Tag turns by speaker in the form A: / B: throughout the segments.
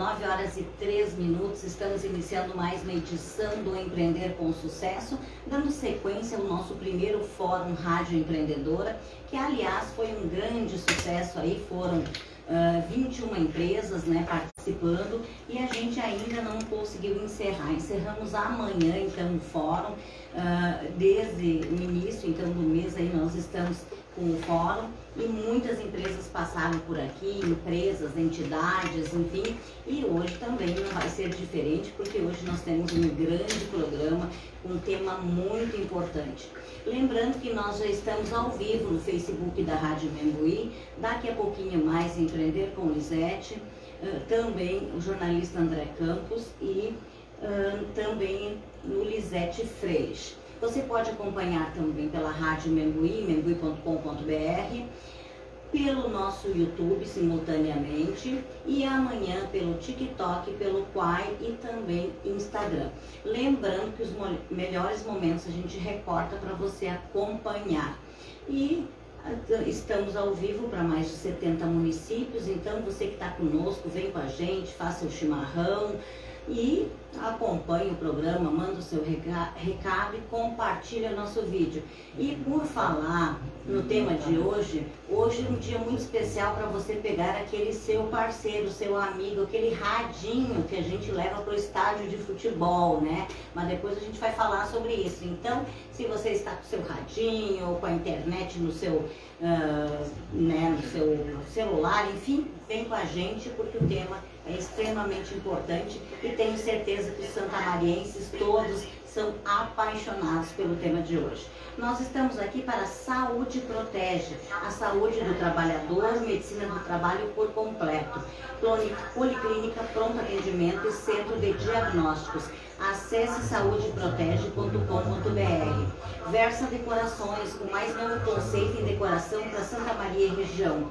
A: 19h03, estamos iniciando mais uma edição do Empreender com Sucesso, dando sequência ao nosso primeiro Fórum Rádio Empreendedora, que aliás foi um grande sucesso aí, foram 21 empresas, né, participando, e a gente ainda não conseguiu encerrar. Encerramos amanhã então o fórum, desde o início então do mês aí nós estamos com o fórum e muitas empresas passaram por aqui, empresas, entidades, enfim, e hoje também não vai ser diferente, porque hoje nós temos um grande programa com um tema muito importante. Lembrando que nós já estamos ao vivo no Facebook da Rádio Membuí, daqui a pouquinho mais Empreender com Lisete, também o jornalista André Campos e também no Lisete Freire. Você pode acompanhar também pela Rádio Membuí, membuí.com.br, pelo nosso YouTube simultaneamente e amanhã pelo TikTok, pelo Quai e também Instagram. Lembrando que os melhores momentos a gente recorta para você acompanhar. E estamos ao vivo para mais de 70 municípios, então você que está conosco, vem com a gente, faça o chimarrão e acompanhe o programa, manda o seu recado e compartilha nosso vídeo. E por falar no tema de hoje é um dia muito especial para você pegar aquele seu parceiro, seu amigo, aquele radinho que a gente leva para o estádio de futebol, né? Mas depois a gente vai falar sobre isso. Então, se você está com o seu radinho ou com a internet no seu, no seu celular, enfim, vem com a gente porque o tema é extremamente importante e tenho certeza que os santamarienses todos são apaixonados pelo tema de hoje. Nós estamos aqui para Saúde Protege, a saúde do trabalhador, medicina do trabalho por completo, policlínica, pronto atendimento e centro de diagnósticos. Acesse saudeprotege.com.br. Versa Decorações, o mais novo conceito em decoração para Santa Maria e região.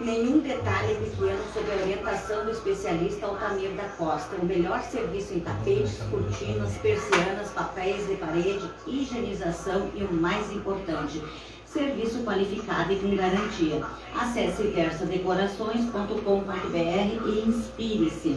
A: Nenhum detalhe pequeno sob a orientação do especialista Altamir da Costa. O melhor serviço em tapetes, cortinas, persianas, papéis de parede, higienização e o mais importante, serviço qualificado e com garantia. Acesse versadecorações.com.br e inspire-se.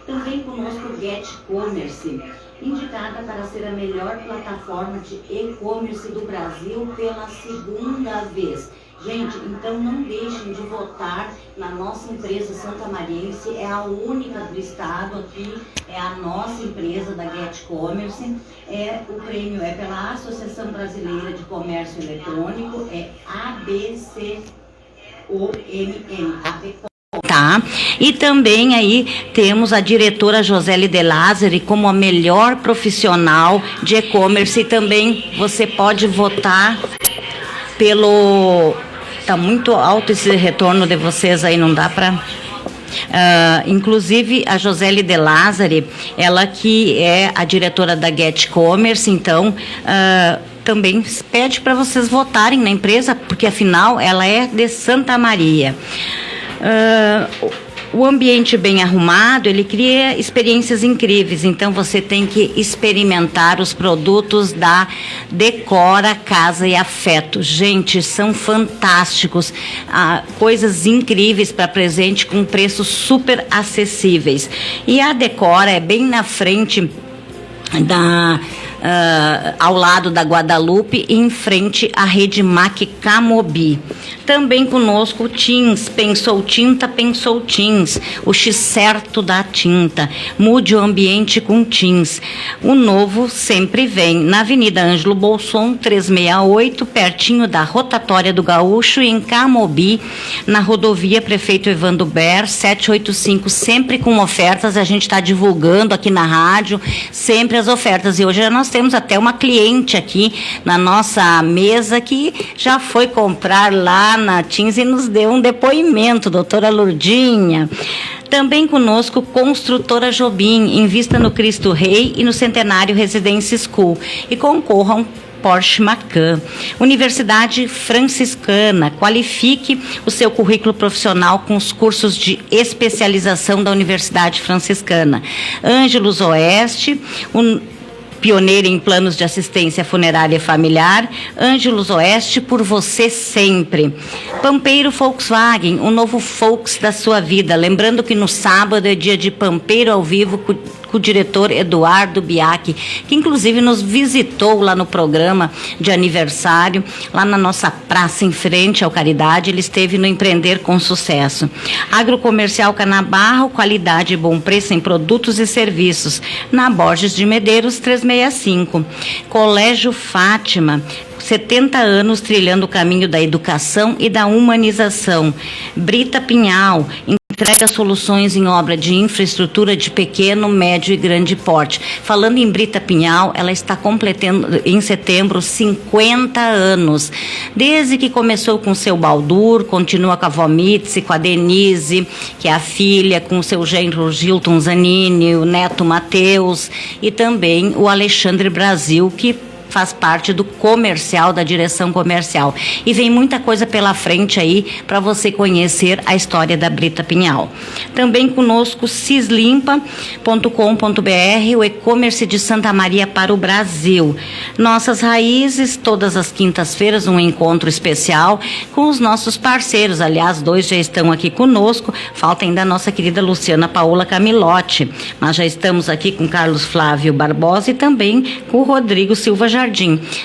A: Também conosco Get Commerce, indicada para ser a melhor plataforma de e-commerce do Brasil pela segunda vez. Gente, então não deixem de votar na nossa empresa santamariense, é a única do estado aqui, é a nossa empresa da Get Commerce, o prêmio é pela Associação Brasileira de Comércio Eletrônico, é ABCOMM, tá? E também aí temos a diretora Joseli De Lázari como a melhor profissional de e-commerce e também você pode votar pelo... Tá muito alto esse retorno de vocês aí, não dá para... inclusive a Joseli De Lázari, ela que é a diretora da Get Commerce, então também pede para vocês votarem na empresa, porque afinal ela é de Santa Maria. O ambiente bem arrumado, ele cria experiências incríveis, então você tem que experimentar os produtos da Decora Casa e Afeto. Gente, são fantásticos, coisas incríveis para presente com preços super acessíveis. E a Decora é bem na frente ao lado da Guadalupe e em frente à Rede Mac Camobi. Também conosco Tins, pensou tinta, pensou Tins, o X-certo da tinta. Mude o ambiente com Tins. O novo sempre vem na Avenida Ângelo Bolson, 368, pertinho da Rotatória do Gaúcho, e em Camobi, na rodovia Prefeito Evandro Ber, 785, sempre com ofertas. A gente está divulgando aqui na rádio sempre as ofertas, e hoje nós temos até uma cliente aqui na nossa mesa que já foi comprar lá na Tins e nos deu um depoimento, doutora Lourdinha. Também conosco, Construtora Jobim, invista no Cristo Rei e no Centenário Residência School e concorram Porsche Macan. Universidade Franciscana, qualifique o seu currículo profissional com os cursos de especialização da Universidade Franciscana. Ângelos Oeste, pioneira em planos de assistência funerária familiar. Ângelos Oeste, por você sempre. Pampeiro Volkswagen, o novo Volks da sua vida. Lembrando que no sábado é dia de Pampeiro ao vivo com o diretor Eduardo Biaki, que inclusive nos visitou lá no programa de aniversário, lá na nossa praça em frente ao Caridade. Ele esteve no Empreender com Sucesso. Agrocomercial Canabarro, qualidade e bom preço em produtos e serviços, na Borges de Medeiros 365. Colégio Fátima, 70 anos trilhando o caminho da educação e da humanização. Brita Pinhal, entrega soluções em obra de infraestrutura de pequeno, médio e grande porte. Falando em Brita Pinhal, ela está completando em setembro 50 anos. Desde que começou com seu Baldur, continua com a avó Mitzi, com a Denise, que é a filha, com o seu genro Gilton Zanini, o neto Matheus e também o Alexandre Brasil, que faz parte do comercial, da direção comercial. E vem muita coisa pela frente aí para você conhecer a história da Brita Pinhal. Também conosco cislimpa.com.br, o e-commerce de Santa Maria para o Brasil. Nossas raízes, todas as quintas-feiras, um encontro especial com os nossos parceiros. Aliás, 2 já estão aqui conosco. Falta ainda a nossa querida Luciana Paola Camilotti. Mas já estamos aqui com Carlos Flávio Barbosa e também com o Rodrigo Silva Jardim.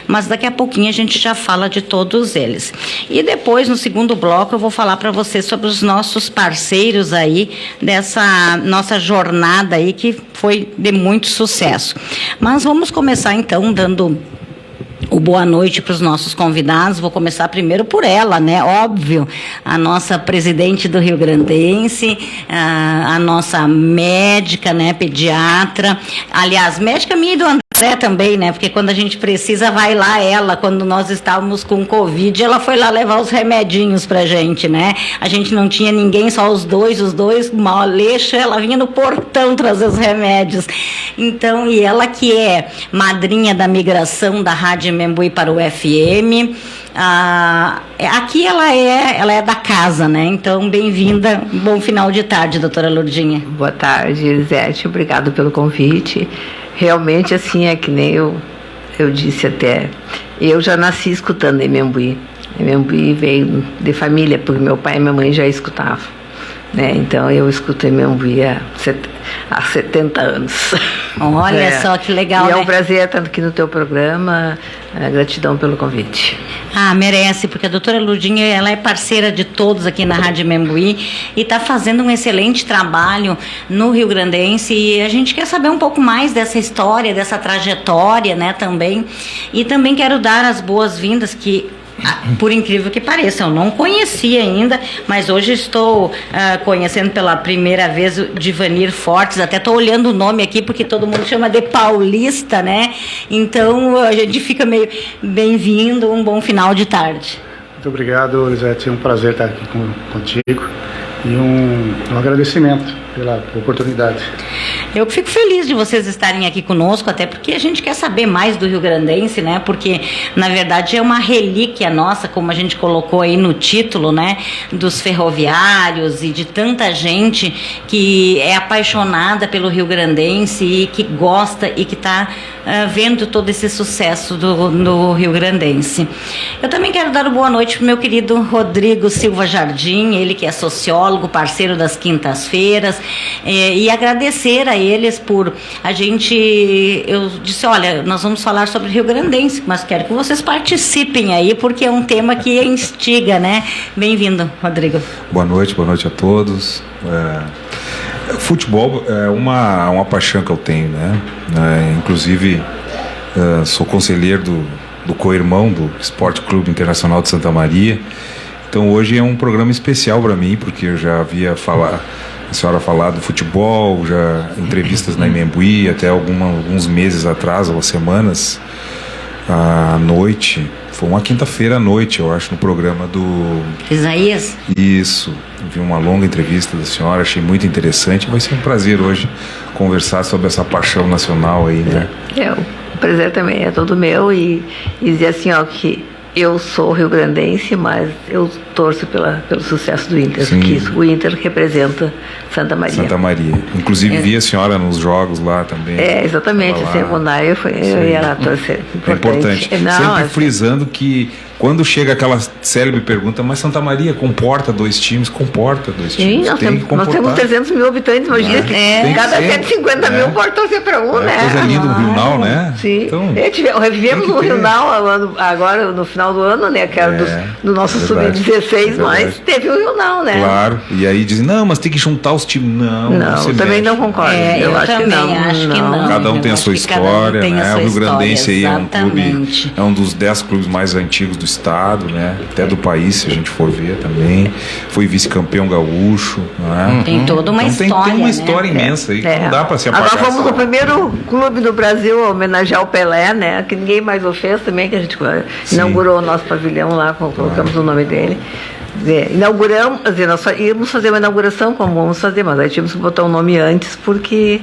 A: Mas daqui a pouquinho a gente já fala de todos eles. E depois, no segundo bloco, eu vou falar para você sobre os nossos parceiros aí dessa nossa jornada aí, que foi de muito sucesso. Mas vamos começar então dando o boa noite para os nossos convidados. Vou começar primeiro por ela, né? Óbvio, a nossa presidente do Rio Grandense, a nossa médica, né? Pediatra. Aliás, médica minha e do André também, né? Porque quando a gente precisa, vai lá ela. Quando nós estávamos com Covid, ela foi lá levar os remedinhos pra gente, né? A gente não tinha ninguém, só os dois, mal Alexa, ela vinha no portão trazer os remédios. Então, e ela que é madrinha da migração da Rádio Membuí para o FM. Aqui ela é da casa, né? Então, bem-vinda. Bom final de tarde, doutora Lourdinha.
B: Boa tarde, Elisete. Obrigado pelo convite. Realmente, assim, é que nem eu disse até. Eu já nasci escutando Emembuí. Emembuí veio de família, porque meu pai e minha mãe já escutavam, né? Então, eu escuto Emembuí há 70 anos.
A: Olha só que legal,
B: e
A: né?
B: É um prazer estar aqui no teu programa. Gratidão pelo convite.
A: Merece, porque a doutora Lourdinha, ela é parceira de todos aqui na Rádio Membuí e está fazendo um excelente trabalho no Rio Grandense, e a gente quer saber um pouco mais dessa história, dessa trajetória, né, também. E também quero dar as boas-vindas, que por incrível que pareça, eu não conhecia ainda, mas hoje estou conhecendo pela primeira vez o Divanir Fortes. Até estou olhando o nome aqui, porque todo mundo chama de Paulista, né? Então a gente fica meio bem-vindo, um bom final de tarde.
C: Muito obrigado, Elisete, é um prazer estar aqui contigo e um agradecimento pela oportunidade.
A: Eu fico feliz de vocês estarem aqui conosco, até porque a gente quer saber mais do Rio Grandense, né? Porque, na verdade, é uma relíquia nossa, como a gente colocou aí no título, né? Dos ferroviários e de tanta gente que é apaixonada pelo Rio Grandense e que gosta e que está vendo todo esse sucesso do Rio Grandense. Eu também quero dar uma boa noite para o meu querido Rodrigo Silva Jardim, ele que é sociólogo, parceiro das quintas-feiras, e agradecer a eles por a gente. Eu disse, olha, nós vamos falar sobre Rio Grandense, mas quero que vocês participem aí, porque é um tema que instiga, né? Bem-vindo, Rodrigo.
D: Boa noite a todos. Futebol é uma paixão que eu tenho, né? Inclusive, sou conselheiro do co-irmão do Esporte Clube Internacional de Santa Maria. Então hoje é um programa especial para mim, porque eu já havia a senhora falar do futebol, já entrevistas na Emembuí, até alguns meses atrás, algumas semanas, à noite, foi uma quinta-feira à noite, eu acho, no programa do
A: Isaías.
D: Isso, vi uma longa entrevista da senhora, achei muito interessante. Vai ser um prazer hoje conversar sobre essa paixão nacional aí, né?
B: O prazer também é todo meu, e dizer assim, ó, que Eu sou rio-grandense, mas eu torço pelo sucesso do Inter,
D: Sim.
B: porque o Inter representa Santa Maria.
D: Santa Maria. Inclusive vi a senhora nos jogos lá também.
B: Exatamente.
D: Tava lá.
B: Secundária eu ia lá torcer.
D: É importante. Sempre frisando que quando chega aquela célebre pergunta, mas Santa Maria comporta 2 times? Comporta 2 times.
B: Sim, nós temos 300 mil habitantes, imagina que cada 150 mil pode torcer para um, né?
D: Coisa linda no Rio Nau, né?
B: Sim.
D: Então,
B: revivemos no Rio Nau agora no final do ano, né? Que era do nosso sub-16, mas teve o Rio Nau, né?
D: Claro. E aí dizem, não, mas tem que juntar os times. Não,
B: eu também não concordo.
A: Eu acho que não.
D: Cada um tem a sua história, né? O Rio Grandense aí é um clube, é um dos 10 clubes mais antigos do estado, né? Até do país, se a gente for ver também. Foi vice-campeão gaúcho, né?
A: Tem toda uma
D: então,
A: história,
D: tem uma
A: né?
D: história imensa aí, que não dá para se apagar.
B: Agora fomos o primeiro clube do Brasil a homenagear o Pelé, né? Que ninguém mais o fez também, que a gente inaugurou o nosso pavilhão lá, colocamos o nome dele. Inauguramos, nós íamos fazer uma inauguração como vamos fazer, mas aí tínhamos que botar o nome antes, porque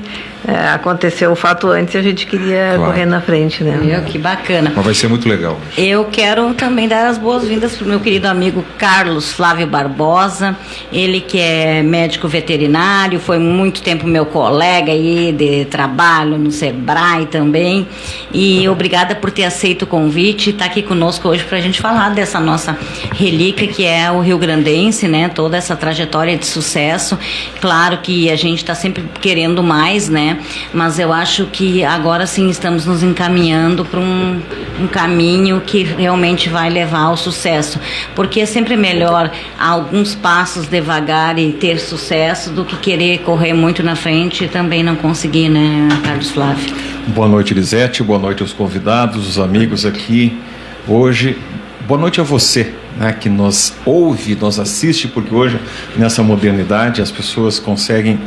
B: aconteceu o fato antes e a gente queria correr na frente, né?
A: Que bacana.
D: Mas vai ser muito legal.
A: Eu quero também dar as boas-vindas para o meu querido amigo Carlos Flávio Barbosa, ele que é médico veterinário, foi muito tempo meu colega aí de trabalho no Sebrae também, e obrigada por ter aceito o convite e estar aqui conosco hoje para a gente falar dessa nossa relíquia que é o Rio Grandense, né? Toda essa trajetória de sucesso. Claro que a gente está sempre querendo mais, né? Mas eu acho que agora sim estamos nos encaminhando para um caminho que realmente vai levar ao sucesso, porque é sempre melhor alguns passos devagar e ter sucesso do que querer correr muito na frente e também não conseguir, né, Carlos Flávio?
E: Boa noite, Elisete, boa noite aos convidados, os amigos aqui hoje. Boa noite a você, né, que nos ouve, nos assiste, porque hoje, nessa modernidade, as pessoas conseguem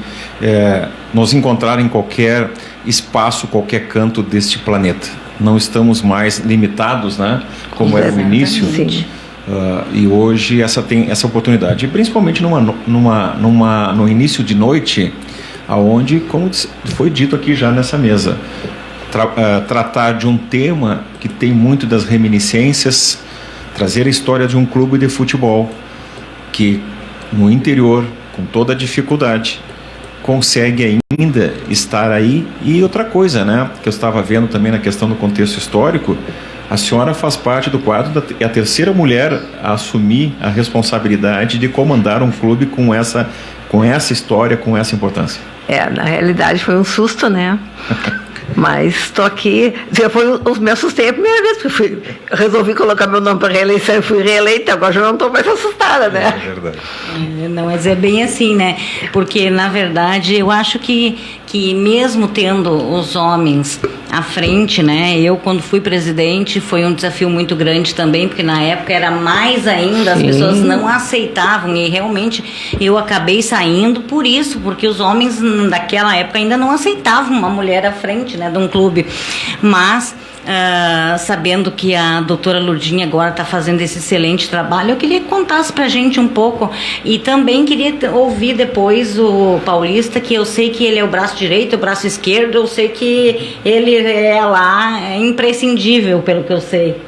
E: nos encontrar em qualquer espaço, qualquer canto deste planeta. Não estamos mais limitados, né, como era no início.
B: Sim.
E: E hoje tem essa oportunidade, e principalmente no início de noite, aonde, como foi dito aqui já nessa mesa, tratar de um tema que tem muito das reminiscências, trazer a história de um clube de futebol que no interior, com toda a dificuldade, consegue ainda estar aí. E outra coisa, né, que eu estava vendo também na questão do contexto histórico, a senhora faz parte do quadro, é a terceira mulher a assumir a responsabilidade de comandar um clube com essa história, com essa importância.
B: Na realidade foi um susto, né? Mas estou aqui, me assustei a primeira vez, porque resolvi colocar meu nome para reeleição e fui reeleita, agora já não estou mais assustada, né?
D: É verdade.
A: Não, mas é bem assim, né? Porque, na verdade, eu acho que mesmo tendo os homens à frente, né? Eu, quando fui presidente, foi um desafio muito grande também, porque na época era mais ainda, as pessoas não aceitavam, e realmente eu acabei saindo por isso, porque os homens daquela época ainda não aceitavam uma mulher à frente, né, de um clube. Mas sabendo que a doutora Lourdinha agora está fazendo esse excelente trabalho, eu queria que contasse pra gente um pouco, e também queria ouvir depois o Paulista, que eu sei que ele é o braço direito, o braço esquerdo, eu sei que ele é lá imprescindível, pelo que eu sei.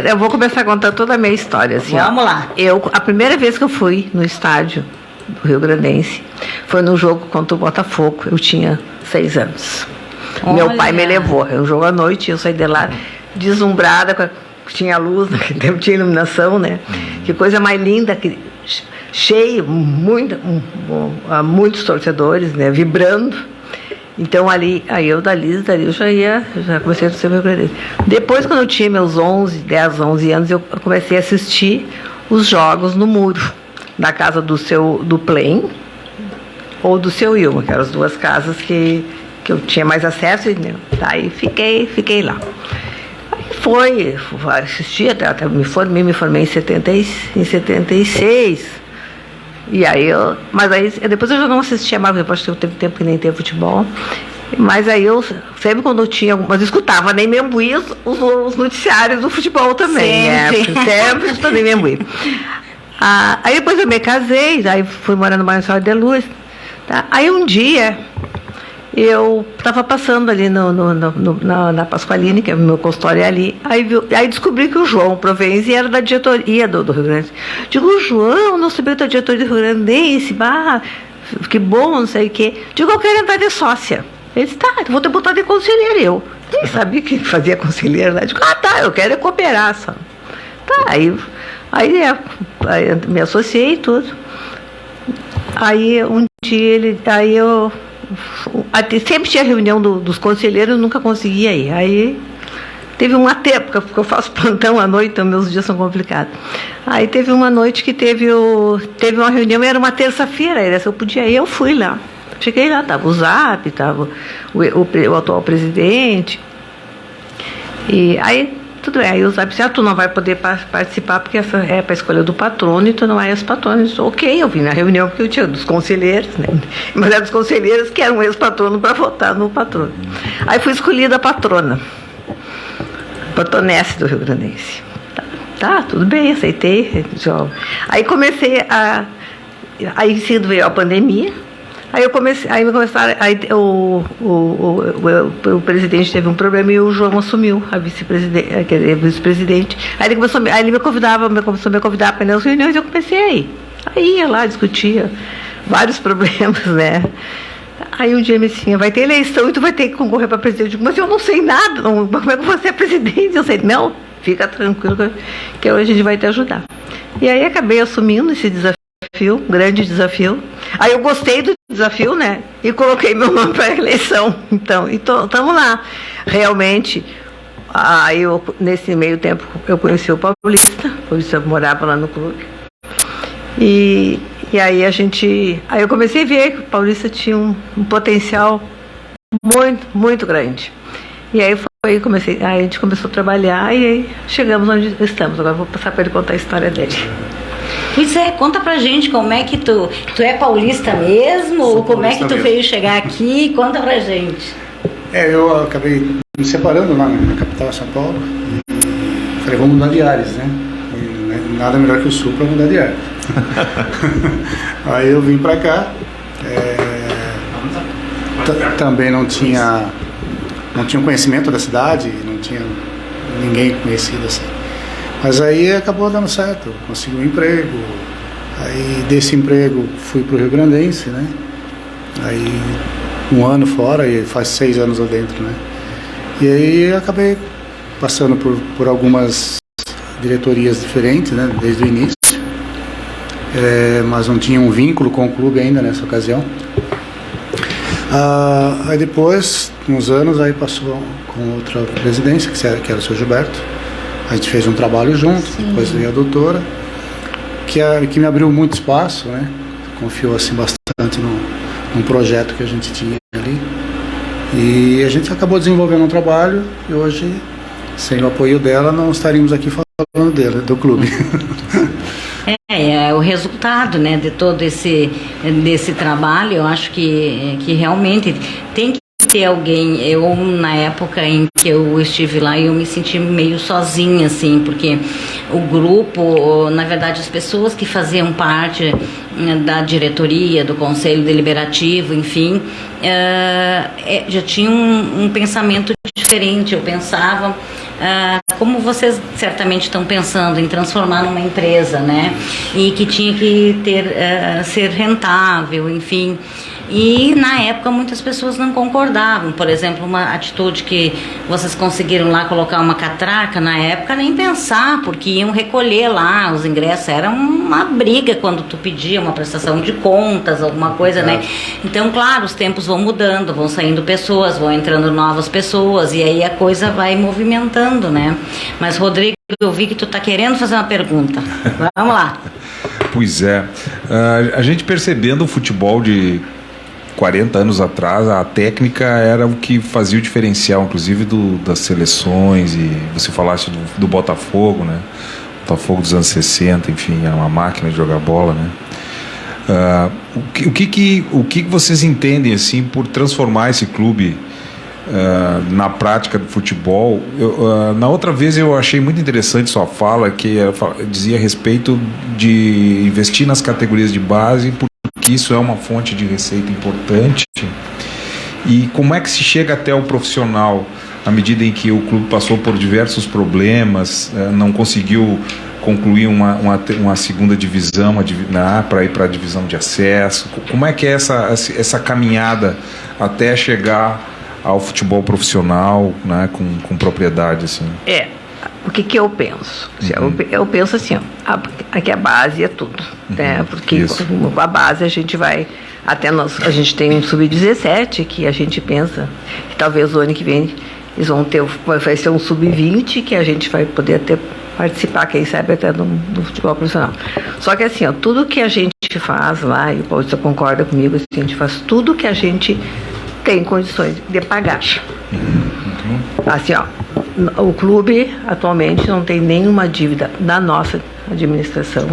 B: Eu vou começar a contar toda a minha história, assim.
A: Vamos lá.
B: A primeira vez que eu fui no estádio do Rio Grandense foi no jogo contra o Botafogo, eu tinha 6 anos. Meu pai me levou, um jogo à noite, eu saí de lá deslumbrada, tinha luz, naquele tempo tinha iluminação, né? Que coisa mais linda, cheio, muitos torcedores, né? Vibrando. Então aí eu dali eu já comecei a ser meu grande. Depois, quando eu tinha meus 10, 11 anos, eu comecei a assistir os jogos no muro, da casa do Plain ou do seu Ilma, que eram as duas casas que eu tinha mais acesso, né? Daí fiquei lá. Aí assisti até me formei em 76. E aí mas aí depois eu já não assistia mais, depois que eu teve tempo que nem teve futebol. Mas aí eu sempre quando eu tinha, mas eu escutava nem Membuí os noticiários do futebol também, sempre escutei Membuí. Aí depois eu me casei, aí fui morar no Marechal de Luz. Tá? Aí um dia eu estava passando ali na Pasqualini, que é o meu consultório ali, aí descobri que o João Provenzi era da diretoria do Rio Grande. Digo, João, não sabia da diretoria do Rio Grandense, que bom, não sei o quê. Digo, eu quero entrar de sócia. Ele disse, tá, eu vou te botar de conselheiro. Eu nem sabia que fazia conselheiro lá. Digo, tá, eu quero cooperar só. Tá, aí me associei e tudo. Aí um dia sempre tinha reunião dos conselheiros, eu nunca conseguia ir. Aí teve uma época, porque eu faço plantão à noite, então meus dias são complicados. Aí teve uma noite que teve uma reunião, era uma terça-feira, se eu podia ir, eu fui lá. Cheguei lá, estava o Zap, estava o atual presidente. E aí, tudo bem, aí o Zap disse, tu não vai poder participar porque essa é para a escolha do patrono e tu não é ex-patrono. Eu disse, ok, eu vim na reunião porque eu tinha dos conselheiros, né? Mas era dos conselheiros que eram ex-patrono para votar no patrono. Aí fui escolhida a patrona. Patronesse do Rio Grandense. Tá, tudo bem, aceitei. Aí comecei aí em seguida veio a pandemia. O presidente teve um problema e o João assumiu a vice-presidente. Aí ele começou a me convidar para as reuniões e eu comecei a ir. Aí ia lá, discutia vários problemas, né? Aí um dia ele me disse, vai ter eleição e tu vai ter que concorrer para presidente. Eu digo, mas eu não sei nada, como é que você é presidente? Eu sei, não, fica tranquilo que hoje a gente vai te ajudar. E aí acabei assumindo esse desafio, um grande desafio. Aí eu gostei do desafio, né? E coloquei meu nome para a eleição. Então, estamos lá. Realmente, nesse meio tempo, eu conheci o Paulista morava lá no clube. E aí aí eu comecei a ver que o Paulista tinha um potencial muito, muito grande. E aí aí a gente começou a trabalhar e aí chegamos onde estamos. Agora vou passar para ele contar a história dele.
A: Pois é, conta pra gente como é que tu é paulista mesmo, ou como é que tu veio chegar aqui, conta pra gente.
C: Eu acabei me separando lá na capital, São Paulo, e falei, vamos mudar de ares, né? E nada melhor que o Sul para mudar de ares. Aí eu vim pra cá, também não tinha conhecimento da cidade, não tinha ninguém conhecido assim. Mas aí acabou dando certo, consegui um emprego, aí desse emprego fui para o Rio Grandense, né? Aí 1 ano fora e faz 6 anos lá dentro, né? E aí acabei passando por algumas diretorias diferentes, né? Desde o início, mas não tinha um vínculo com o clube ainda nessa ocasião. Aí depois, uns anos, aí passou com outra presidência, que era o seu Gilberto. A gente fez um trabalho junto. Sim. Depois veio a doutora, que me abriu muito espaço, né? Confiou assim bastante num projeto que a gente tinha ali. E a gente acabou desenvolvendo um trabalho e hoje, sem o apoio dela, não estaríamos aqui falando do clube.
A: É o resultado, né, de todo desse trabalho. Eu acho que realmente tem que ter alguém. Eu, na época em que eu estive lá, eu me senti meio sozinha, assim, porque o grupo, na verdade, as pessoas que faziam parte da diretoria, do conselho deliberativo, enfim, já tinham um pensamento diferente. Eu pensava, como vocês certamente estão pensando em transformar numa empresa, né, e que tinha que ser rentável, enfim. E na época muitas pessoas não concordavam. Por exemplo, uma atitude que vocês conseguiram lá colocar uma catraca, na época nem pensar, porque iam recolher lá os ingressos. Era uma briga quando tu pedia uma prestação de contas, alguma coisa, né? Então, claro, os tempos vão mudando, vão saindo pessoas, vão entrando novas pessoas, e aí a coisa vai movimentando, né? Mas, Rodrigo, eu vi que tu tá querendo fazer uma pergunta. Vamos lá.
D: Pois é. A gente percebendo o futebol de 40 anos atrás, a técnica era o que fazia o diferencial, inclusive das seleções. E você falasse do Botafogo, né? Botafogo dos anos 60, enfim, era uma máquina de jogar bola, né? O que vocês entendem assim por transformar esse clube na prática do futebol? Na outra vez eu achei muito interessante sua fala, que dizia a respeito de investir nas categorias de base, porque isso é uma fonte de receita importante E como é que se chega até o profissional, à medida em que o clube passou por diversos problemas, não conseguiu concluir uma segunda divisão para ir para a divisão de acesso? Como é que é essa caminhada até chegar ao futebol profissional, né, com propriedade, assim?
B: O que eu penso? Eu penso assim, aqui a base é tudo, né? Porque a base a gente vai até a gente tem um sub-17 que a gente pensa que talvez o ano que vem eles vão ter, vai ser um sub-20 que a gente vai poder até participar, quem sabe até do futebol profissional. Só que assim, tudo que a gente faz lá, e o Paulista concorda comigo, assim, a gente faz tudo que a gente tem condições de pagar. Assim, o clube atualmente não tem nenhuma dívida da nossa administração.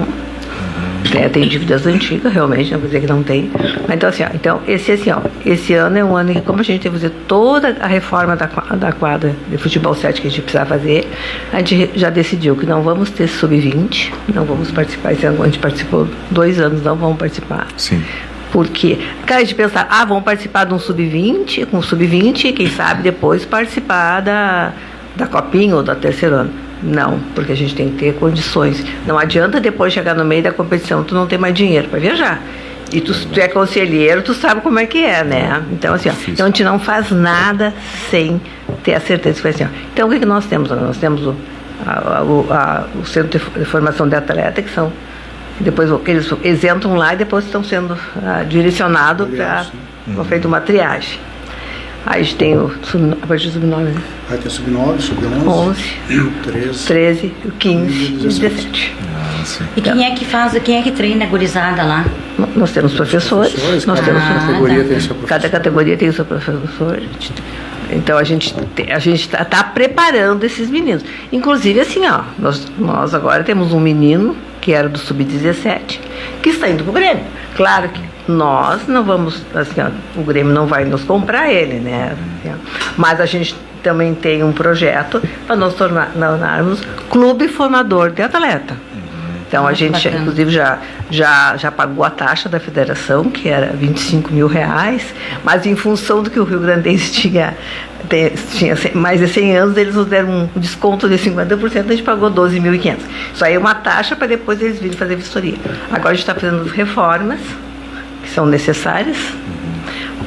B: Tem dívidas antigas, realmente, não vou dizer que não tem. Mas então, esse ano é um ano que, como a gente tem que fazer toda a reforma da quadra de futebol 7 que a gente precisa fazer, a gente já decidiu que não vamos ter sub-20, não vamos participar. Esse ano a gente participou 2 anos, não vamos participar.
D: Sim.
B: Porque, cara, a gente pensar, vamos participar de um sub-20, com sub-20, quem sabe depois participar da Copinha ou da terceiro ano. Não, porque a gente tem que ter condições. Não adianta depois chegar no meio da competição, tu não tem mais dinheiro para viajar. E tu é conselheiro, tu sabe como é que é, né? Então, assim, então a gente não faz nada sem ter a certeza que vai assim. Então, o que nós temos? Nós temos o Centro de Formação de Atleta, que são depois eles entram lá e depois estão sendo direcionados para feito uma triagem. Aí a gente tem a partir do sub-9, né?
C: Aí tem sub-9, sub-11, 13,
B: 15 e 17.
A: E quem é que treina a gurizada lá?
B: Nós temos professores. Cada categoria tem o seu professor. Então a gente está preparando esses meninos. Inclusive assim, nós agora temos um menino que era do sub-17 que está indo para o Grêmio. Claro que nós não vamos, assim, o Grêmio não vai nos comprar ele, né? Mas a gente também tem um projeto para nós tornarmos clube formador de atleta. Então a gente, inclusive, já pagou a taxa da federação, que era R$25 mil, mas em função do que o Rio Grandense tinha mais de 100 anos, eles nos deram um desconto de 50%, a gente pagou 12.500. Isso aí é uma taxa para depois eles virem fazer vistoria. Agora a gente está fazendo reformas que são necessárias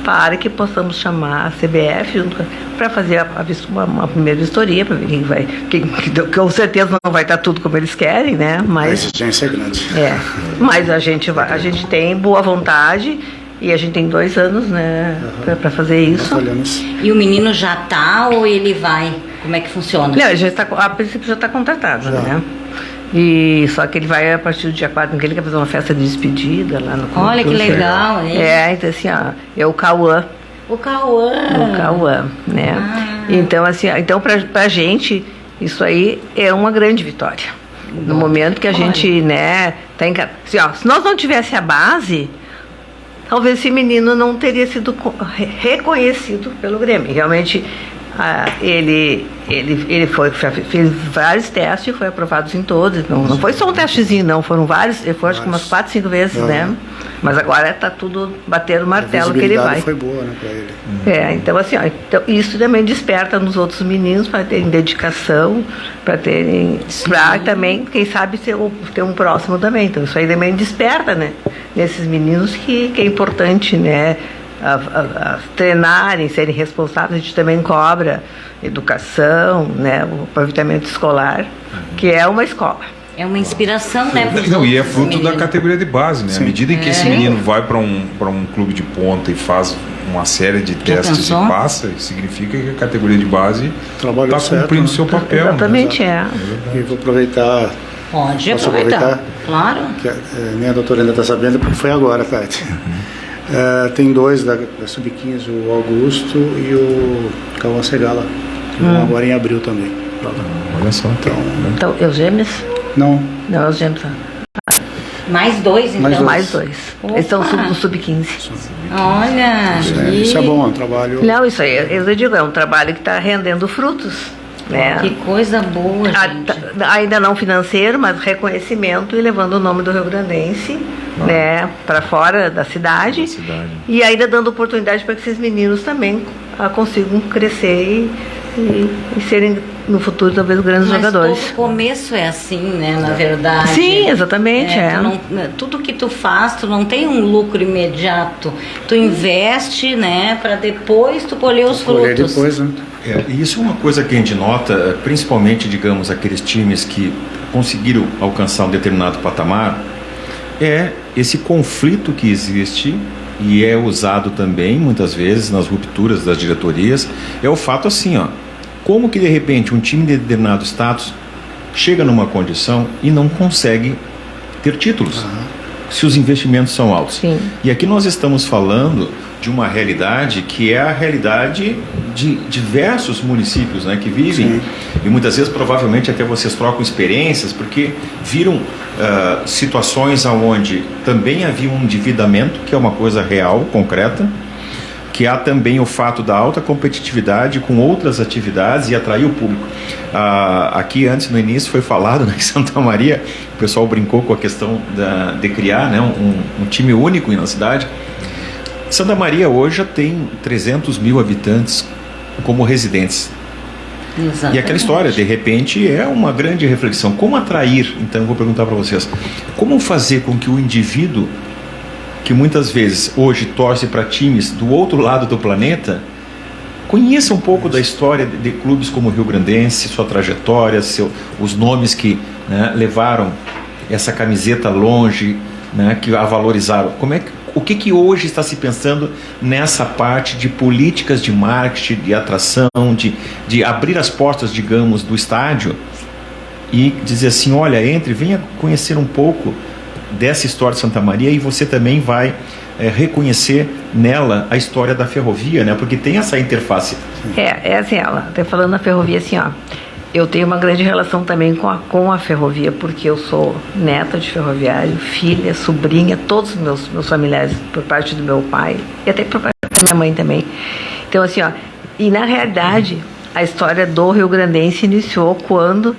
B: para que possamos chamar a CBF para fazer uma primeira vistoria, para ver quem vai, que com certeza não vai estar tudo como eles querem, né? Mas
C: a exigência é grande.
B: Mas a gente tem boa vontade e a gente tem 2 anos, né, para fazer isso.
A: E o menino já está ou ele vai? Como é que funciona?
B: Não, a princípio já está contratado, né? E só que ele vai a partir do dia 4, que ele quer fazer uma festa de despedida lá no clube.
A: Olha que legal, hein?
B: Então assim, é o Cauã.
A: O Cauã,
B: né? Então assim, pra gente isso aí é uma grande vitória. No momento que a gente, né, tá em casa. Assim, se nós não tivesse a base, talvez esse menino não teria sido reconhecido pelo Grêmio. Realmente ele fez vários testes, foi aprovado em todos. Não foi só um testezinho, não. Foram vários, ele foi acho que umas 4, 5 vezes, né? Mas agora está tudo batendo o martelo que ele vai.
C: Foi boa, né, para ele.
B: Então assim, então, isso também desperta nos outros meninos para terem dedicação, para também, quem sabe, ter um próximo também. Então isso aí também desperta, né? Nesses meninos que é importante, né? A treinarem, serem responsáveis. A gente também cobra educação, né, o aproveitamento escolar, que é uma escola.
A: É uma inspiração, né?
D: E é fruto da categoria de base, né? Sim. À medida em que esse menino vai para um clube de ponta e faz uma série de testes e passa, significa que a categoria de base está cumprindo seu papel.
B: Exatamente,
D: né?
C: E vou aproveitar.
A: Pode aproveitar. Claro.
C: Que nem a doutora ainda está sabendo, porque foi agora, Tati. Tem 2 da Sub-15, o Augusto e o Cauã Segala, que vão agora em abril também.
D: Olha só.
B: Então, Eugênios?
C: Não,
B: Eugênios.
A: Mais 2, então?
B: Mais 2. Eles estão no Sub-15.
A: Olha,
C: isso é bom, é um trabalho.
B: Não, isso aí, eu digo, é um trabalho que está rendendo frutos. né?
A: Que coisa boa, gente.
B: Ainda não financeiro, mas reconhecimento e levando o nome do Rio Grandense, né, para fora da cidade. E ainda dando oportunidade para que esses meninos também consigam crescer e serem no futuro talvez grandes jogadores.
A: Todo começo é assim, né, na verdade.
B: Sim, exatamente.
A: Tudo que tu faz, tu não tem um lucro imediato. Tu investe, né, para depois tu colher os frutos.
C: Depois, né?
E: E isso é uma coisa que a gente nota, principalmente, digamos, aqueles times que conseguiram alcançar um determinado patamar, é esse conflito que existe e é usado também, muitas vezes, nas rupturas das diretorias, é o fato assim, ó, como que de repente um time de determinado status chega numa condição e não consegue ter títulos, se os investimentos são altos.
B: Sim.
E: E aqui nós estamos falando de uma realidade que é a realidade de diversos municípios, né, que vivem. Sim. E muitas vezes provavelmente até vocês trocam experiências porque viram situações onde também havia um endividamento, que é uma coisa real, concreta, que há também o fato da alta competitividade com outras atividades e atrair o público. Aqui antes, no início, foi falado, né, em Santa Maria, o pessoal brincou com a questão de criar, né, um time único na cidade. Santa Maria hoje já tem 300 mil habitantes como residentes. Exatamente. E aquela história, de repente, é uma grande reflexão. Como atrair, então eu vou perguntar para vocês, como fazer com que o indivíduo, que muitas vezes hoje torce para times do outro lado do planeta, conheça um pouco da história de clubes como o Rio Grandense, sua trajetória, os nomes que, né, levaram essa camiseta longe, né, que a valorizaram. O que hoje está se pensando nessa parte de políticas de marketing, de atração, de abrir as portas, digamos, do estádio e dizer assim, olha, venha conhecer um pouco dessa história de Santa Maria e você também vai reconhecer nela a história da ferrovia, né? Porque tem essa interface.
B: É assim, ela está falando na ferrovia assim, ó. Eu tenho uma grande relação também com a ferrovia, porque eu sou neta de ferroviário, filha, sobrinha, todos os meus familiares, por parte do meu pai, e até por parte da minha mãe também. Então, assim, ó, e na realidade, a história do Rio Grandense iniciou quando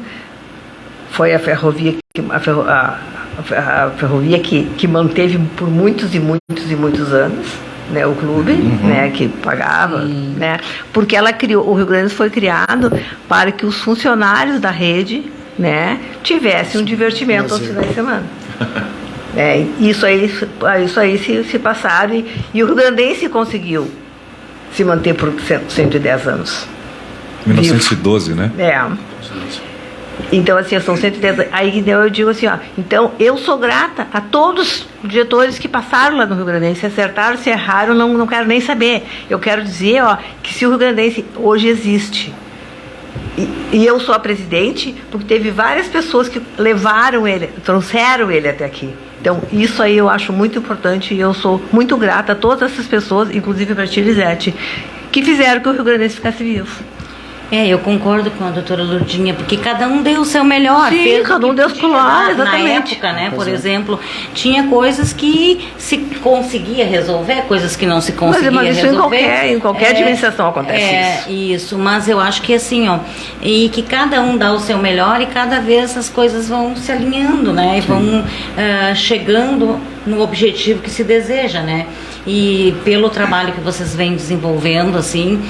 B: foi a ferrovia, a ferrovia que manteve por muitos e muitos e muitos anos, né, o clube, né, que pagava, né, porque ela criou, o Rio Grande foi criado para que os funcionários da rede, né, tivessem um divertimento aos finais de semana. Isso aí se passaram e o Rio Grandense conseguiu se manter por 110 anos.
D: 1912, né?
B: Então, assim, são 110. Aí eu digo assim, ó, então eu sou grata a todos os diretores que passaram lá no Rio Grandense, se acertaram, se erraram, não quero nem saber. Eu quero dizer, ó, que se o Rio Grandense hoje existe, e eu sou a presidente, porque teve várias pessoas que levaram ele, trouxeram ele até aqui. Então, isso aí eu acho muito importante e eu sou muito grata a todas essas pessoas, inclusive para a Tia Elisete, que fizeram que o Rio Grandense ficasse vivo.
A: Eu concordo com a doutora Lourdinha, porque cada um deu o seu melhor.
B: Sim, cada um deu o seu melhor, exatamente.
A: Na época, né, por exemplo, tinha coisas que se conseguia resolver, coisas que não se conseguia resolver.
B: Mas em qualquer administração acontece
A: isso, mas eu acho que assim, ó, e que cada um dá o seu melhor e cada vez as coisas vão se alinhando, né, e vão chegando no objetivo que se deseja, né. E pelo trabalho que vocês vêm desenvolvendo, assim,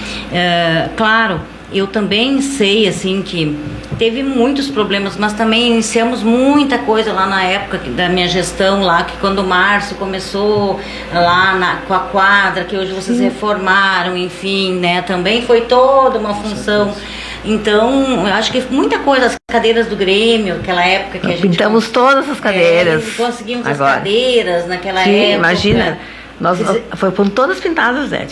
A: claro, eu também sei, assim, que teve muitos problemas, mas também iniciamos muita coisa lá na época da minha gestão lá, que quando o Márcio começou lá com a quadra, que hoje vocês reformaram, enfim, né, também foi toda uma função. Então, eu acho que muita coisa, as cadeiras do Grêmio, aquela época que a gente...
B: Pintamos todas as cadeiras.
A: Conseguimos as cadeiras naquela época.
B: Imagina. Foram todas pintadas, Zé.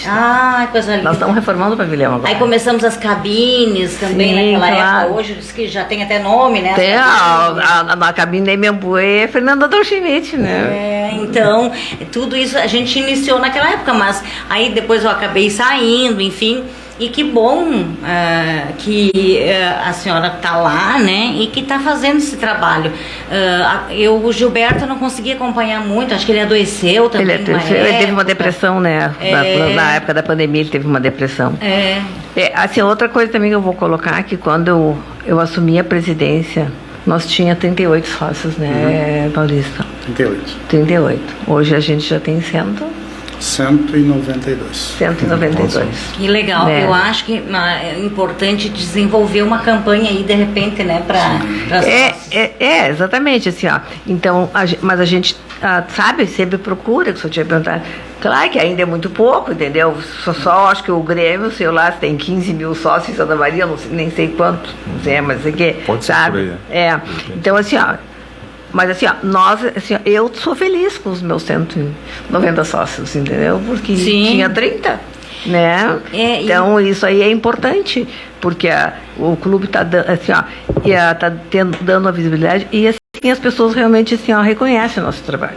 A: Coisa linda.
B: Nós estamos reformando o pavilhão agora.
A: Aí começamos as cabines também naquela época. Hoje diz que já tem até nome, né?
B: Tem a cabine da Emembu é Fernanda Dolchinete, né?
A: Então, tudo isso a gente iniciou naquela época, mas aí depois eu acabei saindo, enfim. E que bom que a senhora está lá, né? E que está fazendo esse trabalho. O Gilberto não consegui acompanhar muito, acho que ele adoeceu também.
B: Ele teve uma depressão, né? Na época da pandemia ele teve uma depressão. Assim, outra coisa também que eu vou colocar, que quando eu assumi a presidência, nós tinha 38 sócios, né, Paulista? 38. Hoje a gente já tem
C: 192.
A: Que legal.
B: Né?
A: Eu acho que é importante desenvolver uma campanha aí, de repente, né, para
B: exatamente, assim, ó. Então, mas a gente, sabe, sempre procura, que só tinha perguntado. Claro que ainda é muito pouco, entendeu? Só acho que o Grêmio, sei lá, tem 15 mil sócios em Santa Maria, não sei, nem sei quanto, não sei, mas sei que,
D: pode ser
B: sabe?
D: por aí,
B: Então, assim, ó. Mas assim, ó, eu sou feliz com os meus 190 sócios, entendeu? Porque tinha 30, né? Então isso aí é importante, porque o clube está assim, dando a visibilidade e assim as pessoas realmente assim, reconhecem o nosso trabalho.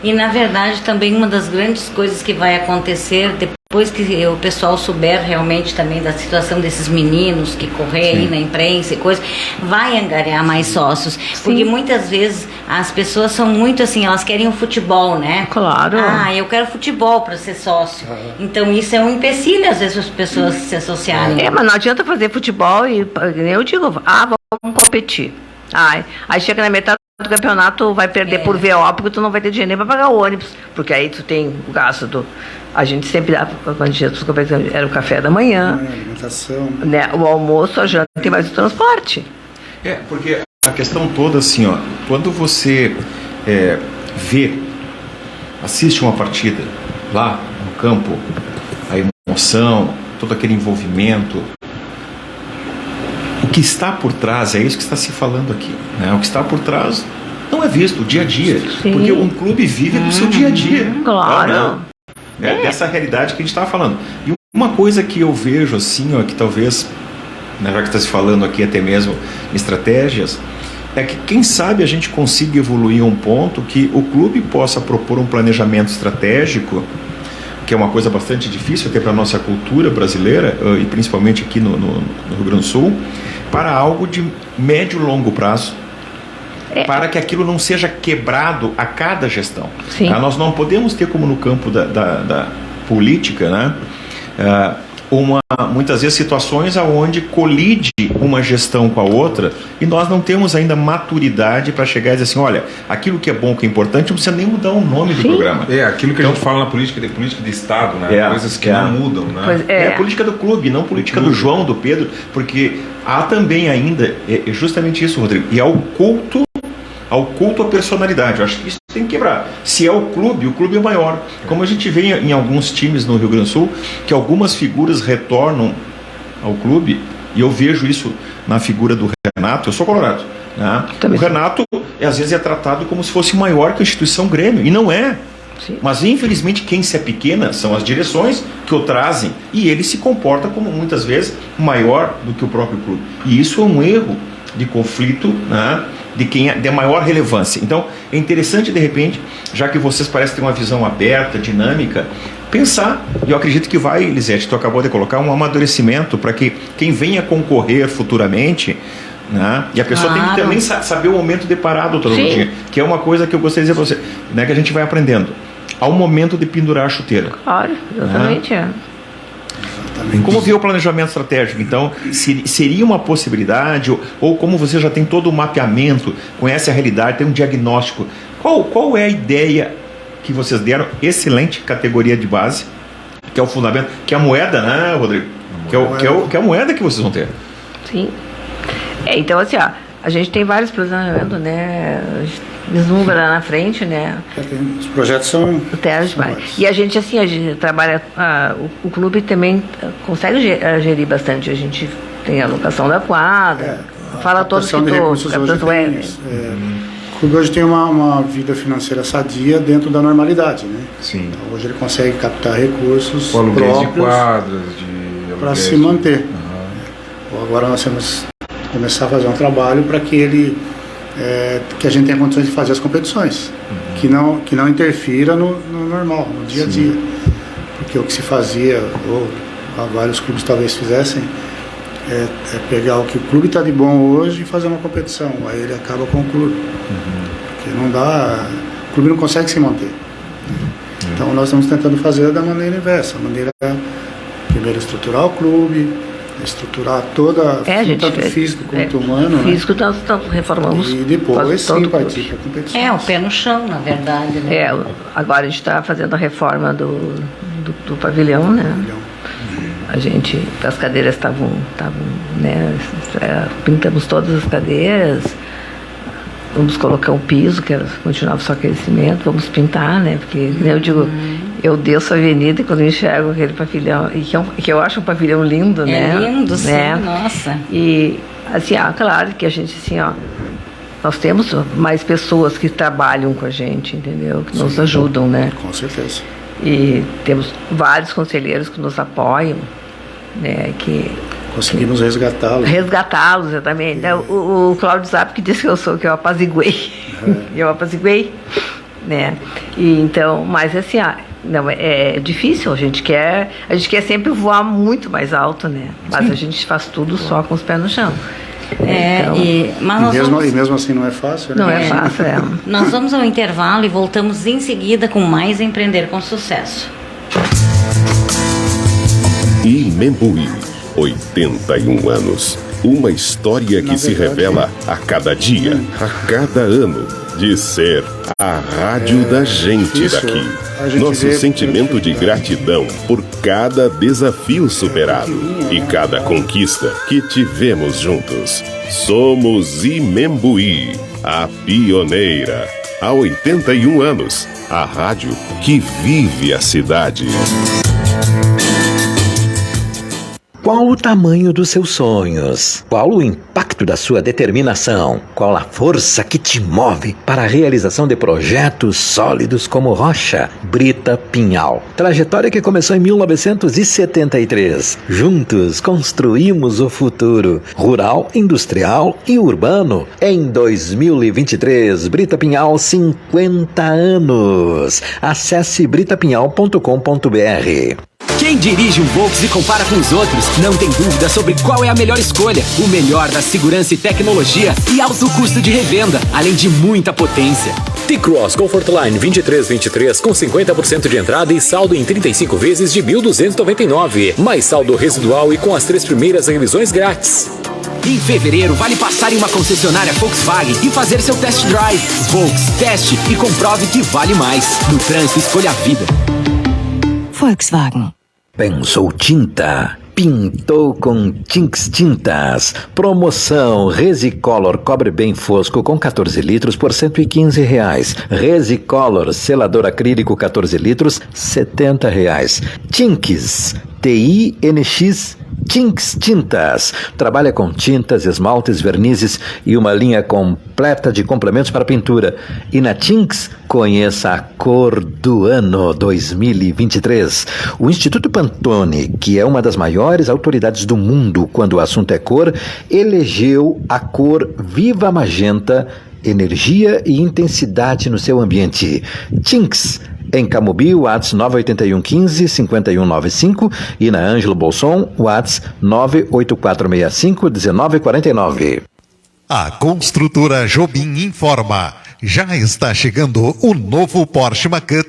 A: E na verdade também uma das grandes coisas que vai acontecer depois que o pessoal souber realmente também da situação desses meninos que correm aí na imprensa e coisa, vai angariar mais sócios. Porque muitas vezes as pessoas são muito assim, elas querem o futebol, né?
B: Claro.
A: Eu quero futebol para ser sócio. Então isso é um empecilho às vezes para as pessoas se associarem.
B: Mas não adianta fazer futebol e eu digo, vamos competir. Aí chega na metade do campeonato, vai perder por VO, porque tu não vai ter dinheiro nem para pagar o ônibus, porque aí tu tem o gasto a gente sempre dá, quando a gente era o café da manhã,
C: alimentação,
B: né, o almoço, a janta e mais o transporte.
E: Porque a questão toda assim, ó, quando você assiste uma partida lá no campo, a emoção, todo aquele envolvimento, o que está por trás, é isso que está se falando aqui, né? O que está por trás não é visto, o dia a dia.
B: Sim.
E: Porque um clube vive do seu dia a dia.
B: Claro.
E: Dessa realidade que a gente estava falando. E uma coisa que eu vejo assim, ó, que talvez, né, já que está se falando aqui até mesmo em estratégias, é que quem sabe a gente consiga evoluir a um ponto que o clube possa propor um planejamento estratégico, que é uma coisa bastante difícil até para a nossa cultura brasileira, e principalmente aqui no Rio Grande do Sul, para algo de médio e longo prazo, para que aquilo não seja quebrado a cada gestão. Tá? Nós não podemos ter, como no campo da política, né, muitas vezes situações onde colide uma gestão com a outra e nós não temos ainda maturidade para chegar e dizer assim, olha, aquilo que é bom, que é importante, não precisa nem mudar o nome do programa.
D: Aquilo que a gente fala na política de Estado, né? Coisas que não mudam, né?
E: É a política do clube, não a política do João, do Pedro, porque há também ainda, justamente isso, Rodrigo, e ao culto à personalidade. Eu acho que isso tem que quebrar. Se é o clube é maior. Como a gente vê em alguns times no Rio Grande do Sul, que algumas figuras retornam ao clube, e eu vejo isso na figura do Renato. Eu sou colorado, né? O Renato, às vezes, é tratado como se fosse maior que a instituição Grêmio, e não é.
B: Sim.
E: Mas, infelizmente, quem se é pequena são as direções que o trazem, e ele se comporta como, muitas vezes, maior do que o próprio clube. E isso é um erro de conflito, né, de quem é de maior relevância. Então, é interessante, de repente, já que vocês parecem ter uma visão aberta, dinâmica, pensar, e eu acredito que vai, Elisete, tu acabou de colocar um amadurecimento para que quem venha concorrer futuramente, né, e a pessoa tem que também saber o momento de parar, doutor Lurdinha, que é uma coisa que eu gostaria de dizer para você, né, que a gente vai aprendendo. Há um momento de pendurar a chuteira.
B: Claro, exatamente,
E: Como vê o planejamento estratégico? Então, seria uma possibilidade, ou como você já tem todo o mapeamento, conhece a realidade, tem um diagnóstico, qual é a ideia que vocês deram? Excelente categoria de base, que é o fundamento, que é a moeda, né, Rodrigo? Que é a moeda que vocês vão ter.
B: Sim. Então, assim, a gente tem vários planejamentos, né? Vislumbra lá na frente, né?
C: Os projetos são...
B: E a gente, assim, trabalha... o clube também consegue gerir bastante. A gente tem a locação da quadra, fala todos que
C: o clube hoje tem uma vida financeira sadia dentro da normalidade, né?
D: Sim.
C: Então, hoje ele consegue captar recursos
D: próprios de quadras,
C: para se manter. Agora nós temos que começar a fazer um trabalho para que que a gente tenha condições de fazer as competições, que não interfira no normal, no dia a dia. Porque o que se fazia, vários clubes talvez fizessem, é pegar o que o clube está de bom hoje e fazer uma competição. Aí ele acaba com o clube. Porque não dá, o clube não consegue se manter. Então nós estamos tentando fazer da maneira inversa, a maneira primeiro estruturar o clube, estruturar tanto físico quanto humano.
B: Físico nós reformamos.
C: E depois sim partir para a competição.
A: O pé no chão, na verdade, né?
B: Agora a gente está fazendo a reforma do pavilhão, né? A gente, as cadeiras estavam, né? Pintamos todas as cadeiras. Vamos colocar um piso, que continuava só aquele cimento, vamos pintar, né? Porque, eu digo, eu desço a avenida e quando eu enxergo aquele pavilhão, que eu acho um pavilhão lindo, né?
A: É lindo, sim,
B: né?
A: nossa.
B: E, assim, claro que a gente, assim, nós temos mais pessoas que trabalham com a gente, entendeu? Que nos ajudam, né?
C: Com certeza.
B: E temos vários conselheiros que nos apoiam, né?
C: Conseguimos resgatá-los.
B: Resgatá-los, exatamente. O Cláudio Zapp que disse que eu apaziguei. Eu apaziguei, né? E então, mas assim, não, é difícil, a gente quer sempre voar muito mais alto, né? Mas a gente faz tudo só com os pés no chão.
C: Então, mesmo assim não é fácil, né?
B: Não é fácil,
A: Nós vamos ao intervalo e voltamos em seguida com mais Empreender com Sucesso.
F: Imembuí, 81 anos. Uma história que se revela a cada dia, a cada ano, de ser a rádio da gente daqui. Nosso sentimento de gratidão por cada desafio superado e cada conquista que tivemos juntos. Somos Imembuí, a pioneira. Há 81 anos, a rádio que vive a cidade.
G: Qual o tamanho dos seus sonhos? Qual o impacto da sua determinação? Qual a força que te move para a realização de projetos sólidos como rocha? Brita Pinhal. Trajetória que começou em 1973. Juntos construímos o futuro, rural, industrial e urbano. Em 2023, Brita Pinhal, 50 anos. Acesse britapinhal.com.br.
H: Quem dirige um Volks e compara com os outros não tem dúvida sobre qual é a melhor escolha. O melhor da segurança e tecnologia e alto custo de revenda, além de muita potência.
I: T-Cross Comfortline 2323 com 50% de entrada e saldo em 35 vezes de R$ 1.299. Mais saldo residual e com as 3 primeiras revisões grátis.
H: Em fevereiro, vale passar em uma concessionária Volkswagen e fazer seu test drive. Volks, teste e comprove que vale mais. No trânsito, escolha a vida.
G: Volkswagen. Pensou tinta? Pintou com Tinks Tintas. Promoção Resicolor cobre bem fosco com 14 litros por R$ 115. Resicolor selador acrílico 14 litros, R$ 70. Tinks, TINX Tinks Tintas. Trabalha com tintas, esmaltes, vernizes e uma linha completa de complementos para pintura. E na Tinks, conheça a cor do ano 2023. O Instituto Pantone, que é uma das maiores autoridades do mundo quando o assunto é cor, elegeu a cor Viva Magenta, energia e intensidade no seu ambiente. Tinks. Em Camobi, WhatsApp 98115-5195 e na Ângelo Bolson, WhatsApp 98465-1949.
J: A Construtora Jobim informa. Já está chegando o novo Porsche Macan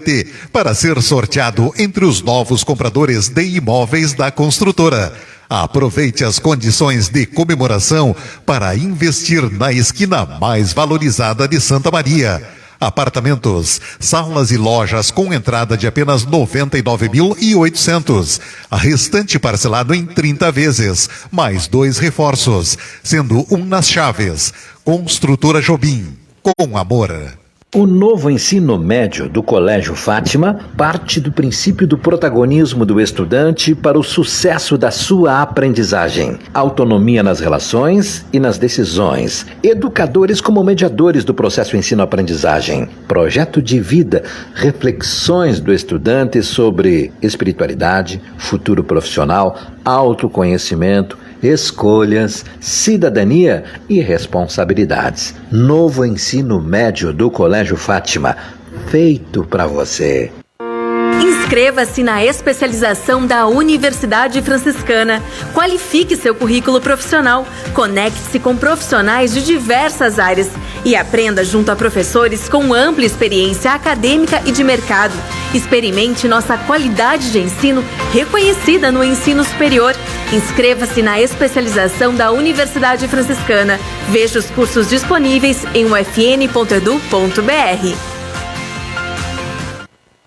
J: para ser sorteado entre os novos compradores de imóveis da construtora. Aproveite as condições de comemoração para investir na esquina mais valorizada de Santa Maria. Apartamentos, salas e lojas com entrada de apenas R$ 99.800. A restante parcelado em 30 vezes, mais 2 reforços, sendo um nas chaves. Construtora Jobim, com amor.
G: O novo ensino médio do Colégio Fátima parte do princípio do protagonismo do estudante para o sucesso da sua aprendizagem. Autonomia nas relações e nas decisões. Educadores como mediadores do processo ensino-aprendizagem. Projeto de vida. Reflexões do estudante sobre espiritualidade, futuro profissional, autoconhecimento, escolhas, cidadania e responsabilidades. Novo ensino médio do Colégio Fátima, feito para você.
K: Inscreva-se na especialização da Universidade Franciscana. Qualifique seu currículo profissional. Conecte-se com profissionais de diversas áreas e aprenda junto a professores com ampla experiência acadêmica e de mercado. Experimente nossa qualidade de ensino reconhecida no ensino superior. Inscreva-se na especialização da Universidade Franciscana. Veja os cursos disponíveis em ufn.edu.br.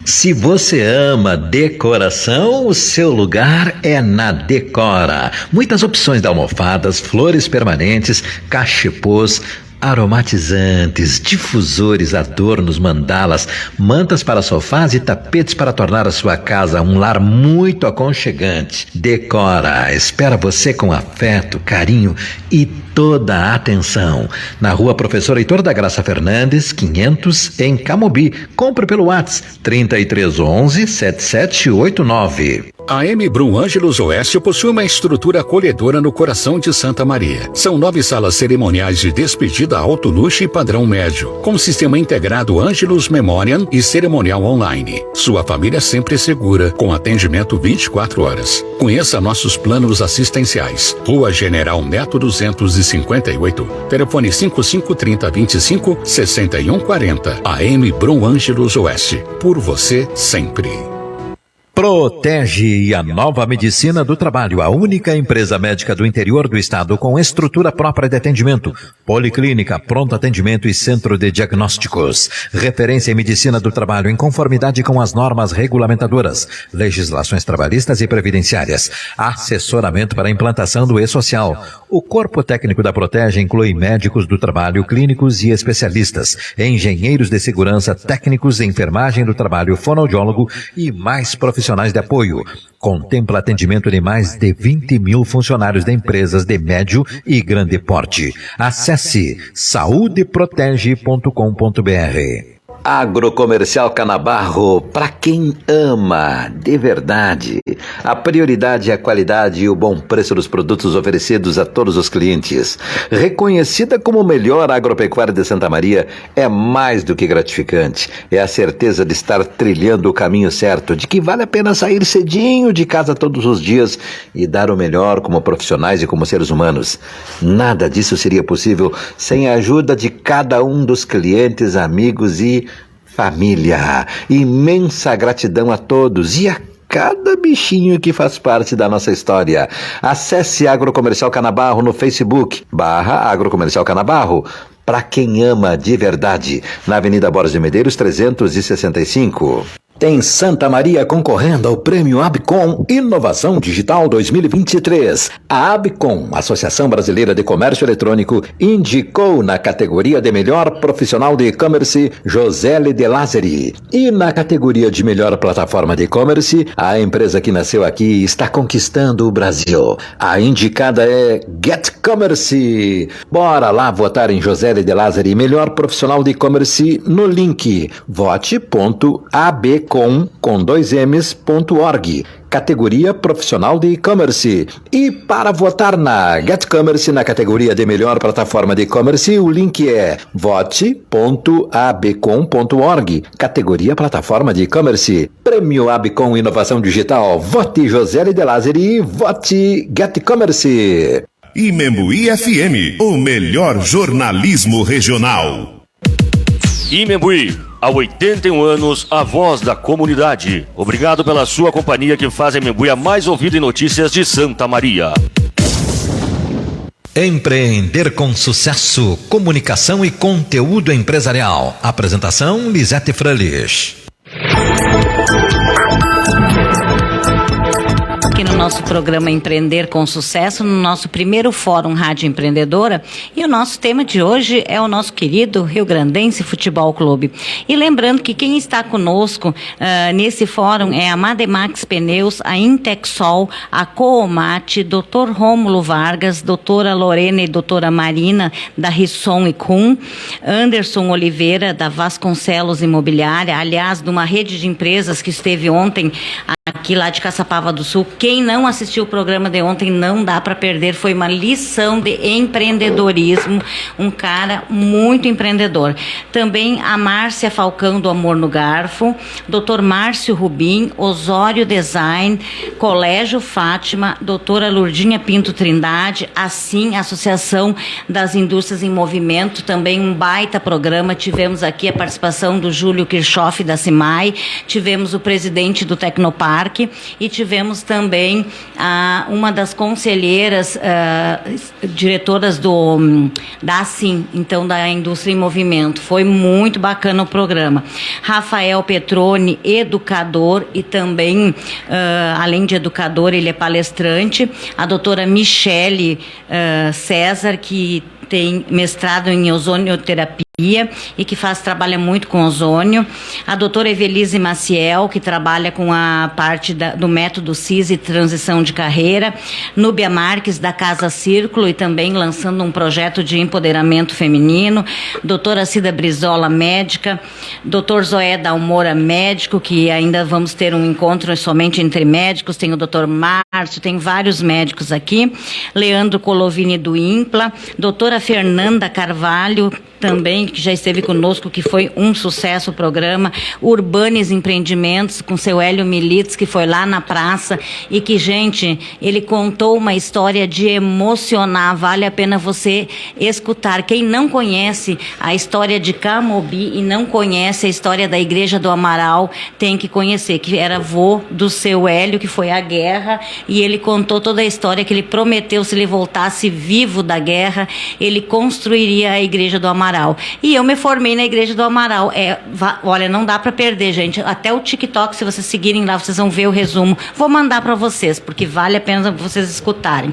G: Se você ama decoração, o seu lugar é na Decora. Muitas opções de almofadas, flores permanentes, cachepôs, aromatizantes, difusores, adornos, mandalas, mantas para sofás e tapetes para tornar a sua casa um lar muito aconchegante. Decora espera você com afeto, carinho e toda a atenção. Na Rua Professor Heitor da Graça Fernandes, 500, em Camobi. Compre pelo WhatsApp 3311-7789.
L: A M. Brum Ângelos Oeste possui uma estrutura acolhedora no coração de Santa Maria. São 9 salas cerimoniais de despedida alto luxo e padrão médio, com sistema integrado Ângelos Memoriam e cerimonial online. Sua família sempre segura, com atendimento 24 horas. Conheça nossos planos assistenciais. Rua General Neto 258. Telefone 553025-6140. A M. Brum Ângelos Oeste. Por você sempre.
G: Protege a Nova Medicina do Trabalho, a única empresa médica do interior do estado com estrutura própria de atendimento, policlínica, pronto atendimento e centro de diagnósticos. Referência em medicina do trabalho em conformidade com as normas regulamentadoras, legislações trabalhistas e previdenciárias. Assessoramento para implantação do e-social. O corpo técnico da Protege inclui médicos do trabalho, clínicos e especialistas, engenheiros de segurança, técnicos de enfermagem do trabalho, fonoaudiólogo e mais profissionais de apoio. Contempla atendimento de mais de 20 mil funcionários de empresas de médio e grande porte. Acesse saudeprotege.com.br. Agrocomercial Canabarro, para quem ama de verdade. A prioridade é a qualidade e o bom preço dos produtos oferecidos a todos os clientes. Reconhecida como o melhor agropecuária de Santa Maria, é mais do que gratificante. É a certeza de estar trilhando o caminho certo, de que vale a pena sair cedinho de casa todos os dias e dar o melhor como profissionais e como seres humanos. Nada disso seria possível sem a ajuda de cada um dos clientes, amigos e família. Imensa gratidão a todos e a cada bichinho que faz parte da nossa história. Acesse Agrocomercial Canabarro no Facebook, /Agrocomercial Canabarro, para quem ama de verdade, na Avenida Borges de Medeiros 365. Tem Santa Maria concorrendo ao Prêmio Abcom Inovação Digital 2023. A Abcom, Associação Brasileira de Comércio Eletrônico, indicou na categoria de melhor profissional de e-commerce Josele De Lázari. E na categoria de melhor plataforma de e-commerce, a empresa que nasceu aqui está conquistando o Brasil. A indicada é GetCommerce. Bora lá votar em Josele De Lázari, melhor profissional de e-commerce, no link vote.abcom.org. Categoria Profissional de E-Commerce. E para votar na GetCommerce na categoria de melhor plataforma de e-commerce, o link é vote.abcom.org. Categoria Plataforma de E-Commerce. Prêmio Abcom Inovação Digital. Vote Josele De Lázari. Vote GetCommerce.
F: Imembuí FM, o melhor jornalismo regional.
M: Imembuí, há 81 anos, a voz da comunidade. Obrigado pela sua companhia que faz a Imembuí a mais ouvida em notícias de Santa Maria.
G: Empreender com sucesso, comunicação e conteúdo empresarial. Apresentação Lisete Frölich.
A: Aqui no nosso programa Empreender com Sucesso, no nosso primeiro Fórum Rádio Empreendedora, e o nosso tema de hoje é o nosso querido Rio Grandense Futebol Clube. E lembrando que quem está conosco nesse fórum é a Mademax Pneus, a Intexol, a Coomate, Dr. Rômulo Vargas, doutora Lorena e doutora Marina, da Risson e Kuhn, Anderson Oliveira, da Vasconcelos Imobiliária, aliás, de uma rede de empresas que esteve ontem aqui aqui lá de Caçapava do Sul. Quem não assistiu o programa de ontem não dá para perder, foi uma lição de empreendedorismo, um cara muito empreendedor. Também a Márcia Falcão do Amor no Garfo, Dr. Márcio Rubim, Osório Design, Colégio Fátima, doutora Lourdinha Pinto Trindade, assim, Associação das Indústrias em Movimento, também um baita programa. Tivemos aqui a participação do Júlio Kirchhoff da CIMAI, tivemos o presidente do Tecnoparque e tivemos também uma das conselheiras, diretoras da ASIM, então da Indústria em Movimento. Foi muito bacana o programa. Rafael Petroni, educador e também, além de educador, ele é palestrante. A doutora Michele César, que tem mestrado em ozonioterapia e que trabalha muito com ozônio. A doutora Evelise Maciel, que trabalha com a parte do método CIS e transição de carreira. Núbia Marques, da Casa Círculo, e também lançando um projeto de empoderamento feminino. Doutora Cida Brizola, médica. Doutor Zoé Dalmora, médico, que ainda vamos ter um encontro somente entre médicos. Tem o doutor Márcio, tem vários médicos aqui. Leandro Colovini, do IMPLA. Doutora Fernanda Carvalho, também, que já esteve conosco, que foi um sucesso o programa. Urbanes Empreendimentos, com seu Hélio Militz, que foi lá na praça e que, gente, ele contou uma história de emocionar. Vale a pena você escutar. Quem não conhece a história de Camobi e não conhece a história da Igreja do Amaral, tem que conhecer, que era avô do seu Hélio, que foi à guerra, e ele contou toda a história que ele prometeu, se ele voltasse vivo da guerra, ele construiria a Igreja do Amaral. E eu me formei na Igreja do Amaral. Olha, não dá para perder, gente. Até o TikTok, se vocês seguirem lá, vocês vão ver o resumo. Vou mandar para vocês, porque vale a pena vocês escutarem.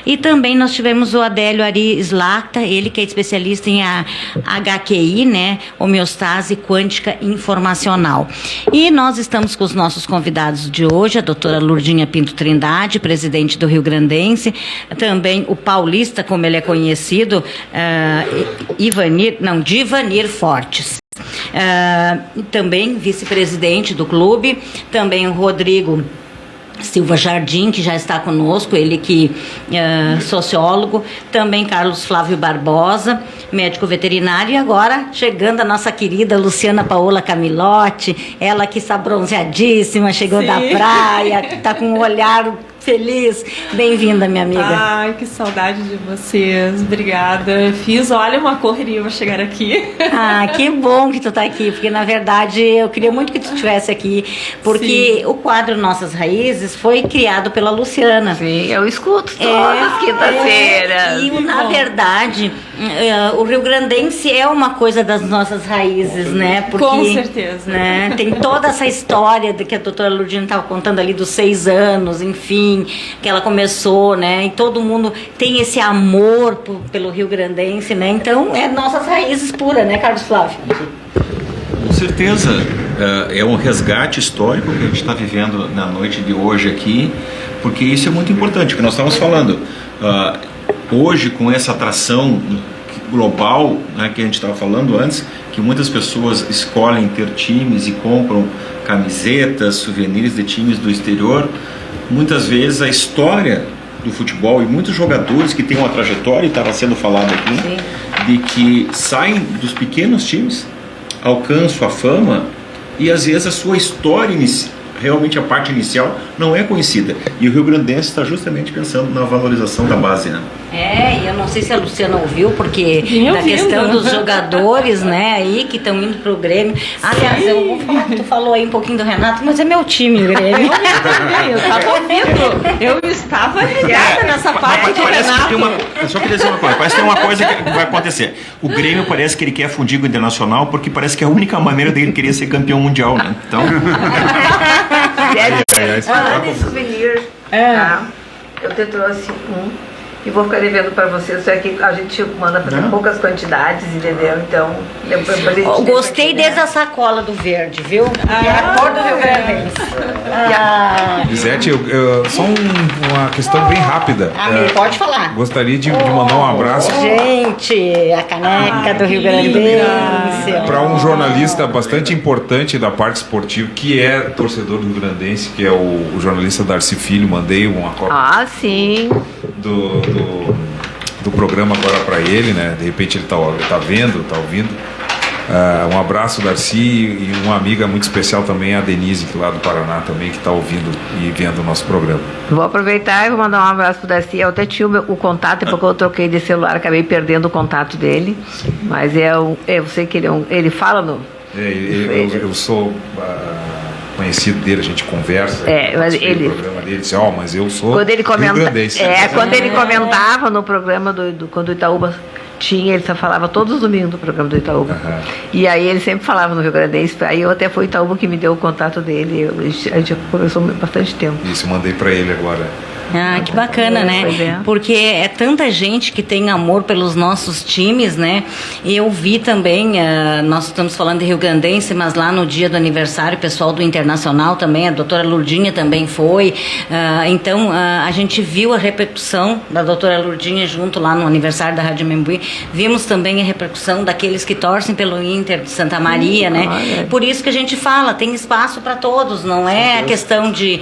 A: E também nós tivemos o Adélio Ari Slakta, ele que é especialista em HQI, né? Homeostase Quântica Informacional. E nós estamos com os nossos convidados de hoje, a doutora Lourdinha Pinto Trindade, presidente do Rio Grandense, também o paulista, como ele é conhecido, Divanir Fortes. Também vice-presidente do clube, também o Rodrigo Silva Jardim, que já está conosco, ele que é sociólogo, também Carlos Flávio Barbosa, médico veterinário, e agora chegando a nossa querida Luciana Paola Camilotti, ela que está bronzeadíssima, chegou da praia, está com um olhar feliz. Bem-vinda, minha amiga.
N: Ai, que saudade de vocês. Obrigada. Fiz, olha, uma correria para chegar aqui.
A: Ah, que bom que tu tá aqui, porque na verdade eu queria muito que tu estivesse aqui, porque o quadro Nossas Raízes foi criado pela Luciana.
B: Sim, eu escuto todas as quintas-feiras.
A: E na verdade, o Rio Grandense é uma coisa das nossas raízes, né? Porque,
N: com certeza.
A: Né, tem toda essa história que a doutora Lourdinha estava contando ali dos 6 anos, enfim, que ela começou, né? E todo mundo tem esse amor pelo Rio Grandense, né? Então, é nossas raízes puras, né, Carlos Flávio?
E: Com certeza. É um resgate histórico que a gente está vivendo na noite de hoje aqui, porque isso é muito importante, que nós estamos falando. Hoje, com essa atração global, né, que a gente estava falando antes, que muitas pessoas escolhem ter times e compram camisetas, souvenirs de times do exterior, muitas vezes a história do futebol e muitos jogadores que têm uma trajetória, e estava sendo falado aqui, sim, de que saem dos pequenos times, alcançam a fama e às vezes a sua história realmente a parte inicial não é conhecida. E o Rio Grandense está justamente pensando na valorização da base, né?
A: E eu não sei se a Luciana ouviu, porque da questão dos jogadores, né, aí que estão indo pro Grêmio. Aliás, eu vou falar que tu falou aí um pouquinho do Renato, mas é meu time, o Grêmio.
N: Eu estava ouvindo, eu estava ligada nessa parte do Renato.
E: Eu só queria dizer uma coisa, parece que tem uma coisa que vai acontecer. O Grêmio parece que ele quer fundir com o Internacional, porque parece que é a única maneira dele querer ser campeão mundial, né? Então...
B: Falando em souvenir, tá? Eu te trouxe um E vou ficar devendo para vocês, só que a gente manda fazer poucas quantidades, entendeu? Então, depois a gente
A: gostei dessa sacola do verde, viu? É a cor do Rio Grande.
D: Lisete, só uma questão bem rápida.
A: Pode falar.
D: Gostaria de mandar um abraço.
A: Gente, a caneca do Rio Grandense.
D: Para um jornalista bastante importante da parte esportiva, que é torcedor do Rio Grandense, que é o jornalista Darcy Filho. Mandei uma cópia
B: sim.
D: do programa agora para ele, né? De repente ele tá vendo, tá ouvindo. Um abraço, Darcy, e uma amiga muito especial também, a Denise, lá do Paraná também, que está ouvindo e vendo o nosso programa.
B: Vou aproveitar e vou mandar um abraço pro Darcy. Eu até tinha o contato, porque eu troquei de celular, acabei perdendo o contato dele. Mas eu sei que ele fala no...
D: eu sou conhecido dele, a gente conversa.
B: Mas ele...
D: O programa dele disse, mas eu sou
B: quando ele
D: rio-grandense.
B: Quando ele comentava no programa quando o Itaúba tinha, ele só falava todos os domingos do programa do Itaúba. E aí ele sempre falava no Rio Grandense. Aí eu até foi o Itaúba que me deu o contato dele. A gente conversou bastante tempo.
D: Isso, mandei para ele agora.
A: Que bacana, né? Porque é tanta gente que tem amor pelos nossos times, né? Eu vi também, nós estamos falando de Rio Grandense, mas lá no dia do aniversário, o pessoal do Internacional também, a doutora Lourdinha também foi. Então, a gente viu a repercussão da doutora Lourdinha junto lá no aniversário da Rádio Membuí. Vimos também a repercussão daqueles que torcem pelo Inter de Santa Maria, né? Por isso que a gente fala, tem espaço para todos, não é a questão de,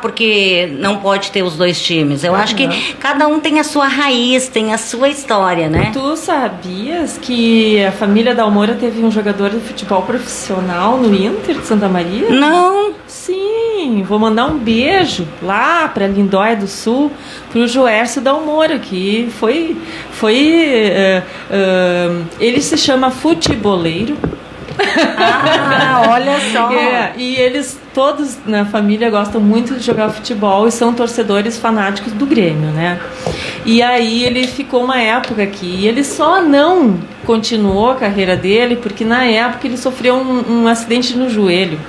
A: porque não pode ter os dois times. Eu acho que cada um tem a sua raiz, tem a sua história, né?
N: Tu sabias que a família Dalmora teve um jogador de futebol profissional no Inter de Santa Maria?
A: Não!
N: Sim, vou mandar um beijo lá para Lindóia do Sul, pro Joércio Dalmora, que ele se chama futeboleiro.
A: Olha só.
N: E eles todos na família gostam muito de jogar futebol e são torcedores fanáticos do Grêmio, né? E aí ele ficou uma época aqui e ele só não continuou a carreira dele porque na época ele sofreu um acidente no joelho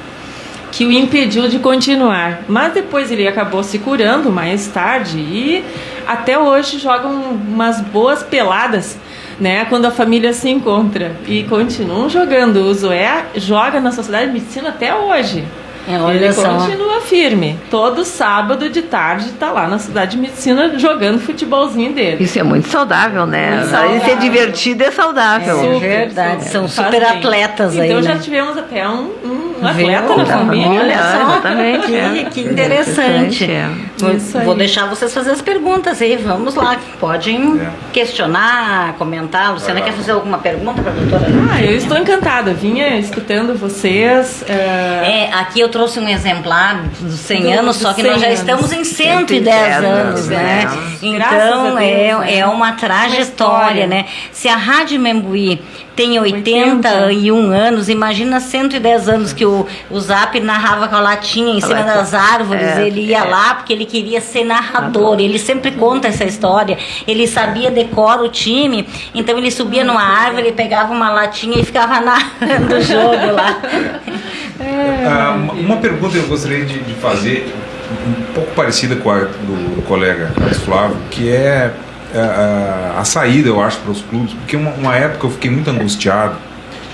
N: que o impediu de continuar. Mas depois ele acabou se curando mais tarde e até hoje jogam umas boas peladas, né, quando a família se encontra e continuam jogando. O Zoé joga na Sociedade de Medicina até hoje. Ele continua firme. Todo sábado de tarde está lá na Cidade de Medicina jogando futebolzinho dele.
B: Isso é muito saudável, né? Além de ser divertido, é saudável.
A: É verdade. São super atletas aí.
N: Então já
A: né?
N: tivemos até um atleta na família.
A: Olha só.
B: Exatamente.
A: Que interessante. Vou deixar vocês fazer as perguntas aí. Vamos lá. Podem questionar, comentar. A Luciana quer fazer alguma pergunta para a doutora?
N: Eu estou encantada. Vinha escutando vocês.
A: Aqui eu trouxe um exemplar dos 100 anos, só que nós já estamos em 110 anos, né? Então é uma trajetória, né? Se a Rádio Membuí tem 81 anos, imagina 110 anos que o Zap narrava com a latinha em cima das árvores, ele ia lá porque ele queria ser narrador, ele sempre conta essa história, ele sabia decor o time, então ele subia numa árvore, ele pegava uma latinha e ficava narrando o jogo lá.
D: Uma pergunta eu gostaria de fazer, um pouco parecida com a do colega Carlos Flávio, que é a saída, eu acho, para os clubes, porque uma época eu fiquei muito angustiado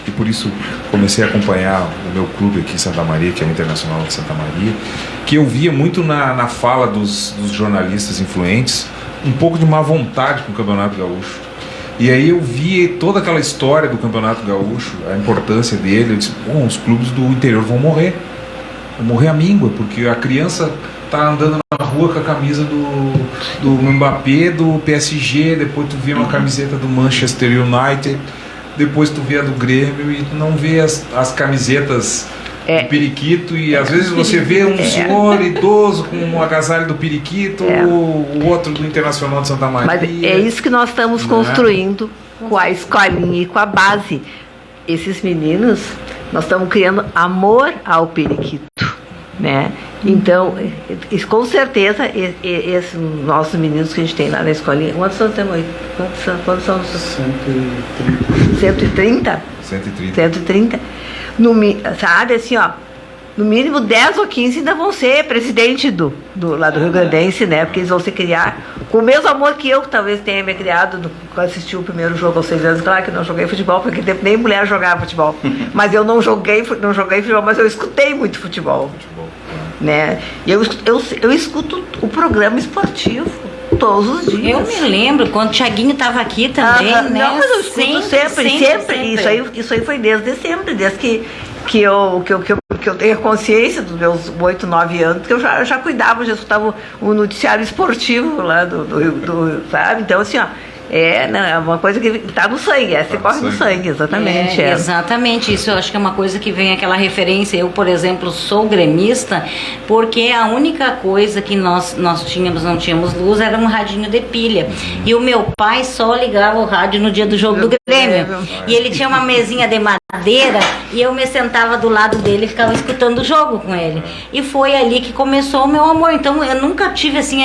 D: e por isso comecei a acompanhar o meu clube aqui em Santa Maria, que é o Internacional de Santa Maria, que eu via muito na fala dos jornalistas influentes um pouco de má vontade com o Campeonato Gaúcho. E aí eu vi toda aquela história do Campeonato Gaúcho, a importância dele. Eu disse, os clubes do interior vão morrer à míngua, porque a criança tá andando na rua com a camisa do Mbappé, do PSG, depois tu vê uma camiseta do Manchester United, depois tu vê a do Grêmio e tu não vê as camisetas do periquito, e às vezes você vê um senhor idoso com um agasalho do periquito, o outro do Internacional de Santa Maria.
B: Mas é isso que nós estamos construindo com a escolinha e com a base. Esses meninos, nós estamos criando amor ao periquito, né? Então, com certeza, esses nossos meninos que a gente tem lá na escolinha, quantos são? Quantos são? 130? 130. 130. Sabe, assim, no mínimo 10 ou 15 ainda vão ser presidente lá do Rio Grandense, né? Porque eles vão se criar com o mesmo amor que eu, que talvez tenha me criado quando assisti o primeiro jogo aos 6 anos. Claro que não joguei futebol, porque nem mulher jogava futebol. Mas eu não joguei futebol, mas eu escutei muito futebol. Né? E eu escuto o programa esportivo todos os dias.
A: Eu me lembro quando o Thiaguinho estava aqui também, né?
B: Não, mas eu escuto sempre. Isso aí foi desde sempre, desde que eu tenho consciência dos meus 8, 9 anos, que eu já cuidava, já escutava o noticiário esportivo lá do sabe? Então, assim, ó, é uma coisa que está no sangue, se corre no sangue, exatamente.
A: Exatamente, isso eu acho que é uma coisa que vem aquela referência. Eu, por exemplo, sou gremista, porque a única coisa que nós não tínhamos luz, era um radinho de pilha. E o meu pai só ligava o rádio no dia do jogo do Grêmio. E ele tinha uma mesinha de madeira e eu me sentava do lado dele e ficava escutando o jogo com ele. E foi ali que começou o meu amor. Então eu nunca tive assim,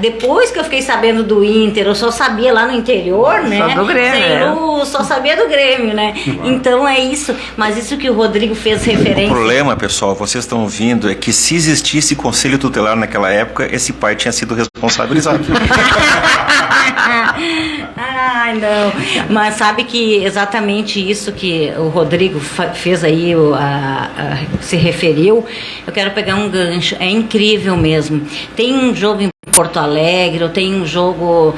A: depois que eu fiquei sabendo do Inter, eu só sabia lá no interior, né?
B: Só do Grêmio,
A: só sabia do Grêmio, né? Então é isso. Mas isso que o Rodrigo fez referência.
E: O problema, pessoal, vocês estão ouvindo, é que se existisse conselho tutelar naquela época, esse pai tinha sido responsabilizado.
A: Ai, não. Mas sabe que exatamente isso que o Rodrigo fez aí, se referiu, eu quero pegar um gancho. É incrível mesmo. Tem um jogo em Porto Alegre, ou tem um jogo,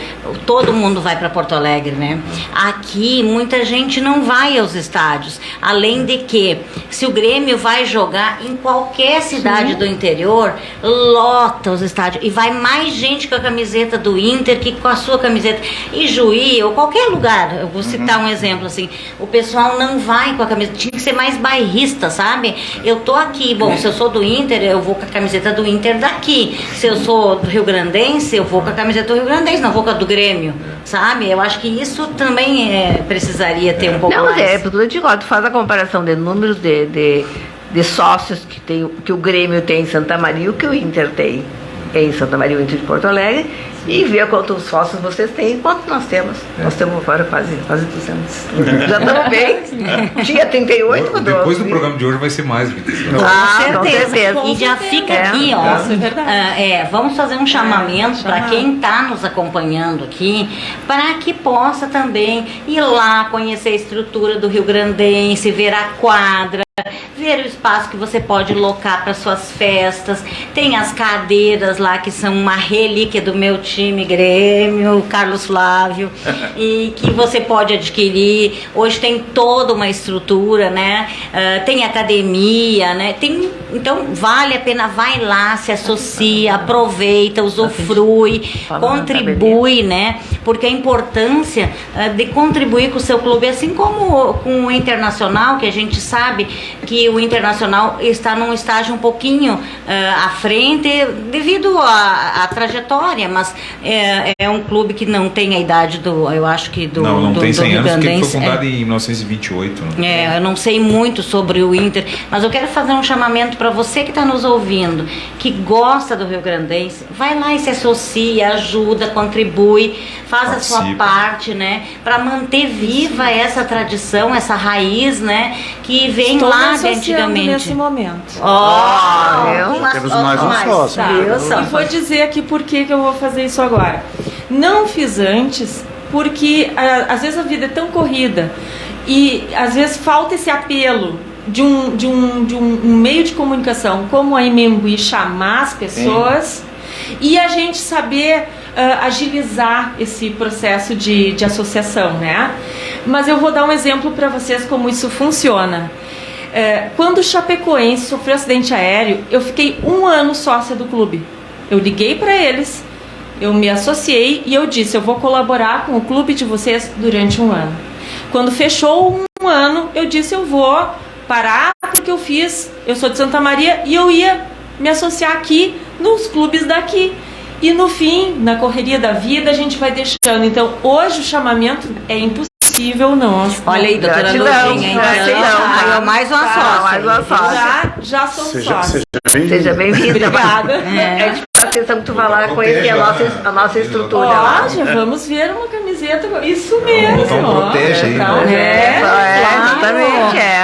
A: todo mundo vai para Porto Alegre, né? Aqui muita gente não vai aos estádios, além de que se o Grêmio vai jogar em qualquer cidade do interior, lota os estádios e vai mais gente com a camiseta do Inter que com a sua camiseta. E Juí ou qualquer lugar, eu vou citar um exemplo assim, o pessoal não vai com a camiseta, tinha que ser mais bairrista, sabe? Eu tô aqui, bom, se eu sou do Inter, eu vou com a camiseta do Inter daqui, se eu sou do Rio Grandense, eu vou com a camiseta do Rio Grandense, não vou com a do Grêmio, sabe? Eu acho que isso também precisaria ter um pouco mais.
B: Não, porque eu digo, tu faz a comparação de números de sócios que o Grêmio tem em Santa Maria e o que o Inter tem em Santa Maria, o Inter de Porto Alegre, e ver quantos sócios vocês têm e quanto nós temos. Nós temos agora quase 200. Já estamos bem. Tinha 38.
D: Depois do programa de hoje vai ser mais.
A: Com certeza. E já fica aqui, ó. Vamos fazer um chamamento para quem está nos acompanhando aqui, para que possa também ir lá conhecer a estrutura do Rio Grandense, ver a quadra, ver o espaço que você pode locar para suas festas. Tem as cadeiras lá que são uma relíquia do meu time Grêmio, Carlos Flávio, e que você pode adquirir. Hoje tem toda uma estrutura, né? Tem academia, né? Então vale a pena, vai lá, se associa, aproveita, usufrui, contribui, né? Porque a importância de contribuir com o seu clube, assim como com o Internacional, que a gente sabe que o Internacional está num estágio um pouquinho à frente devido à trajetória, mas é um clube que não tem a idade eu acho que
D: não tem 100 anos, porque ele foi
A: Grandense,
D: fundado em 1928. Né?
A: Eu não sei muito sobre o Inter, mas eu quero fazer um chamamento para você que está nos ouvindo, que gosta do Rio Grandense, vai lá e se associa, ajuda, contribui, faz a sua parte, né, para manter viva essa tradição, essa raiz, né, que vem
N: Estou
A: lá
N: me
A: de antigamente.
N: nesse momento.
C: Temos mais um sócio.
N: E vou dizer aqui por que eu vou fazer isso agora. Não fiz antes, porque às vezes a vida é tão corrida e às vezes falta esse apelo de um meio de comunicação como a Imembuí, chamar as pessoas e a gente saber agilizar esse processo de associação, né? Mas eu vou dar um exemplo para vocês como isso funciona. Quando o Chapecoense sofreu acidente aéreo, eu fiquei 1 ano sócia do clube. Eu liguei para eles, eu me associei e eu disse, eu vou colaborar com o clube de vocês durante 1 ano. Quando fechou 1 ano, eu disse, eu vou parar porque eu sou de Santa Maria e eu ia me associar aqui nos clubes daqui. E no fim, na correria da vida, a gente vai deixando. Então, hoje o chamamento é impossível, não.
A: Olha aí, doutora Lurdinha, então, mais uma sócia.
N: Já sou sócia.
B: Seja bem-vinda.
N: Obrigada.
B: É de atenção que tu vai lá conhecer a nossa estrutura.
N: Já vamos ver uma camiseta. Isso mesmo.
D: Então protege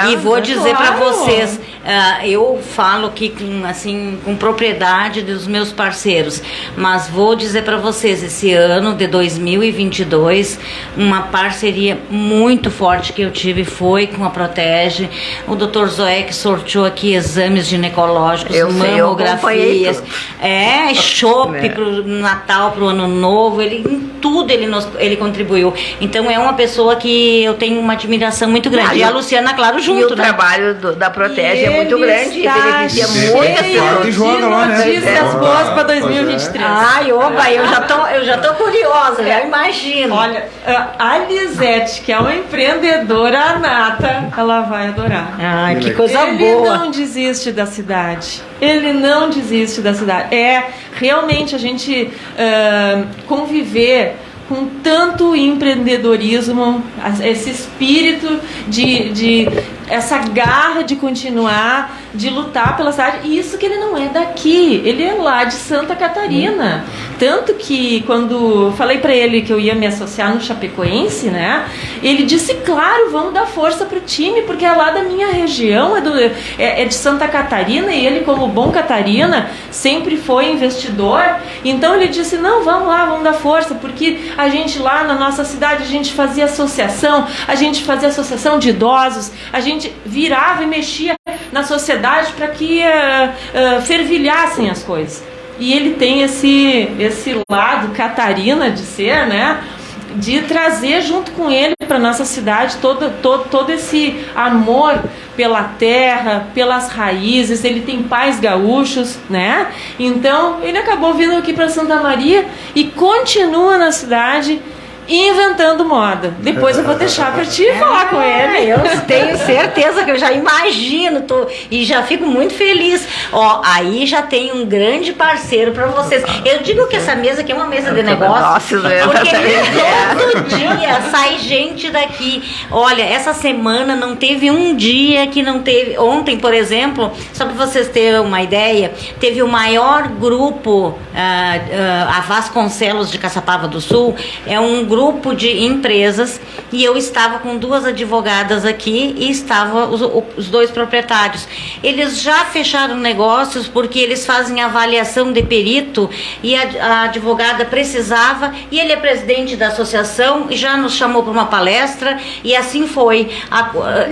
D: aí.
A: E vou dizer para vocês, eu falo aqui com propriedade dos meus parceiros, mas vou dizer para vocês, esse ano de 2022, uma parceria muito forte que eu tive foi com a Protege, o Dr. Zoé que sorteou aqui exames ginecológicos, mamografias, chope pro Natal, pro Ano Novo, em tudo ele contribuiu. Então é uma pessoa que eu tenho uma admiração muito grande. E a Luciana, claro, junto.
B: E o trabalho da Protege é muito grande, beneficia muitas pessoas.
N: E joga lá, né? Notícias boas para 2023.
A: Ai, oba, eu já tô curiosa, já imagino.
N: Olha, a Lisete, que é uma empreendedora nata, ela vai adorar.
A: Ai, que coisa boa.
N: Ele não desiste da cidade. Ele não desiste da cidade. Realmente a gente conviver com tanto empreendedorismo, esse espírito de essa garra de continuar, de lutar pela cidade, e isso que ele não é daqui, ele é lá de Santa Catarina. Tanto que quando falei para ele que eu ia me associar no Chapecoense, né, ele disse, claro, vamos dar força pro time, porque é lá da minha região, é de Santa Catarina, e ele, como bom catarina, sempre foi investidor. Então ele disse, não, vamos lá, vamos dar força, porque a gente lá na nossa cidade, a gente fazia associação de idosos, a gente virava e mexia na sociedade para que fervilhassem as coisas. E ele tem esse lado catarina de ser, né? De trazer junto com ele para nossa cidade todo esse amor pela terra, pelas raízes. Ele tem pais gaúchos, né? Então ele acabou vindo aqui para Santa Maria e continua na cidade inventando moda. Depois eu vou deixar para ti falar com ele.
A: Eu tenho certeza que eu já imagino, e já fico muito feliz. Aí já tem um grande parceiro para vocês. Eu digo que essa mesa aqui é uma mesa de negócios, porque todo dia sai gente daqui. Olha, essa semana não teve um dia que não teve. Ontem, por exemplo, só para vocês terem uma ideia, teve o maior grupo, a Vasconcelos de Caçapava do Sul, é um grupo de empresas, e eu estava com 2 advogadas aqui e estavam os 2 proprietários. Eles já fecharam negócios porque eles fazem avaliação de perito, e a advogada precisava, e ele é presidente da associação e já nos chamou para uma palestra, e assim foi.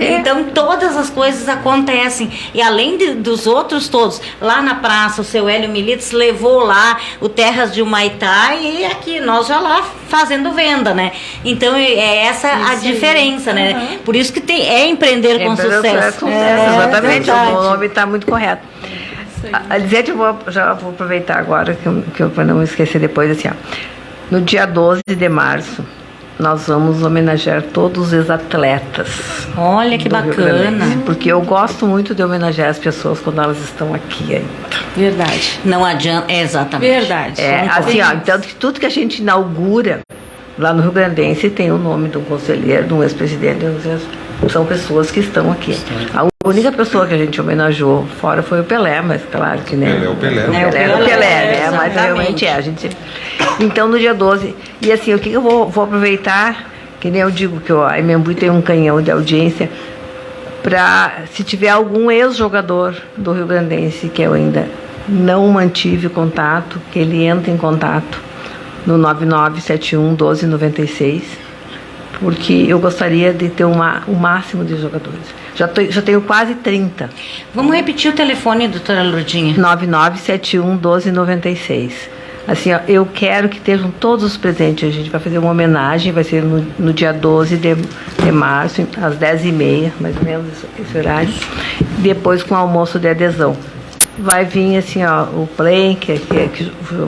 A: Então todas as coisas acontecem, e além dos outros todos, lá na praça o seu Hélio Milites levou lá o Terras de Humaitá, e aqui nós já lá fazendo venda, né? Então é essa a diferença, né? Por isso que é empreender com sucesso.
B: Exatamente, o nome está muito correto. A Lisete, já vou aproveitar agora, que eu para não esquecer depois, assim, no dia 12 de março, nós vamos homenagear todos os ex-atletas.
A: Olha que bacana.
B: Porque eu gosto muito de homenagear as pessoas quando elas estão aqui ainda.
N: Verdade.
A: Não adianta, exatamente.
N: Verdade.
B: Assim, então, tudo que a gente inaugura lá no Rio Grandense tem o nome de um conselheiro, de um ex-presidente, são pessoas que estão aqui. A única pessoa que a gente homenageou fora foi o Pelé, mas claro que nem...
D: Pelé, o Pelé.
B: Né? Mas realmente a gente... Então, no dia 12, e assim, o que eu vou aproveitar, que nem eu digo que a Imembuí tem um canhão de audiência, para, se tiver algum ex-jogador do Rio Grandense que eu ainda não mantive contato, que ele entre em contato no 9971-1296, porque eu gostaria de ter o máximo de jogadores. Já tenho quase 30.
A: Vamos repetir o telefone, doutora Lourdinha?
B: 9971-1296. Assim, eu quero que estejam todos os presentes. A gente vai fazer uma homenagem, vai ser no dia 12 de março, às 10h30, mais ou menos esse horário, depois com o almoço de adesão. Vai vir assim, o Plen, que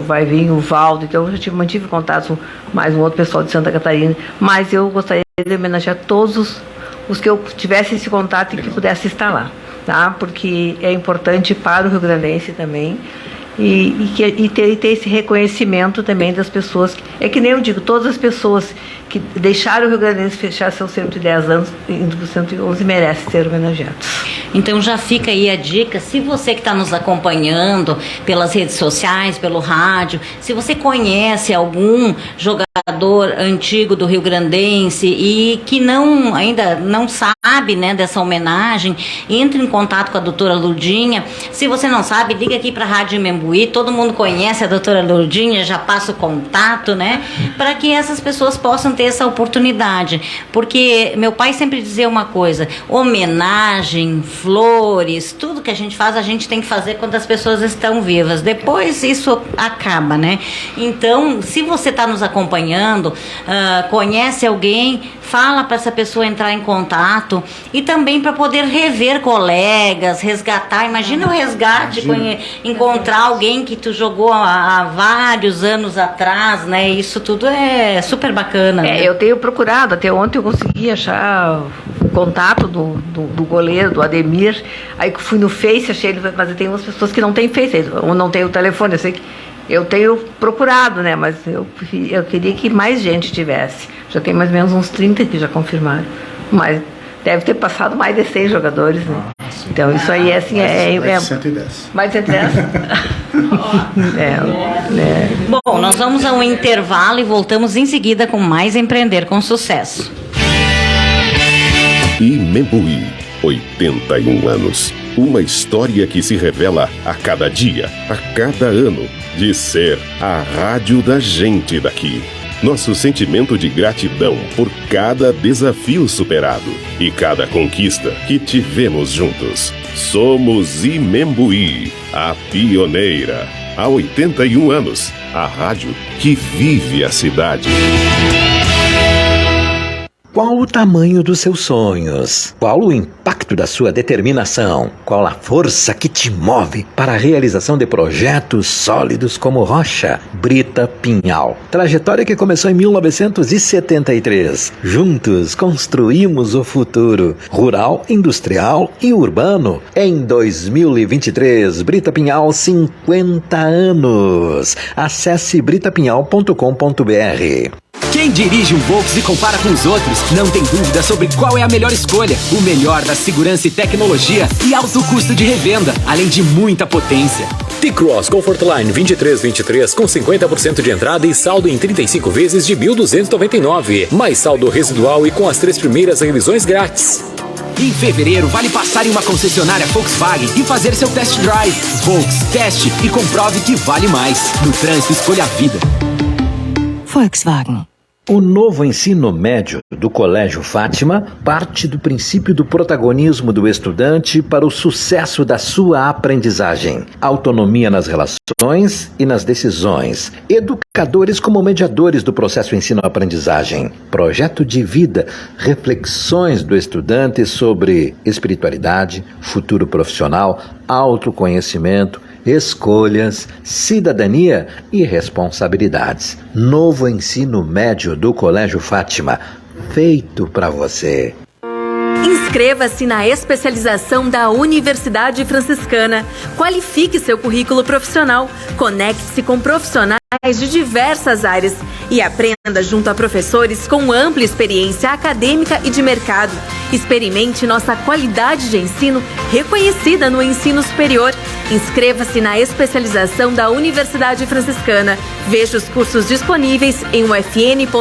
B: vai vir o Valdo, então eu já mantive contato com mais um outro pessoal de Santa Catarina, mas eu gostaria de homenagear todos os que eu tivesse esse contato e que pudesse estar lá, tá? Porque é importante para o Rio Grandense também, e ter esse reconhecimento também das pessoas. É que nem eu digo, todas as pessoas que deixaram o Rio Grandense fechar seus 110 anos, indo para 111, merecem ser homenageados.
A: Então já fica aí a dica, se você que está nos acompanhando pelas redes sociais, pelo rádio, se você conhece algum jogador jogador antigo do Rio Grandense e que ainda não sabe, né, dessa homenagem, entre em contato com a doutora Lourdinha. Se você não sabe, liga aqui para a Rádio Imembuí, todo mundo conhece a doutora Lourdinha, já passa o contato, né, para que essas pessoas possam ter essa oportunidade, porque meu pai sempre dizia uma coisa: homenagem, flores, tudo que a gente faz, a gente tem que fazer quando as pessoas estão vivas, depois isso acaba, né? Então, se você está nos acompanhando, conhece alguém, fala para essa pessoa entrar em contato, e também para poder rever colegas, resgatar. Imagina o resgate, encontrar alguém que tu jogou há vários anos atrás, né? Isso tudo é super bacana. Né?
B: Eu tenho procurado, até ontem eu consegui achar o contato do goleiro, do Ademir. Aí que fui no Face, achei ele, mas tem umas pessoas que não tem Face, ou não tem o telefone. Eu sei que eu tenho procurado, né? Mas eu queria que mais gente tivesse. Já tem mais ou menos uns 30 que já confirmaram. Mas deve ter passado mais de 100 jogadores, né? Então isso aí é assim,
C: mais de 110.
B: Mais de 110?
A: Bom, nós vamos a um intervalo e voltamos em seguida com mais Empreender com Sucesso.
F: Imembuí, 81 anos. Uma história que se revela a cada dia, a cada ano, de ser a rádio da gente daqui. Nosso sentimento de gratidão por cada desafio superado e cada conquista que tivemos juntos. Somos Imembuí, a pioneira. Há 81 anos, a rádio que vive a cidade.
G: Qual o tamanho dos seus sonhos? Qual o impacto da sua determinação? Qual a força que te move para a realização de projetos sólidos como rocha? Brita Pinhal. Trajetória que começou em 1973. Juntos construímos o futuro, rural, industrial e urbano. Em 2023, Brita Pinhal, 50 anos. Acesse britapinhal.com.br.
H: Quem dirige um Volks e compara com os outros, não tem dúvida sobre qual é a melhor escolha. O melhor da segurança e tecnologia e alto custo de revenda, além de muita potência.
I: T-Cross Comfortline 2323 com 50% de entrada e saldo em 35 vezes de 1.299. Mais saldo residual e com as 3 primeiras revisões grátis.
H: Em fevereiro, vale passar em uma concessionária Volkswagen e fazer seu test drive. Volks, teste e comprove que vale mais. No trânsito, escolha a vida.
G: Volkswagen. O novo ensino médio do Colégio Fátima parte do princípio do protagonismo do estudante para o sucesso da sua aprendizagem. Autonomia nas relações e nas decisões. Educadores como mediadores do processo ensino-aprendizagem. Projeto de vida. Reflexões do estudante sobre espiritualidade, futuro profissional, autoconhecimento, escolhas, cidadania e responsabilidades. Novo ensino médio do Colégio Fátima, feito para você.
K: Inscreva-se na especialização da Universidade Franciscana. Qualifique seu currículo profissional. Conecte-se com profissionais de diversas áreas e aprenda junto a professores com ampla experiência acadêmica e de mercado. Experimente nossa qualidade de ensino reconhecida no ensino superior. Inscreva-se na especialização da Universidade Franciscana. Veja os cursos disponíveis em ufn.edu.br.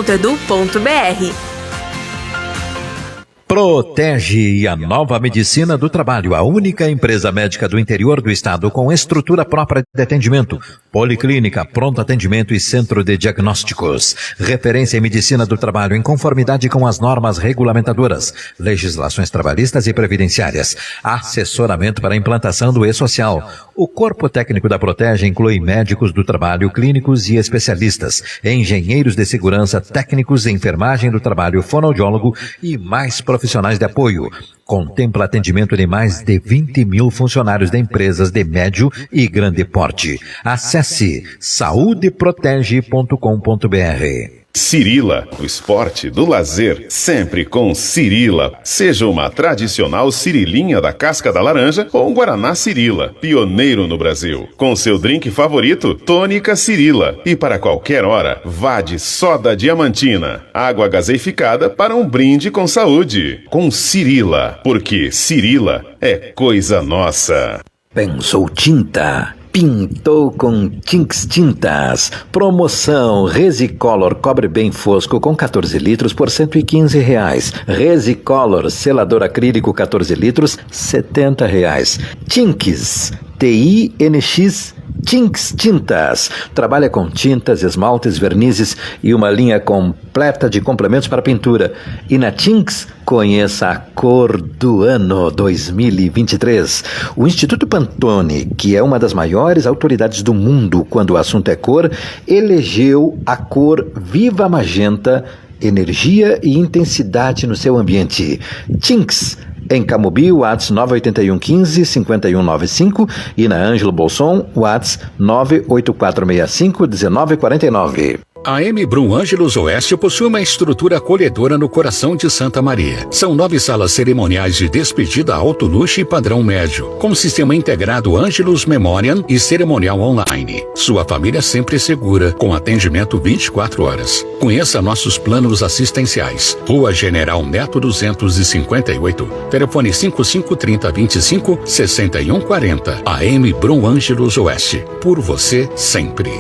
G: Protege a Nova Medicina do Trabalho, a única empresa médica do interior do estado com estrutura própria de atendimento, policlínica, pronto atendimento e centro de diagnósticos. Referência em medicina do trabalho em conformidade com as normas regulamentadoras, legislações trabalhistas e previdenciárias. Assessoramento para a implantação do e-social. O corpo técnico da Protege inclui médicos do trabalho, clínicos e especialistas, engenheiros de segurança, técnicos de enfermagem do trabalho, fonoaudiólogo e mais profissionais de apoio. Contempla atendimento de mais de 20 mil funcionários de empresas de médio e grande porte. Acesse saudeprotege.com.br.
F: Cirila, o esporte do lazer, sempre com Cirila. Seja uma tradicional cirilinha da casca da laranja ou um Guaraná Cirila, pioneiro no Brasil. Com seu drink favorito, tônica Cirila. E para qualquer hora, vá de soda diamantina, água gaseificada para um brinde com saúde. Com Cirila, porque Cirila é coisa nossa.
G: Pensou tinta? Pintou com Tinks Tintas. Promoção Resicolor cobre bem fosco com 14 litros por R$115. Resicolor selador acrílico 14 litros, R$70. Tinks, TINX, Tinks Tintas. Trabalha com tintas, esmaltes, vernizes e uma linha completa de complementos para pintura. E na Tinks, conheça a cor do ano 2023. O Instituto Pantone, que é uma das maiores autoridades do mundo quando o assunto é cor, elegeu a cor Viva Magenta, energia e intensidade no seu ambiente. Tinks, em Camobi, WhatsApp 98115-5195 e na Ângelo Bolson, WhatsApp 98465-1949.
L: A M. Brum Ângelos Oeste possui uma estrutura acolhedora no coração de Santa Maria. São 9 salas cerimoniais de despedida alto luxo e padrão médio, com sistema integrado Ângelos Memoriam e cerimonial online. Sua família sempre segura, com atendimento 24 horas. Conheça nossos planos assistenciais. Rua General Neto 258, telefone 553025-6140. A M. Brum Ângelos Oeste, por você sempre.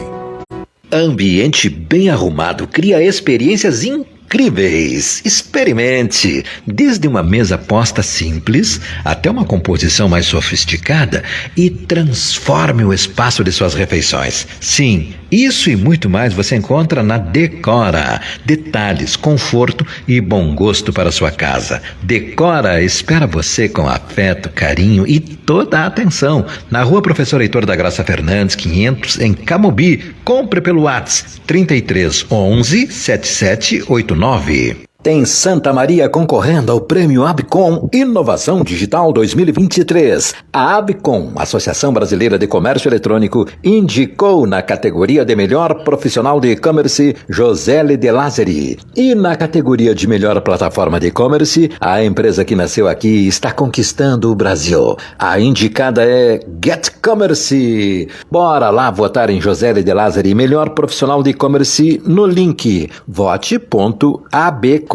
G: Ambiente bem arrumado cria experiências incríveis. Experimente! Desde uma mesa posta simples até uma composição mais sofisticada e transforme o espaço de suas refeições. Sim, isso e muito mais você encontra na Decora. Detalhes, conforto e bom gosto para sua casa. Decora espera você com afeto, carinho e toda a atenção. Na Rua Professor Heitor da Graça Fernandes, 500, em Camobi. Compre pelo WhatsApp 3311 7789. Tem Santa Maria concorrendo ao Prêmio Abcom Inovação Digital 2023. A Abcom, Associação Brasileira de Comércio Eletrônico, indicou na categoria de melhor profissional de e-commerce Josele De Lázari. E na categoria de melhor plataforma de e-commerce, a empresa que nasceu aqui está conquistando o Brasil. A indicada é GetCommerce. Bora lá votar em Josele De Lázari, melhor profissional de e-commerce, no link vote.abcom.org,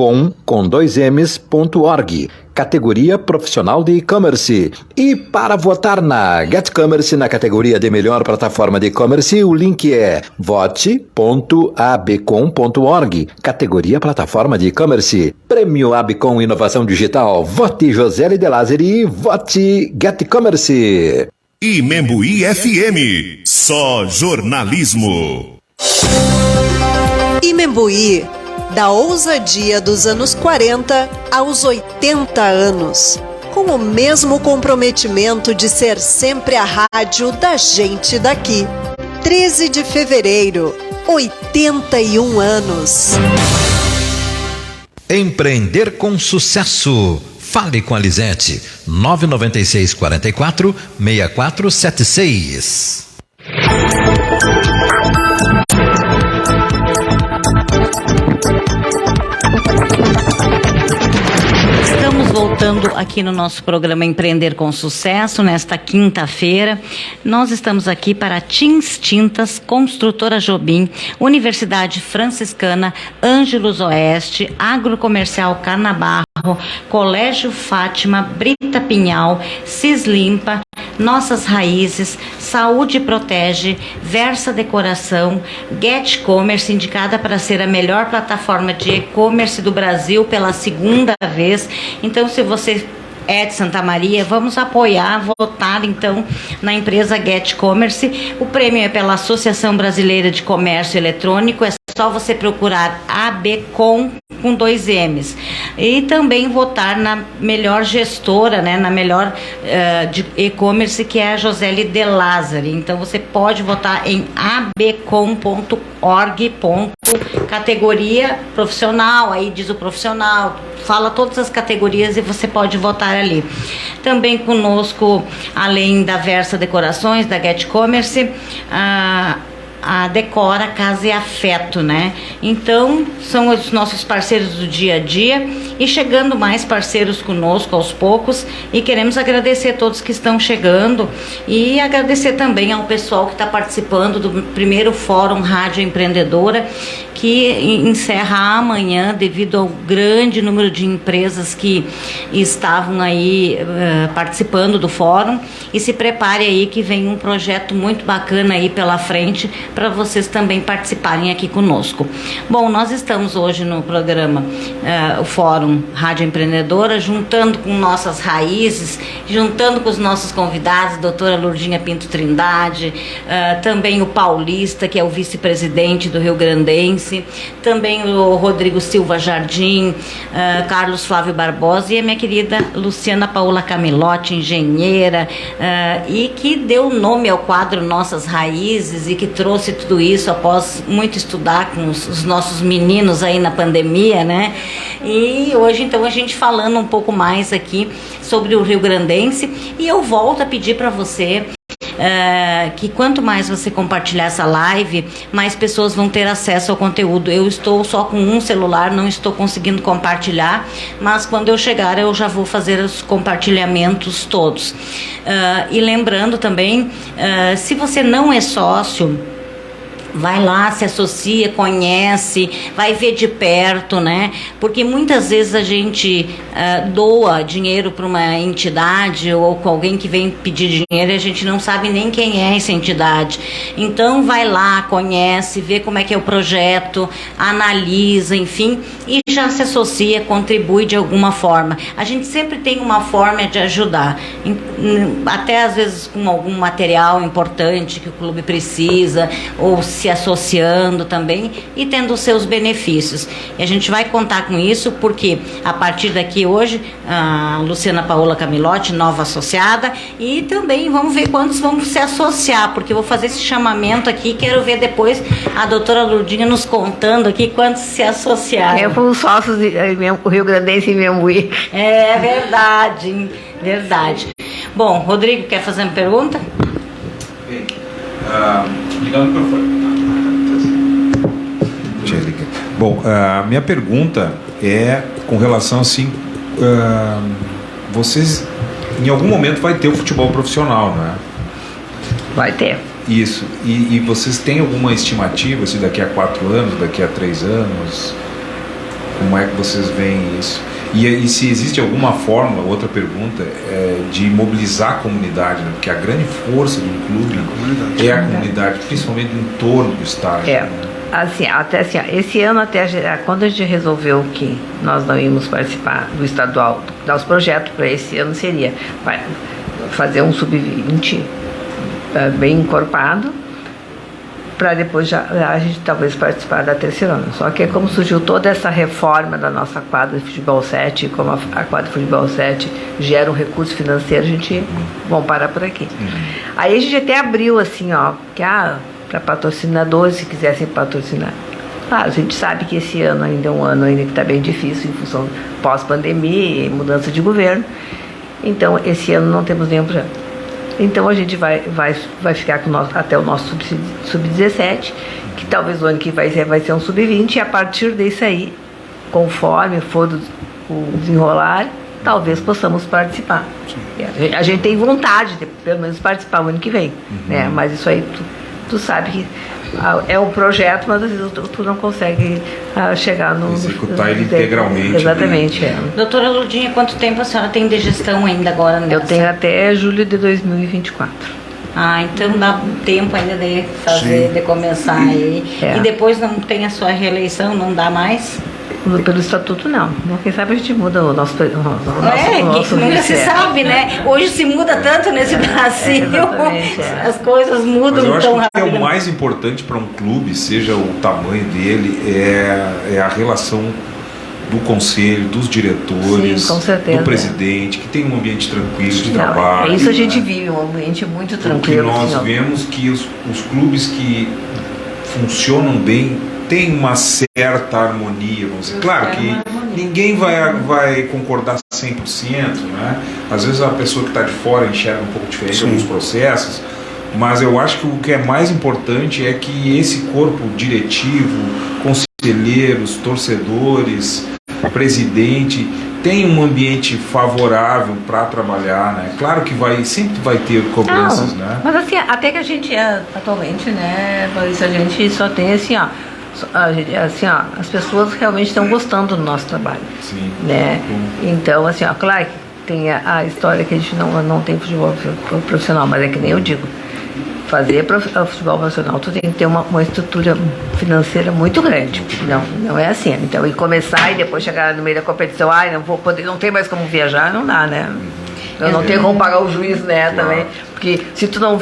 G: categoria profissional de e-commerce. E para votar na GetCommerce na categoria de melhor plataforma de e-commerce, o link é vote.abcom.org, categoria plataforma de e-commerce. Prêmio Abcom Inovação Digital. Vote Josele De Lázari, vote GetCommerce.
O: Imembuí FM, só jornalismo.
P: Imembuí, da ousadia dos anos 40 aos 80 anos, com o mesmo comprometimento de ser sempre a rádio da gente daqui. 13 de fevereiro, 81 anos.
G: Empreender com sucesso. Fale com a Lisete, 996 44 6476.
A: Estamos voltando aqui no nosso programa Empreender com Sucesso, nesta quinta-feira. Nós estamos aqui para Tinks Tintas, Construtora Jobim, Universidade Franciscana, Ângelos Oeste, Agrocomercial Canabarro, Colégio Fátima, Brita Pinhal, Cislimpa, Nossas Raízes, Saúde Protege, Versa Decoração, GetCommerce, indicada para ser a melhor plataforma de e-commerce do Brasil pela segunda vez. Então, se você é de Santa Maria, vamos apoiar, votar então na empresa GetCommerce. O prêmio é pela Associação Brasileira de Comércio Eletrônico, é só você procurar ABCOM com 2 M's. E também votar na melhor gestora, né, na melhor de e-commerce, que é a Josele De Lázari. Então você pode votar em abcom.org, categoria profissional, aí diz o profissional, fala todas as categorias e você pode votar ali. Também conosco, além da Versa Decorações, da GetCommerce, a Decora Casa e Afeto, né? Então, são os nossos parceiros do dia a dia e chegando mais parceiros conosco aos poucos, e queremos agradecer a todos que estão chegando e agradecer também ao pessoal que está participando do primeiro Fórum Rádio Empreendedora, que encerra amanhã devido ao grande número de empresas que estavam aí participando do fórum. E se prepare aí que vem um projeto muito bacana aí pela frente para vocês também participarem aqui conosco. Bom, nós estamos hoje no programa o Fórum Rádio Empreendedora, juntando com nossas raízes, juntando com os nossos convidados, doutora Lourdinha Pinto Trindade, também o Paulista, que é o vice-presidente do Rio Grandense, também o Rodrigo Silva Jardim, Carlos Flávio Barbosa e a minha querida Luciana Paula Camilotti, engenheira, e que deu nome ao quadro Nossas Raízes e que trouxe tudo isso após muito estudar com os nossos meninos aí na pandemia, né? E hoje então a gente falando um pouco mais aqui sobre o Rio Grandense, e eu volto a pedir para você que quanto mais você compartilhar essa live, mais pessoas vão ter acesso ao conteúdo. Eu estou só com um celular, não estou conseguindo compartilhar, mas quando eu chegar eu já vou fazer os compartilhamentos todos. E lembrando também, se você não é sócio, vai lá, se associa, conhece, vai ver de perto, né? Porque muitas vezes a gente doa dinheiro para uma entidade ou com alguém que vem pedir dinheiro e a gente não sabe nem quem é essa entidade. Então vai lá, conhece, vê como é que é o projeto, analisa, enfim, e já se associa, contribui de alguma forma. A gente sempre tem uma forma de ajudar, até às vezes com algum material importante que o clube precisa, ou se associando também e tendo os seus benefícios. E a gente vai contar com isso porque a partir daqui hoje a Luciana Paola Camilotti, nova associada, e também vamos ver quantos vão se associar, porque eu vou fazer esse chamamento aqui, quero ver depois a doutora Lourdinha nos contando aqui quantos se associaram.
B: Fomos sócios do Rio Grandense e Membuí.
A: É verdade, verdade. Bom, Rodrigo, quer fazer uma pergunta?
D: Bem, ligando o microfone. Bom, a minha pergunta é com relação assim, vocês em algum momento vai ter o futebol profissional, não é?
B: Vai ter.
D: Isso. E vocês têm alguma estimativa, se daqui a 4 anos, daqui a 3 anos, como é que vocês veem isso? E se existe alguma forma, outra pergunta, de mobilizar a comunidade, né? Porque a grande força de um clube é a comunidade, principalmente no entorno do estádio. Né?
B: Assim, até assim, esse ano, quando a gente resolveu que nós não íamos participar do estadual, dar os projetos para esse ano seria fazer um sub-20 bem encorpado, para depois já a gente talvez participar da terceira ano. Só que como surgiu toda essa reforma da nossa quadra de futebol 7, como a quadra de futebol 7 gera um recurso financeiro, a gente vamos parar por aqui. Aí a gente até abriu assim, ó, que para patrocinadores, se quisessem patrocinar. Claro, a gente sabe que esse ano ainda é um ano ainda que está bem difícil em função pós-pandemia e mudança de governo. Então, esse ano não temos nenhum projeto. Então, a gente vai ficar com até o nosso sub-17, que talvez o ano que vai ser um sub-20, e a partir disso aí, conforme for o desenrolar, talvez possamos participar. A gente tem vontade de, pelo menos, participar o ano que vem, né? Mas isso aí, tu sabe que é um projeto, mas às vezes tu não consegue chegar no...
D: Executar ele integralmente.
B: Exatamente,
D: né?
A: Doutora Lourdinha, quanto tempo a senhora tem de gestão ainda agora nessa?
B: Eu tenho até julho de 2024.
A: Então dá tempo ainda de fazer, Sim. de começar aí. E depois não tem a sua reeleição, não dá mais?
B: Pelo estatuto não. Quem sabe a gente muda o nosso
A: nunca se sabe, né? Hoje se muda tanto nesse Brasil, as coisas mudam tão rápido.
D: Mas eu acho que o mais importante para um clube, seja o tamanho dele, é a relação do conselho, dos diretores,
B: Sim,
D: do presidente, que tem um ambiente tranquilo de trabalho.
B: É isso, a gente vive um ambiente muito tranquilo.
D: Porque nós vemos que os clubes que funcionam bem tem uma certa harmonia, vamos dizer. Claro que ninguém vai concordar 100%, né? Às vezes a pessoa que está de fora enxerga um pouco diferente os processos, Mas eu acho que o que é mais importante é que esse corpo diretivo, conselheiros, torcedores, presidente, tem um ambiente favorável para trabalhar, né? Claro que sempre vai ter cobranças, né?
B: Mas assim, até que a gente atualmente, né, a gente só tem assim, ó, as pessoas realmente estão gostando do nosso trabalho.
D: Sim.
B: Né? Então, assim, ó, claro que tem a história que a gente não tem futebol profissional, mas é que nem eu digo, fazer futebol profissional, tu tem que ter uma estrutura financeira muito grande. Não é assim. Então, e começar e depois chegar no meio da competição, não vou poder, não tem mais como viajar, não dá, né? Eu não tenho como pagar o juiz, né, também. Porque se tu não.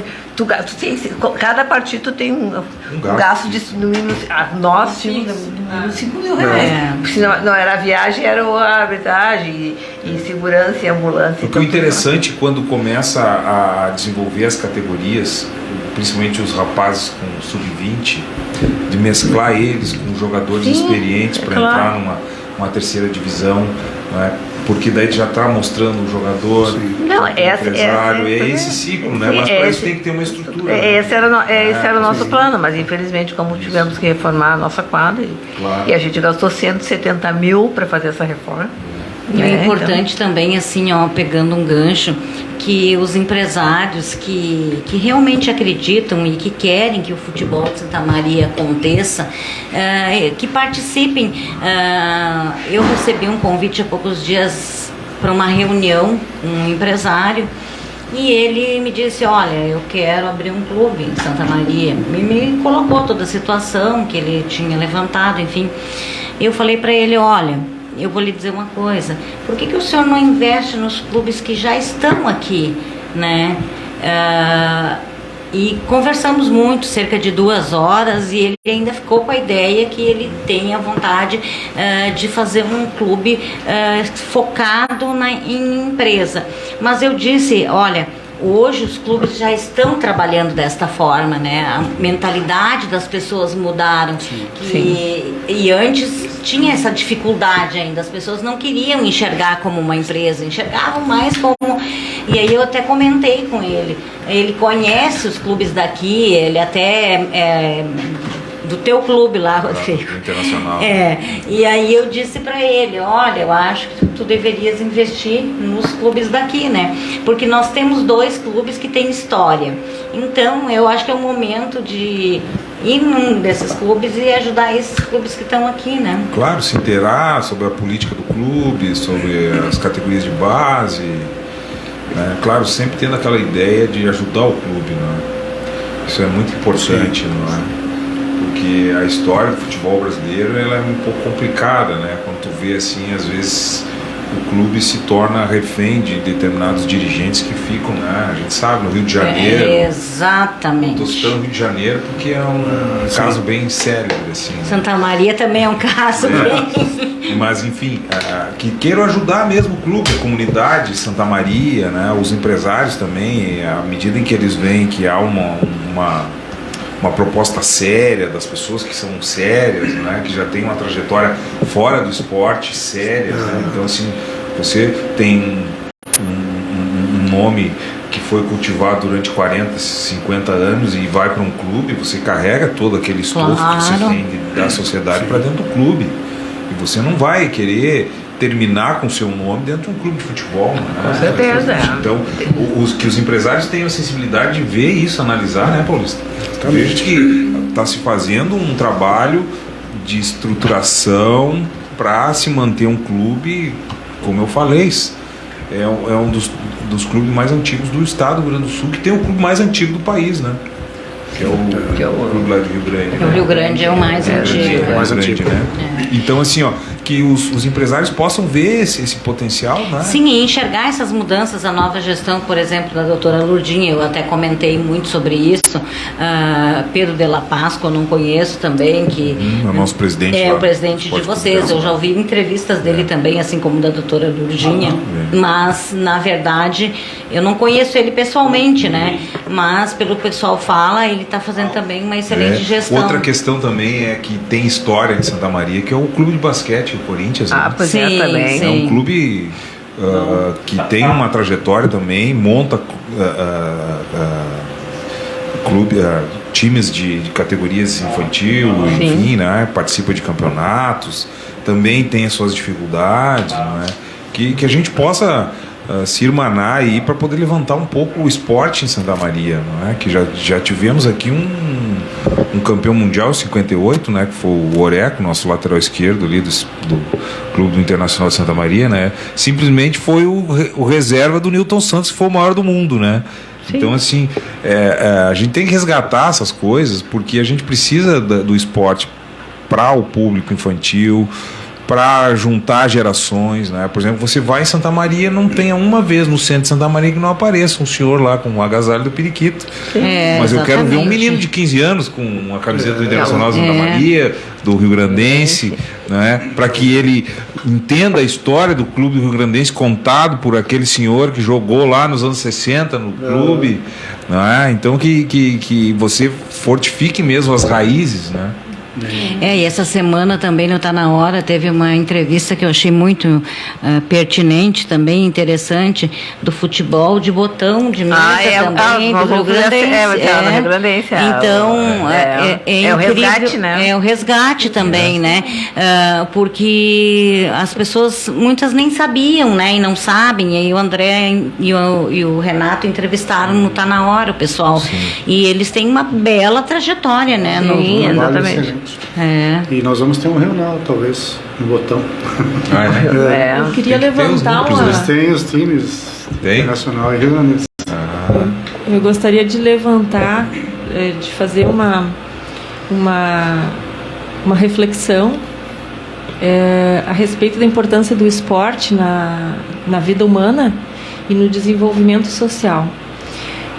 B: Cada partido tem um gasto de no mínimo. Nós tínhamos no mínimo 5 mil reais. Se não era a viagem, era a arbitragem e segurança e ambulância.
D: Porque o interessante quando começa a desenvolver as categorias, principalmente os rapazes com sub-20, de mesclar eles com jogadores experientes para entrar numa terceira divisão, né? Porque daí já está mostrando o jogador, o empresário, é esse ciclo, né? Mas para isso tem que ter uma estrutura.
B: Esse era o nosso plano, mas infelizmente como tivemos que reformar a nossa quadra e a gente gastou 170 mil para fazer essa reforma.
A: E é importante também, assim, ó, pegando um gancho, que os empresários que realmente acreditam e que querem que o futebol de Santa Maria aconteça, que participem. Eu recebi um convite há poucos dias para uma reunião com um empresário e ele me disse, olha, eu quero abrir um clube em Santa Maria. E me colocou toda a situação que ele tinha levantado, enfim. Eu falei para ele, olha, eu vou lhe dizer uma coisa, por que o senhor não investe nos clubes que já estão aqui, né? E conversamos muito, cerca de 2 horas, e ele ainda ficou com a ideia que ele tem a vontade de fazer um clube focado em empresa. Mas eu disse, olha, hoje os clubes já estão trabalhando desta forma, né? A mentalidade das pessoas mudaram. E antes tinha essa dificuldade ainda. As pessoas não queriam enxergar como uma empresa, enxergavam mais como... E aí eu até comentei com ele. Ele conhece os clubes daqui, ele até... do teu clube lá, Rodrigo.
D: Internacional.
A: E aí eu disse para ele, olha, eu acho que tu deverias investir nos clubes daqui, né? Porque nós temos 2 clubes que têm história. Então, eu acho que é o momento de ir num desses clubes e ajudar esses clubes que estão aqui, né?
D: Claro, se inteirar sobre a política do clube, sobre as categorias de base, né? Claro, sempre tendo aquela ideia de ajudar o clube, né? Isso é muito importante, não é? Porque a história do futebol brasileiro ela é um pouco complicada, né? Quando tu vê assim, às vezes o clube se torna refém de determinados dirigentes que ficam, né? A gente sabe, no Rio de Janeiro.
A: Exatamente.
D: Estou citando o Rio de Janeiro porque é um caso bem sério, assim. Né?
A: Santa Maria também é um caso bem...
D: Mas enfim, que queiram ajudar mesmo o clube, a comunidade de Santa Maria, né? Os empresários também, à medida em que eles veem que há uma proposta séria das pessoas que são sérias, né, que já tem uma trajetória fora do esporte séria, né? Então assim, você tem um nome que foi cultivado durante 40, 50 anos e vai para um clube, você carrega todo aquele estofo que você tem da sociedade para dentro do clube e você não vai querer terminar com o seu nome dentro de um clube de futebol, né?
B: Com certeza.
D: Então, que os empresários tenham a sensibilidade de ver isso, analisar, né, Paulista? Veja que está se fazendo um trabalho de estruturação para se manter um clube, como eu falei, é um dos clubes mais antigos do estado do Rio Grande do Sul, que tem o clube mais antigo do país, né? Que é o clube lá de Rio Grande.
A: O Rio Grande é o mais antigo.
D: É o mais antigo, né? Então, assim, ó, que os empresários possam ver esse potencial, né?
A: Sim, e enxergar essas mudanças, a nova gestão, por exemplo, da doutora Lourdinha, eu até comentei muito sobre isso. Pedro de la Paz, que eu não conheço também, que
D: é o nosso presidente.
A: É o presidente de vocês. Eu já ouvi entrevistas dele também, assim como da doutora Lourdinha. Mas, na verdade, eu não conheço ele pessoalmente, né? Mas, pelo que o pessoal fala, ele está fazendo também uma excelente gestão.
D: Outra questão também é que tem história em Santa Maria, que é o clube de basquete, o Corinthians.
B: Pois é, também.
D: É um clube que tem uma trajetória também, monta times de categorias infantil, enfim, né? Participa de campeonatos, também tem as suas dificuldades, não é? Que a gente possa se irmanar aí para poder levantar um pouco o esporte em Santa Maria, não é? Que já tivemos aqui um campeão mundial em 58, né? Que foi o Oreco, nosso lateral esquerdo ali do Clube do Internacional de Santa Maria, né? Simplesmente foi o reserva do Newton Santos, que foi o maior do mundo, né? Sim. Então, assim, a gente tem que resgatar essas coisas, porque a gente precisa do esporte para o público infantil, para juntar gerações, né? Por exemplo, você vai em Santa Maria, não tenha uma vez no centro de Santa Maria que não apareça um senhor lá com um agasalho do periquito. Mas eu quero ver um menino de 15 anos com uma camiseta do Internacional de Santa Maria, do Rio Grandense, né? Para que ele entenda a história do clube do Rio Grandense contado por aquele senhor que jogou lá nos anos 60 no clube, né? Então que você fortifique mesmo as raízes, né?
A: E essa semana também no Tá Na Hora teve uma entrevista que eu achei muito pertinente, também interessante, do futebol de botão, de mesa também, do Rio Grandense. Então, é
B: o resgate, né?
A: É o resgate também, né? Porque as pessoas, muitas nem sabiam, né? E não sabem, e aí o André e o Renato entrevistaram no Tá Na Hora o pessoal. Sim. E eles têm uma bela trajetória, né?
C: Sim, exatamente. E nós vamos ter um regional, talvez, no botão.
N: Eu queria levantar
C: Eles têm os times Internacional e Rio Grande.
N: Eu gostaria de levantar, de fazer uma reflexão a respeito da importância do esporte na vida humana e no desenvolvimento social.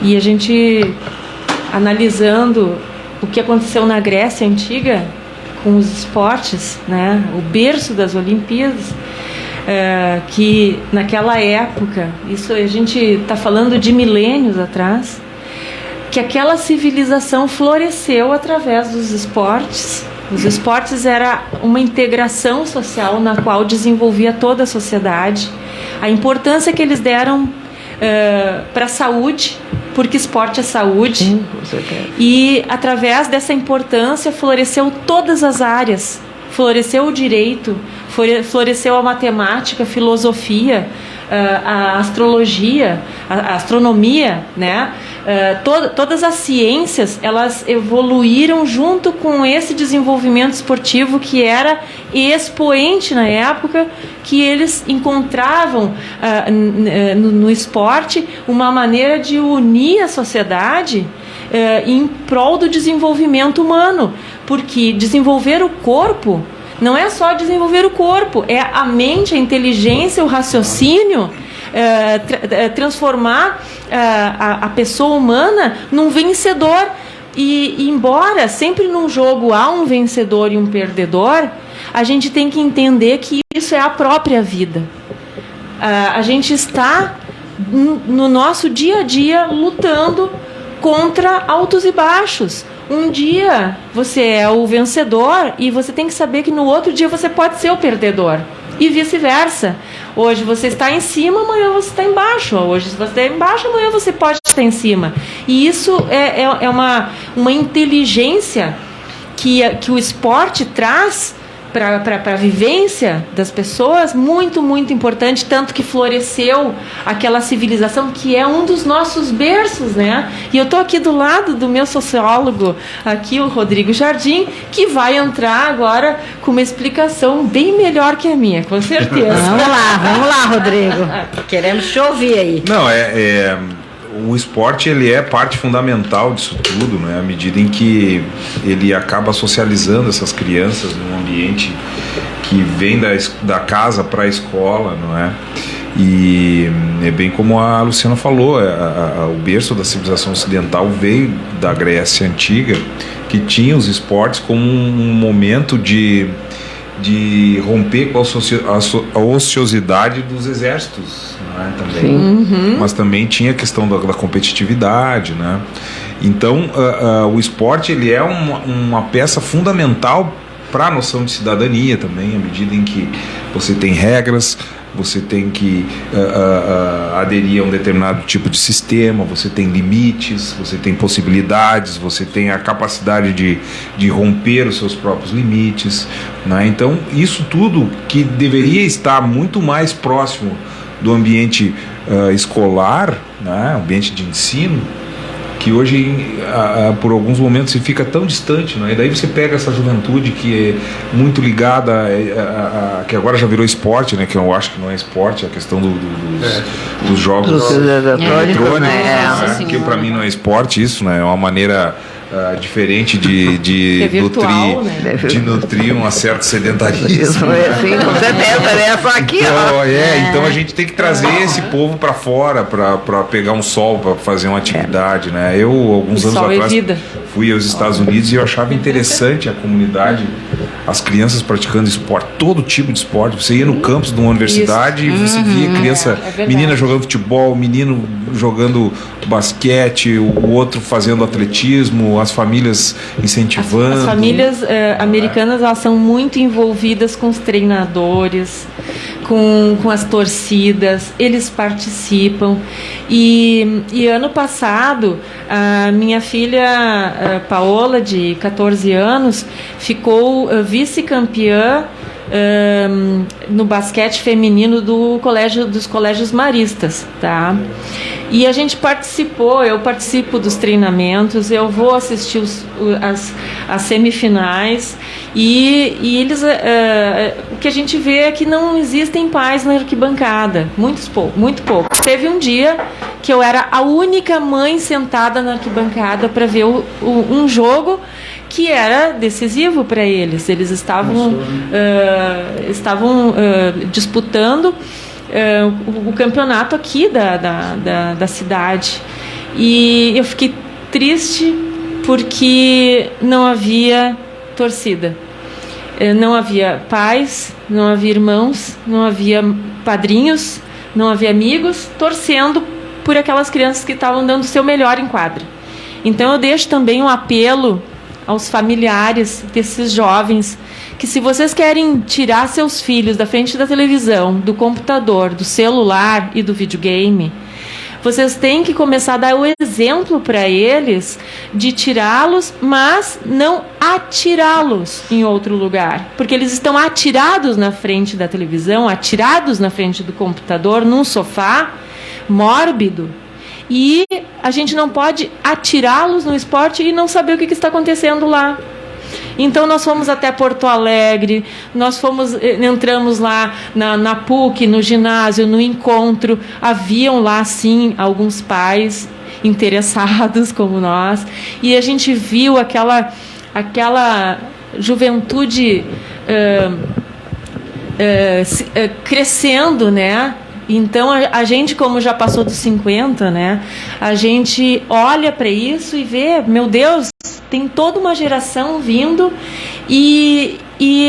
N: E a gente, analisando o que aconteceu na Grécia Antiga com os esportes, né? O berço das Olimpíadas, que naquela época, isso a gente está falando de milênios atrás, que aquela civilização floresceu através dos esportes. Os esportes era uma integração social na qual desenvolvia toda a sociedade. A importância que eles deram para a saúde, porque esporte é saúde.
B: Sim, com certeza.
N: E através dessa importância floresceu todas as áreas. Floresceu o direito, floresceu a matemática, a filosofia, a astrologia, a astronomia, né? Todas as ciências, elas evoluíram junto com esse desenvolvimento esportivo que era expoente na época, que eles encontravam no esporte uma maneira de unir a sociedade em prol do desenvolvimento humano, porque desenvolver o corpo não é só desenvolver o corpo, é a mente, a inteligência, o raciocínio, transformar a pessoa humana num vencedor. E embora sempre num jogo há um vencedor e um perdedor, a gente tem que entender que isso é a própria vida. A gente está no nosso dia a dia lutando contra altos e baixos. Um dia você é o vencedor e você tem que saber que no outro dia você pode ser o perdedor. E vice-versa. Hoje você está em cima, amanhã você está embaixo. Hoje você está embaixo, amanhã você pode estar em cima. E isso é uma inteligência que o esporte traz para a vivência das pessoas, muito, muito importante, tanto que floresceu aquela civilização que é um dos nossos berços, né? E eu estou aqui do lado do meu sociólogo, aqui o Rodrigo Jardim, que vai entrar agora com uma explicação bem melhor que a minha, com certeza.
A: Vamos lá, Rodrigo. Queremos te ouvir aí.
D: Não, o esporte ele é parte fundamental disso tudo, né? À medida em que ele acaba socializando essas crianças num ambiente que vem da casa para a escola, não é? E é bem como a Luciana falou, o berço da civilização ocidental veio da Grécia Antiga, que tinha os esportes como um momento de romper com a ociosidade dos exércitos, né, também.
B: Uhum.
D: Mas também tinha a questão da competitividade, né? Então o esporte ele é uma peça fundamental para a noção de cidadania também, à medida em que você tem regras, você tem que aderir a um determinado tipo de sistema, você tem limites, você tem possibilidades, você tem a capacidade de romper os seus próprios limites, né? Então, isso tudo que deveria estar muito mais próximo do ambiente escolar, né? Ambiente de ensino, que hoje, por alguns momentos, se fica tão distante, né? E daí você pega essa juventude que é muito ligada, que agora já virou esporte, né? Que eu acho que não é esporte, a questão dos jogos eletrônicos, né? Que para mim não é esporte isso, né? É uma maneira diferente de
N: virtual, né?
D: nutrir um certo sedentarismo.
B: Isso foi assim, com certeza, né? Só aqui, ó.
D: Então a gente tem que trazer esse povo para fora, para pegar um sol, para fazer uma atividade, né? Eu, alguns anos atrás, fui aos Estados Unidos e eu achava interessante a comunidade, as crianças praticando esporte, todo tipo de esporte. Você ia no campus de uma universidade e você via criança, menina jogando futebol, menino jogando basquete, o outro fazendo atletismo, as famílias incentivando.
N: As famílias americanas, elas são muito envolvidas com os treinadores, com as torcidas, eles participam. E ano passado, a minha filha Paola, de 14 anos, ficou vice-campeã no basquete feminino dos colégios maristas, tá? E a gente participou, eu participo dos treinamentos, eu vou assistir as semifinais e eles, o que a gente vê é que não existem pais na arquibancada, muito pouco. Teve um dia que eu era a única mãe sentada na arquibancada para ver um jogo que era decisivo para eles. Eles estavam disputando o campeonato aqui da cidade. E eu fiquei triste porque não havia torcida. Não havia pais, não havia irmãos, não havia padrinhos, não havia amigos torcendo por aquelas crianças que estavam dando o seu melhor em quadra. Então eu deixo também um apelo aos familiares desses jovens, que se vocês querem tirar seus filhos da frente da televisão, do computador, do celular e do videogame, vocês têm que começar a dar o exemplo para eles de tirá-los, mas não atirá-los em outro lugar. Porque eles estão atirados na frente da televisão, atirados na frente do computador, num sofá mórbido. E a gente não pode atirá-los no esporte e não saber o que está acontecendo lá. Então nós fomos até Porto Alegre, entramos lá na PUC, no ginásio, no encontro. Haviam lá sim alguns pais interessados como nós, e a gente viu aquela juventude crescendo, né? Então a gente, como já passou dos 50, né, a gente olha para isso e vê, meu Deus, tem toda uma geração vindo e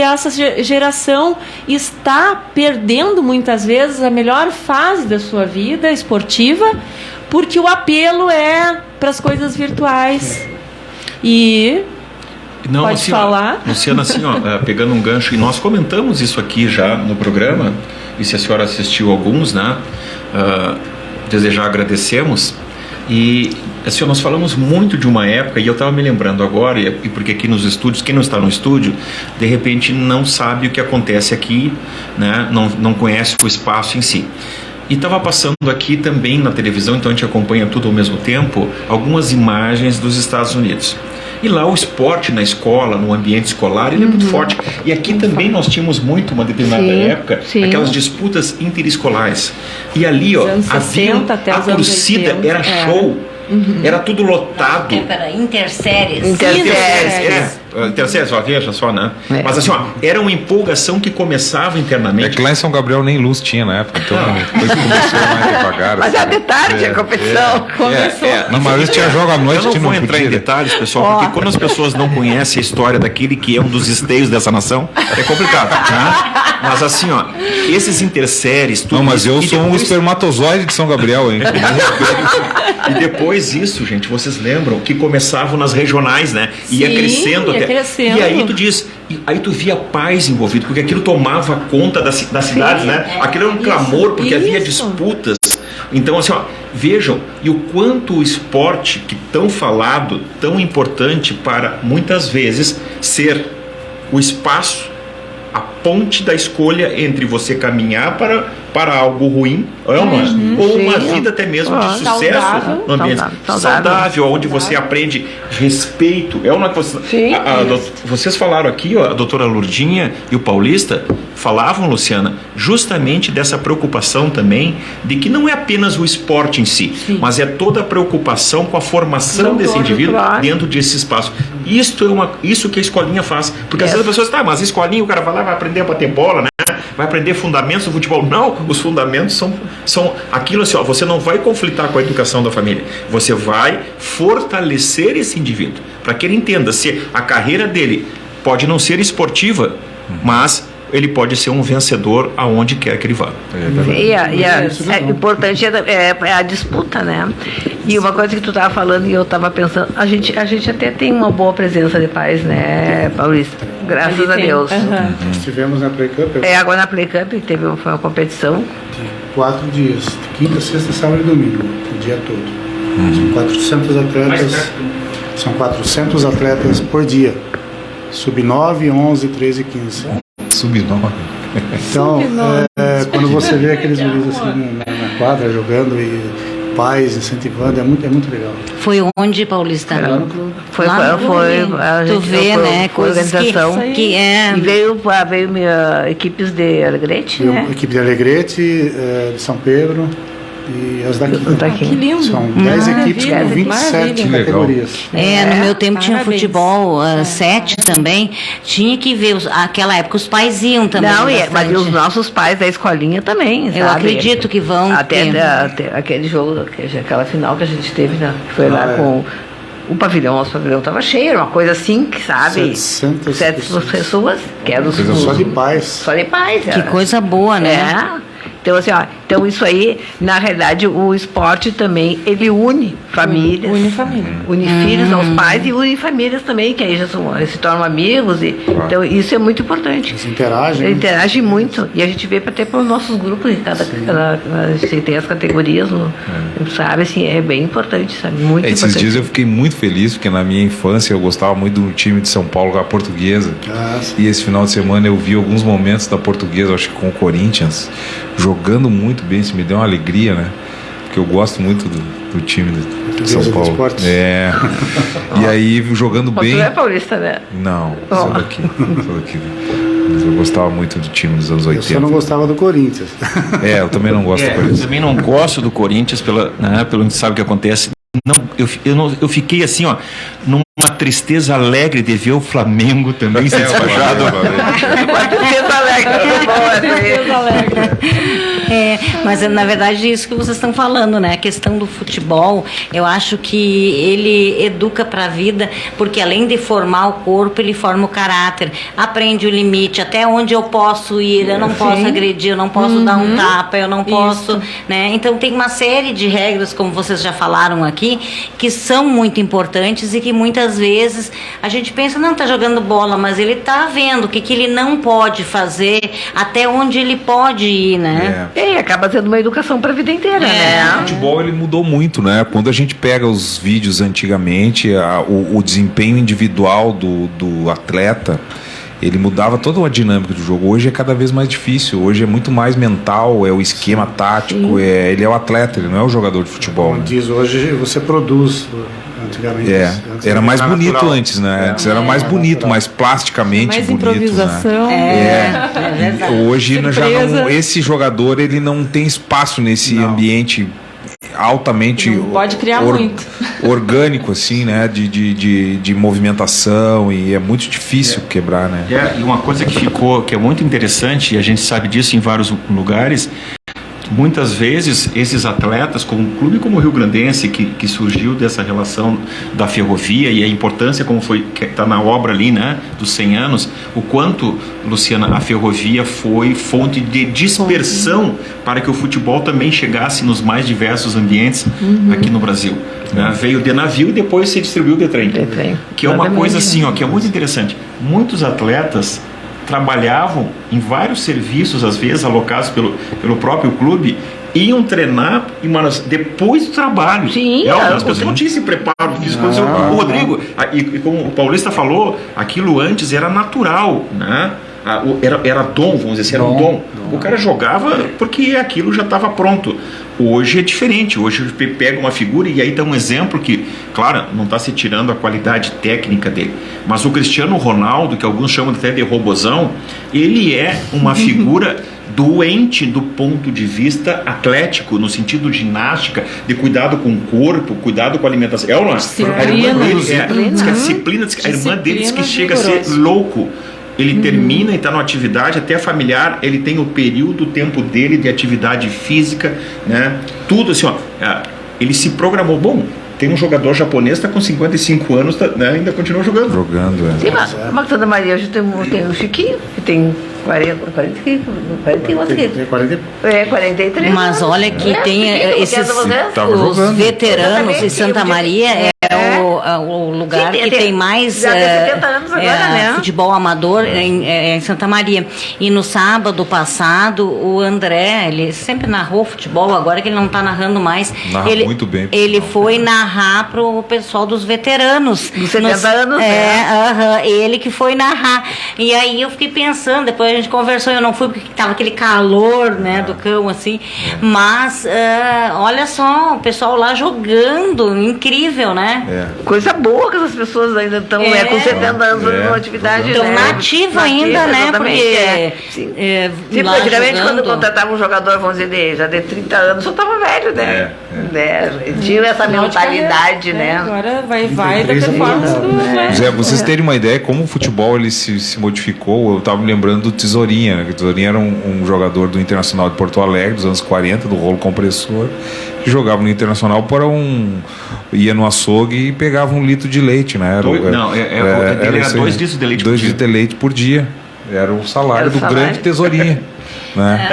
N: essa geração está perdendo muitas vezes a melhor fase da sua vida esportiva, porque o apelo é para as coisas virtuais. E
E: não,
N: pode
E: assim,
N: falar.
E: Luciana, assim, pegando um gancho, e nós comentamos isso aqui já no programa, e se a senhora assistiu alguns, né, desejar agradecemos. E assim, nós falamos muito de uma época, e eu estava me lembrando agora, e porque aqui nos estúdios, quem não está no estúdio, de repente não sabe o que acontece aqui, né, não conhece o espaço em si. E estava passando aqui também na televisão, então a gente acompanha tudo ao mesmo tempo, algumas imagens dos Estados Unidos. E lá o esporte na escola, no ambiente escolar, ele é muito forte. E aqui também nós tínhamos muito, uma determinada época, aquelas disputas interescolares. E ali, ó, havia a torcida, era show. Era tudo lotado.
A: Para interséries.
E: Interséries, veja só, né? Mas assim, ó, era uma empolgação que começava internamente.
D: É que lá em São Gabriel nem luz tinha na época, então depois começou mais devagar.
B: Mas
D: assim,
B: de tarde a competição.
D: Não, mas tinha jogo à noite.
E: Eu não vou entrar em detalhes, pessoal, porque quando as pessoas não conhecem a história daquele que é um dos esteios dessa nação, é complicado, né? Mas assim, ó, esses interséries...
D: Não, mas eu sou um espermatozoide de São Gabriel, hein?
E: E depois isso, gente, vocês lembram que começavam nas regionais, né? Ia crescendo
N: crescendo.
E: E aí tu diz, aí tu via pais envolvidos, porque aquilo tomava conta das cidades, né? Aquilo era um clamor, porque havia disputas. Então, assim, ó, vejam, e o quanto o esporte, que tão falado, tão importante para, muitas vezes, ser o espaço, a ponte da escolha entre você caminhar para algo ruim, ou uma vida até mesmo de sucesso no ambiente saudável, onde você aprende respeito. É uma coisa. Vocês falaram aqui, ó, a doutora Lourdinha e o Paulista falavam, Luciana, justamente dessa preocupação também de que não é apenas o esporte em si, mas é toda a preocupação com a formação desse indivíduo dentro desse espaço. Isso que a escolinha faz. Porque às vezes as pessoas, mas a escolinha, o cara vai lá, vai aprender a bater bola, né? Vai aprender fundamentos do futebol. Não, os fundamentos são aquilo assim, ó, você não vai conflitar com a educação da família. Você vai fortalecer esse indivíduo, para que ele entenda se a carreira dele pode não ser esportiva, mas ele pode ser um vencedor aonde quer que ele vá.
B: Importante é a disputa, né? E uma coisa que tu estava falando e eu estava pensando, a gente até tem uma boa presença de pais, né, Paulista? Graças a Deus.
C: Estivemos na Play Cup.
B: Agora na Play Cup foi uma competição. 4
C: dias, quinta, sexta, sábado e domingo, o dia todo. São 400 atletas por dia. Sub-9, 11, 13 e 15.
D: Sub-9.
C: Então, quando você vê aqueles meninos assim na quadra jogando e pais incentivando, é muito legal.
A: Foi onde, Paulista?
C: Lá no clube.
B: Foi
A: tu vê, né? Coisas que é.
B: E veio equipes de Alegrete, né?
C: Equipe de Alegrete, de São Pedro e as daqui.
N: Que lindo.
C: São 10 equipes com 27 categorias.
A: No meu tempo tinha futebol 7 também. Tinha que ver, aquela época os pais iam também.
B: Não, mas os nossos pais da escolinha também,
A: Eu acredito que vão.
B: Até aquele jogo, aquela final que a gente teve, né? Que foi lá com o pavilhão, nosso pavilhão estava cheio, era uma coisa assim, que sabe? 700 pessoas, que eram
C: só de pais.
B: Só de pais.
A: Que coisa boa, né?
B: Então, assim, então isso aí, na realidade, o esporte também, ele une famílias.
N: Une família.
B: Une filhos aos pais e une famílias também, que aí já se tornam amigos. Então, isso é muito importante.
C: Eles interagem.
B: Eles interagem muito. E a gente vê até para os nossos grupos, a gente tem as categorias, sabe? Assim, é bem importante, sabe? Muito importante.
D: Esses dias eu fiquei muito feliz, porque na minha infância eu gostava muito do time de São Paulo, a Portuguesa. E esse final de semana eu vi alguns momentos da Portuguesa, acho que com o Corinthians, jogando muito bem, isso me deu uma alegria, né? Porque eu gosto muito do time de São Paulo. E aí, jogando bem.
B: Tu é paulista, né?
D: Não, sou daqui. Mas eu gostava muito do time dos anos 80.
C: Eu só não gostava do Corinthians.
D: Eu também não gosto do Corinthians.
E: Eu também não gosto do Corinthians, pelo que sabe o que acontece. Eu fiquei assim, ó, numa tristeza alegre de ver o Flamengo também ser despachado.
N: Tristeza alegre.
A: Mas na verdade isso que vocês estão falando, né? A questão do futebol, eu acho que ele educa para a vida, porque além de formar o corpo, ele forma o caráter, aprende o limite, até onde eu posso ir, eu não posso agredir, eu não posso dar um tapa, eu não posso, né? Então tem uma série de regras, como vocês já falaram aqui, que são muito importantes e que muitas vezes a gente pensa, não, tá jogando bola, mas ele tá vendo o que ele não pode fazer, até onde ele pode ir, né?
B: E acaba sendo uma educação para a vida inteira, né?
D: O futebol, ele mudou muito, né? Quando a gente pega os vídeos antigamente, o desempenho individual do atleta, ele mudava toda a dinâmica do jogo. Hoje é cada vez mais difícil, hoje é muito mais mental, é o esquema tático, ele é o atleta, ele não é o jogador de futebol.
C: Como diz, hoje você produz. Antigamente
D: era mais bonito natural. Antes, né? Antes era mais bonito, mais plasticamente
N: mais
D: bonito.
N: Improvisação.
D: Né?
A: É verdade.
D: Hoje já não, esse jogador ele não tem espaço nesse ambiente altamente
N: pode criar muito
D: orgânico, assim, né? De movimentação, e é muito difícil quebrar, né?
E: E uma coisa que é muito interessante, e a gente sabe disso em vários lugares, muitas vezes esses atletas, como um clube como o Rio Grandense, que surgiu dessa relação da ferrovia e a importância como foi, que está na obra ali, né, dos 100 anos, o quanto, Luciana, a ferrovia foi fonte de dispersão para que o futebol também chegasse nos mais diversos ambientes aqui no Brasil. Né? Veio de navio e depois se distribuiu de trem. Que é uma coisa assim, ó, que é muito interessante. Muitos atletas trabalhavam em vários serviços, às vezes alocados pelo próprio clube, iam treinar depois do trabalho.
B: Sim,
E: as pessoas não tinham esse preparo físico. O Rodrigo, e como o Paulista falou, aquilo antes era natural, né? Era dom, vamos dizer assim, era um dom. O cara jogava porque aquilo já estava pronto. Hoje é diferente, hoje pega uma figura e aí dá um exemplo que, claro, não está se tirando a qualidade técnica dele, mas o Cristiano Ronaldo, que alguns chamam até de robozão, ele é uma figura doente do ponto de vista atlético, no sentido de ginástica, de cuidado com o corpo, cuidado com a alimentação. A irmã dele diz que chega a ser louco. Ele termina e está numa atividade até familiar, ele tem o período, o tempo dele de atividade física, né? Tudo assim, ó. Ele se programou. Bom, tem um jogador japonês que está com 55 anos, né? Ainda continua jogando.
B: Sim, mas Santa Maria hoje tem o Chiquinho, que tem 43. 43.
A: Mas olha que tem esses os veteranos de Santa Maria o lugar que tem mais
B: 70 anos agora, né?
A: futebol amador em Santa Maria. E no sábado passado, o André, ele sempre narrou futebol, agora que ele não está narrando mais.
D: Narra muito bem.
A: Ele foi narrar pro pessoal dos veteranos.
B: Dos 70 anos,
A: ele que foi narrar. E aí eu fiquei pensando, depois a gente conversou, eu não fui porque tava aquele calor, né, do cão, assim. Mas, olha só, o pessoal lá jogando, incrível, né?
B: Coisa boa que essas pessoas ainda estão com 70 anos fazendo atividade.
A: Estão nativa ainda, né? Porque
B: sim, praticamente quando contratava um jogador, vamos dizer, já de 30 anos, só estava velho, né? Tinha essa mentalidade, né?
N: Agora vai da performance do...
D: Zé, vocês terem uma ideia como o futebol ele se modificou, eu estava me lembrando do Tesourinha, né? O Tesourinha era um jogador do Internacional de Porto Alegre, dos anos 40, do rolo compressor, que jogava no Internacional ia no açougue e pegava 1 litro de leite, né?
E: Era 2 litros de leite
D: 2 litros de leite por dia. Era o salário do grande Tesourinha. Né?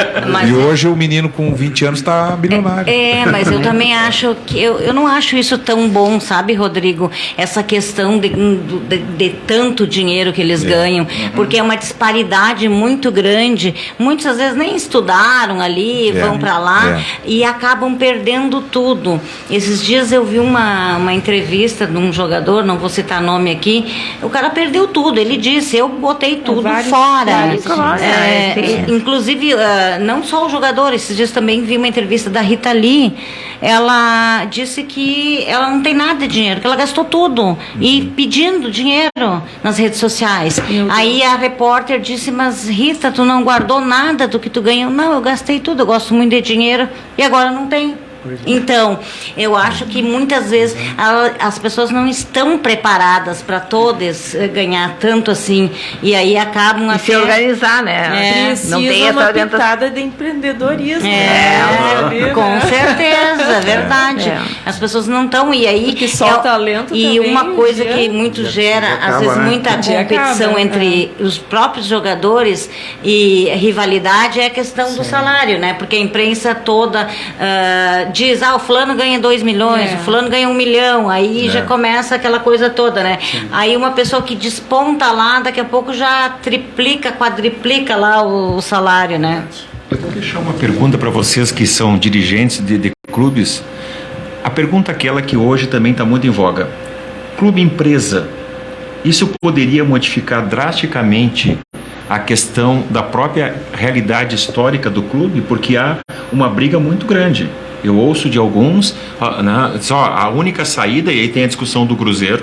D: E hoje o menino com 20 anos está bilionário.
A: Mas eu também acho que eu não acho isso tão bom, sabe, Rodrigo? Essa questão de tanto dinheiro que eles ganham, porque é uma disparidade muito grande. Muitos às vezes nem estudaram ali, vão para lá e acabam perdendo tudo. Esses dias eu vi uma entrevista de um jogador, não vou citar nome aqui, o cara perdeu tudo. Ele disse, eu botei tudo fora. Inclusive não só o jogador, esses dias também vi uma entrevista da Rita Lee, ela disse que ela não tem nada de dinheiro, que ela gastou tudo e pedindo dinheiro nas redes sociais. Aí a repórter disse, mas Rita, tu não guardou nada do que tu ganhou? Não, eu gastei tudo, eu gosto muito de dinheiro e agora não tenho. Então, eu acho que muitas vezes as pessoas não estão preparadas para todas ganhar tanto assim, e aí acabam
B: se organizar, né?
N: Não tem essa pitada de empreendedorismo.
A: Com certeza, é verdade. As pessoas não estão, e aí
N: porque só talento
A: e
N: também,
A: uma coisa que muito gera, às vezes, muita competição entre os próprios jogadores e rivalidade é a questão do salário, né? Porque a imprensa toda diz, o fulano ganha 2 milhões, o fulano ganha 1 milhão, aí já começa aquela coisa toda, né? Aí uma pessoa que desponta lá, daqui a pouco já triplica, quadriplica lá o salário, né?
E: Eu vou deixar uma pergunta para vocês que são dirigentes de clubes. A pergunta aquela que hoje também está muito em voga. Clube-empresa, isso poderia modificar drasticamente a questão da própria realidade histórica do clube? Porque há uma briga muito grande. Eu ouço de alguns, só a única saída, e aí tem a discussão do Cruzeiro,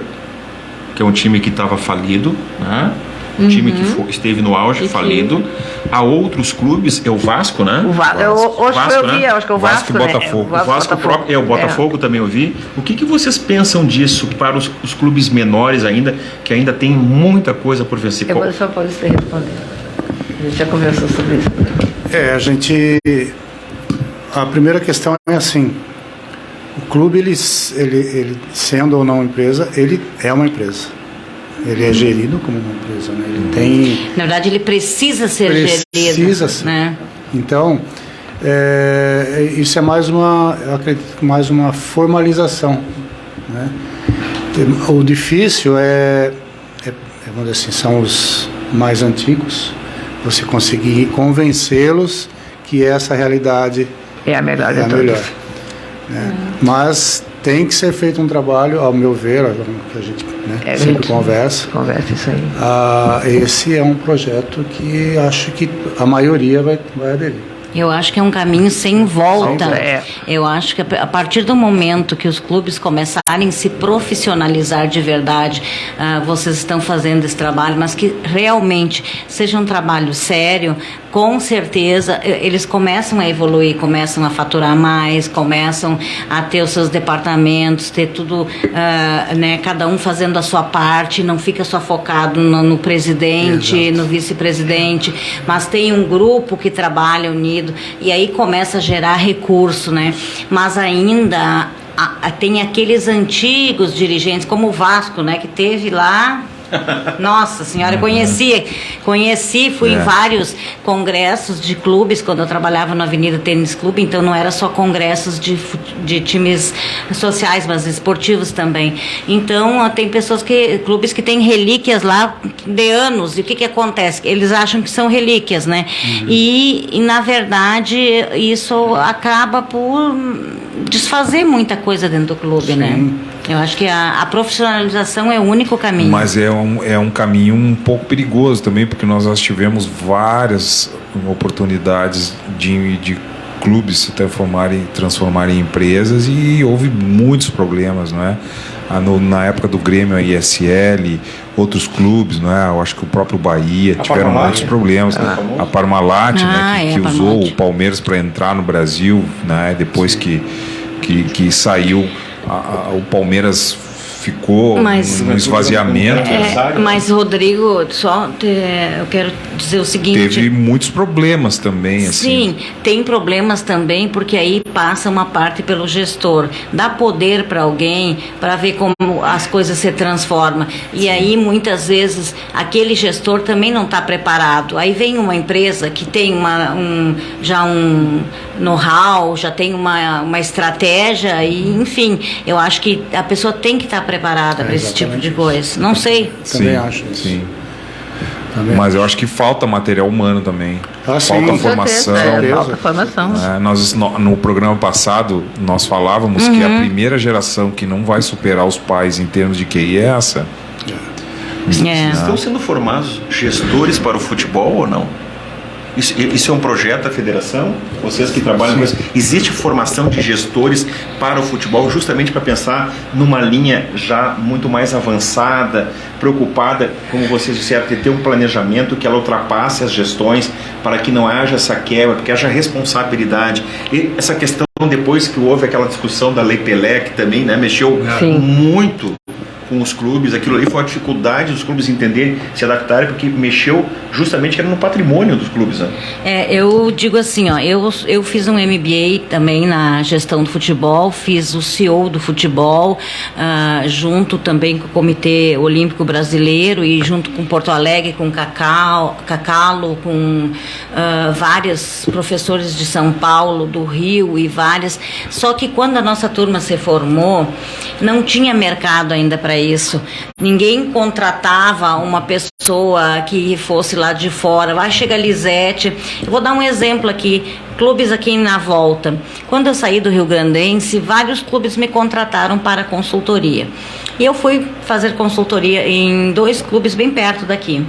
E: que é um time que estava falido, né? Um time que esteve no auge, falido. Há outros clubes, é o Vasco, né?
B: Acho que é o Vasco,
E: e Botafogo. O Vasco próprio, o Botafogo também eu vi. O que vocês pensam disso para os clubes menores ainda, que ainda tem muita coisa por vencer?
B: Eu vou só pode responder. A gente já conversou sobre isso.
C: A gente... A primeira questão é assim, o clube, ele sendo ou não empresa, ele é uma empresa. Ele é gerido como uma empresa, né? Ele tem...
A: Na verdade, ele precisa ser gerido.
C: Precisa ser.
A: Né?
C: Então, isso é mais eu acredito, mais uma formalização, né? O difícil vamos dizer assim, são os mais antigos, você conseguir convencê-los que essa realidade
B: é a melhor.
C: Né? Mas tem que ser feito um trabalho, ao meu ver, que a gente sempre conversa.
B: Conversa isso aí.
C: Esse é um projeto que acho que a maioria vai aderir.
A: Eu acho que é um caminho sem volta. Eu acho que a partir do momento que os clubes começarem a se profissionalizar de verdade, vocês estão fazendo esse trabalho, mas que realmente seja um trabalho sério, com certeza eles começam a evoluir, começam a faturar mais, começam a ter os seus departamentos, ter tudo, né, cada um fazendo a sua parte, não fica só focado no presidente, exato, no vice-presidente, mas tem um grupo que trabalha unido, e aí começa a gerar recurso, né? Mas ainda tem aqueles antigos dirigentes, como o Vasco, né, que teve lá... Nossa senhora, conheci, fui em vários congressos de clubes quando eu trabalhava no Avenida Tênis Clube, então não era só congressos de times sociais, mas esportivos também. Então tem clubes que têm relíquias lá de anos, e o que acontece? Eles acham que são relíquias, né? E na verdade isso acaba por desfazer muita coisa dentro do clube,
C: sim,
A: né? Eu acho que a profissionalização é o único caminho.
D: Mas é um caminho um pouco perigoso também, porque nós já tivemos várias oportunidades de clubes se transformarem em empresas, e houve muitos problemas, não é? Na época do Grêmio, a ISL, outros clubes, não é? Eu acho que o próprio Bahia tiveram muitos problemas. A Parmalat, né, que usou o Palmeiras para entrar no Brasil, né? Depois que saiu, o Palmeiras ficou no esvaziamento.
A: Mas, Rodrigo, eu quero dizer o seguinte...
D: Teve muitos problemas também.
A: Sim, tem problemas também, porque aí passa uma parte pelo gestor. Dá poder para alguém para ver como as coisas se transformam. E aí, muitas vezes, aquele gestor também não está preparado. Aí vem uma empresa que tem já um know-how, já tem uma estratégia, e, enfim, eu acho que a pessoa tem que estar preparada para esse tipo de coisa. Não sei.
C: Também acho isso.
D: Sim. Mas eu acho que falta material humano também. Falta formação.
B: Falta formação.
D: Nós, no programa passado, nós falávamos que a primeira geração que não vai superar os pais em termos de QI é essa.
E: Estão sendo formados gestores para o futebol ou não? Isso é um projeto da federação? Vocês que trabalham com isso, existe formação de gestores para o futebol justamente para pensar numa linha já muito mais avançada, preocupada, como vocês disseram, de ter um planejamento que ela ultrapasse as gestões para que não haja essa quebra, porque haja responsabilidade. E essa questão, depois que houve aquela discussão da Lei Pelé, que também, né, mexeu muito com os clubes, aquilo ali foi a dificuldade dos clubes entenderem, se adaptarem, porque mexeu justamente que era no patrimônio dos clubes, né?
A: Eu digo assim, eu fiz um MBA também na gestão do futebol, fiz o CEO do futebol, junto também com o Comitê Olímpico Brasileiro e junto com Porto Alegre, com Cacalo, com vários professores de São Paulo, do Rio e várias. Só que quando a nossa turma se formou, não tinha mercado ainda para isso. Ninguém contratava uma pessoa que fosse lá de fora. Vai chegar Lisete. Eu vou dar um exemplo aqui. Clubes aqui na volta. Quando eu saí do Rio Grandense, vários clubes me contrataram para consultoria. E eu fui fazer consultoria em 2 clubes bem perto daqui.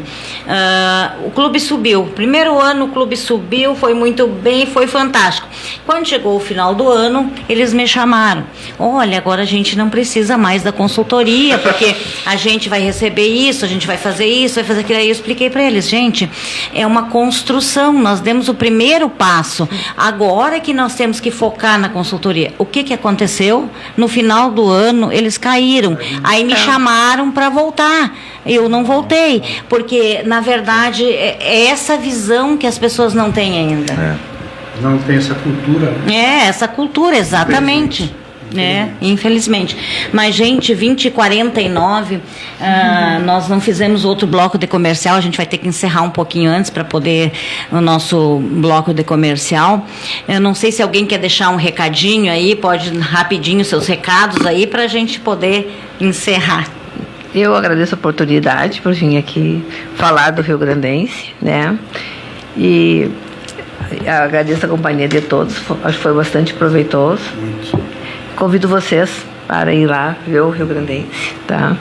A: O clube subiu. Primeiro ano o clube subiu, foi muito bem, foi fantástico. Quando chegou o final do ano, eles me chamaram. Olha, agora a gente não precisa mais da consultoria, porque a gente vai receber isso, a gente vai fazer isso, vai fazer aquilo. Aí eu expliquei para eles, gente, é uma construção, nós demos o primeiro passo. Agora é que nós temos que focar na consultoria. O que aconteceu? No final do ano, eles caíram. Aí me chamaram para voltar. Eu não voltei, porque, na verdade, é essa visão que as pessoas não têm ainda.
C: Não tem essa cultura.
A: Essa cultura, exatamente. Infelizmente. Mas, gente, 20h49, nós não fizemos outro bloco de comercial, a gente vai ter que encerrar um pouquinho antes para poder o nosso bloco de comercial. Eu não sei se alguém quer deixar um recadinho aí, pode rapidinho seus recados aí para a gente poder encerrar.
B: Eu agradeço a oportunidade por vir aqui falar do Rio Grandense, né? E agradeço a companhia de todos, acho que foi bastante proveitoso. Convido vocês para ir lá ver o Rio Grandense, tá?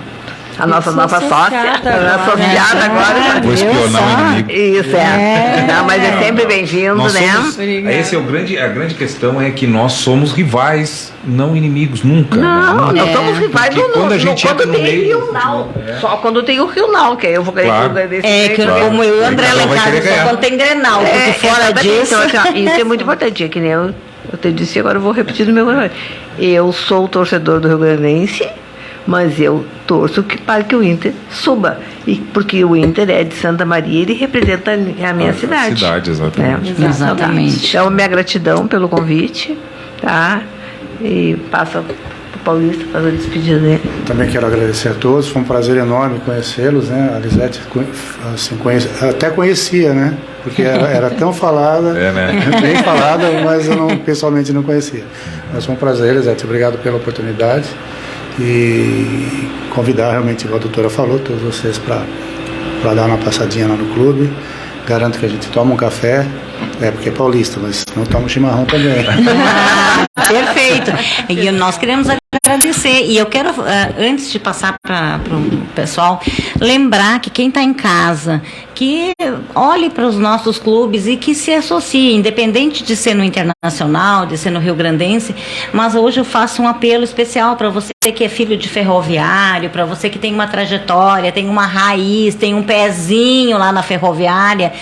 B: A nossa nova sócia, associada agora.
D: Vou espionar o inimigo.
B: Isso, Não, mas é sempre bem-vindo, né?
D: Esse é a grande questão, é que nós somos rivais, não inimigos, nunca.
B: Não somos rivais
D: quando a gente entra no meio.
B: Só quando tem o Rio Now, que aí eu vou querer
A: como eu e o André lá em casa, só quando tem Grenal, porque fora disso...
B: Isso é muito importante, é que nem eu te disse, agora eu vou repetir no meu programa. Eu sou torcedor do Rio Grandense, mas eu torço para que o Inter suba. Porque o Inter é de Santa Maria, ele representa a minha cidade.
D: Cidade, exatamente.
A: Exatamente.
B: Então, minha gratidão pelo convite, tá? E passa para o Paulista fazer a despedida dele.
C: Também quero agradecer a todos, foi um prazer enorme conhecê-los, né? A Lisete assim, até conhecia, né? Porque era tão falada, bem falada, mas eu pessoalmente não conhecia. Mas foi um prazer, Lisete, obrigado pela oportunidade. E convidar realmente, igual a doutora falou, todos vocês para dar uma passadinha lá no clube. Garanto que a gente toma um café, porque é paulista, mas não toma um chimarrão também.
A: Perfeito. E nós queremos agradecer. E eu quero, antes de passar para o pessoal, lembrar que quem está em casa, que olhe para os nossos clubes e que se associe, independente de ser no Internacional, de ser no Rio Grandense. Mas hoje eu faço um apelo especial para você que é filho de ferroviário, para você que tem uma trajetória, tem uma raiz, tem um pezinho lá na ferroviária,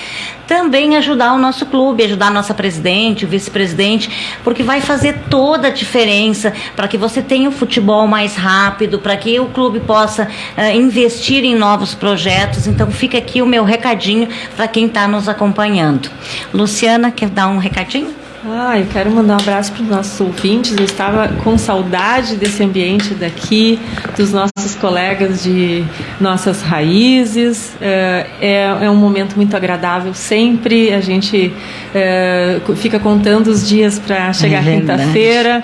A: também ajudar o nosso clube, ajudar a nossa presidente, o vice-presidente, porque vai fazer toda a diferença para que você tenha o futebol mais rápido, para que o clube possa investir em novos projetos. Então fica aqui o meu recadinho para quem está nos acompanhando. Luciana, quer dar um recadinho?
N: Eu quero mandar um abraço para os nossos ouvintes. Eu estava com saudade desse ambiente daqui, dos nossos colegas de nossas raízes. É um momento muito agradável sempre. A gente fica contando os dias para chegar quinta-feira.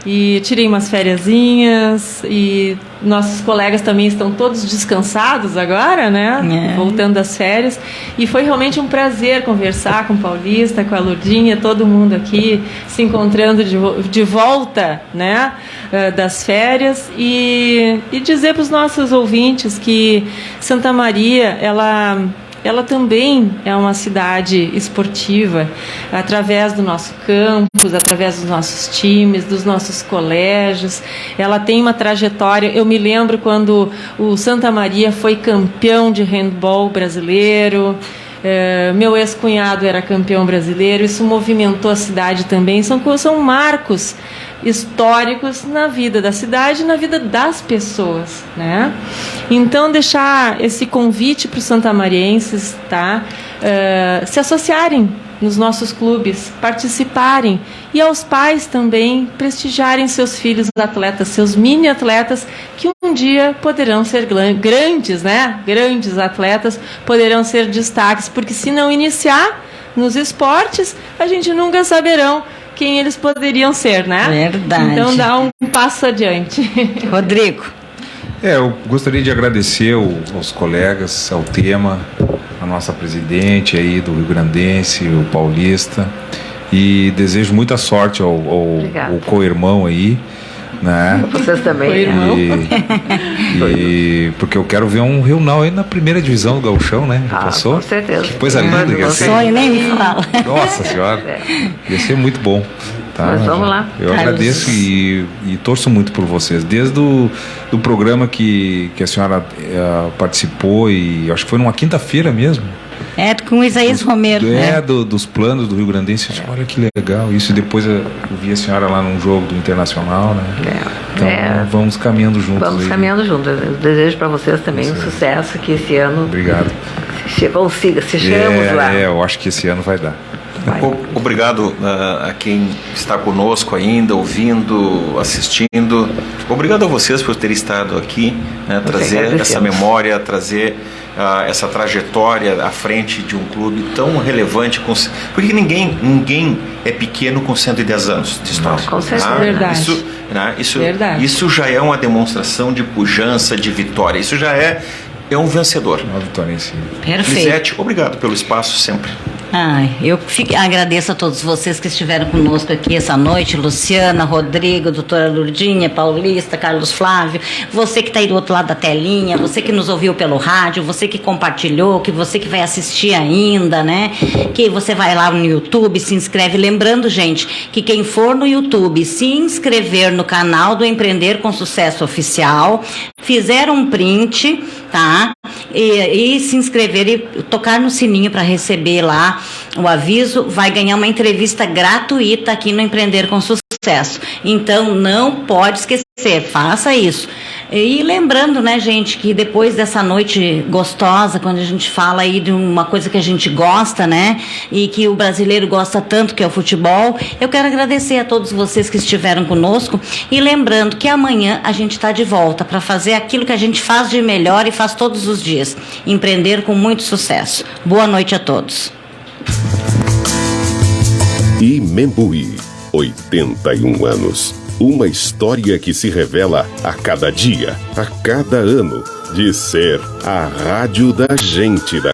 N: E tirei umas fériasinhas e nossos colegas também estão todos descansados agora, né? Voltando das férias. E foi realmente um prazer conversar com o Paulista, com a Lourdinha, todo mundo aqui se encontrando de volta, né? Das férias. E dizer para os nossos ouvintes que Santa Maria, ela também é uma cidade esportiva, através do nosso campus, através dos nossos times, dos nossos colégios. Ela tem uma trajetória. Eu me lembro quando o Santa Maria foi campeão de handball brasileiro. Meu ex-cunhado era campeão brasileiro. Isso movimentou a cidade também. São marcos históricos na vida da cidade e na vida das pessoas, né? Então, deixar esse convite para os santamarienses, tá? Se associarem nos nossos clubes, participarem, e aos pais também prestigiarem seus filhos atletas, seus mini atletas, que um dia poderão ser grandes, né? Grandes atletas, poderão ser destaques, porque se não iniciar nos esportes, a gente nunca saberão quem eles poderiam ser, né?
A: Verdade.
N: Então dá um passo adiante.
A: Rodrigo.
D: Eu gostaria de agradecer aos colegas, ao tema, a nossa presidente aí do Rio Grandense, o Paulista, e desejo muita sorte ao co-irmão aí, né?
B: Vocês também,
D: e porque eu quero ver um Rio Now aí na primeira divisão do Gauchão, né? Já passou?
B: Com certeza.
D: Que coisa linda que ia ser.
A: Sonho, nem me fala.
D: Nossa senhora, ia ser muito bom. Tá?
B: Mas vamos lá.
D: Eu agradeço e torço muito por vocês. Desde do programa que a senhora participou, e acho que foi numa quinta-feira mesmo.
A: Com o Isaías Romero.
D: Dos planos do Rio Grandense. Olha que legal isso. E depois eu vi a senhora lá num jogo do Internacional, né? Então vamos caminhando juntos.
B: Vamos caminhando juntos. Eu desejo para vocês também um sucesso, que esse ano.
D: Obrigado.
B: Chegamos lá.
D: Eu acho que esse ano vai dar.
E: Obrigado a quem está conosco ainda, ouvindo, assistindo. Obrigado a vocês por terem estado aqui, né, trazer essa memória, trazer essa trajetória à frente de um clube tão relevante. Porque ninguém é pequeno com 110 anos de história.
B: Com certeza. Verdade.
E: Isso já é uma demonstração de pujança, de vitória. Isso já é um vencedor.
D: Uma vitória em si.
A: Perfeito.
E: Lisete, obrigado pelo espaço sempre.
A: Eu agradeço a todos vocês que estiveram conosco aqui essa noite, Luciana, Rodrigo, doutora Lourdinha, Paulista, Carlos Flávio, você que está aí do outro lado da telinha, você que nos ouviu pelo rádio, você que compartilhou, que você que vai assistir ainda, né? Que você vai lá no YouTube, se inscreve. Lembrando, gente, que quem for no YouTube se inscrever no canal do Empreender com Sucesso Oficial, fizer um print, tá? E se inscrever e tocar no sininho para receber lá o aviso, vai ganhar uma entrevista gratuita aqui no Empreender com Sucesso. Então não pode esquecer, faça isso. E lembrando, né, gente, que depois dessa noite gostosa, quando a gente fala aí de uma coisa que a gente gosta, né, e que o brasileiro gosta tanto, que é o futebol, eu quero agradecer a todos vocês que estiveram conosco e lembrando que amanhã a gente está de volta para fazer aquilo que a gente faz de melhor e faz todos os dias, empreender com muito sucesso. Boa noite a todos.
F: Imembuí, 81 anos. Uma história que se revela a cada dia, a cada ano, de ser a rádio da gente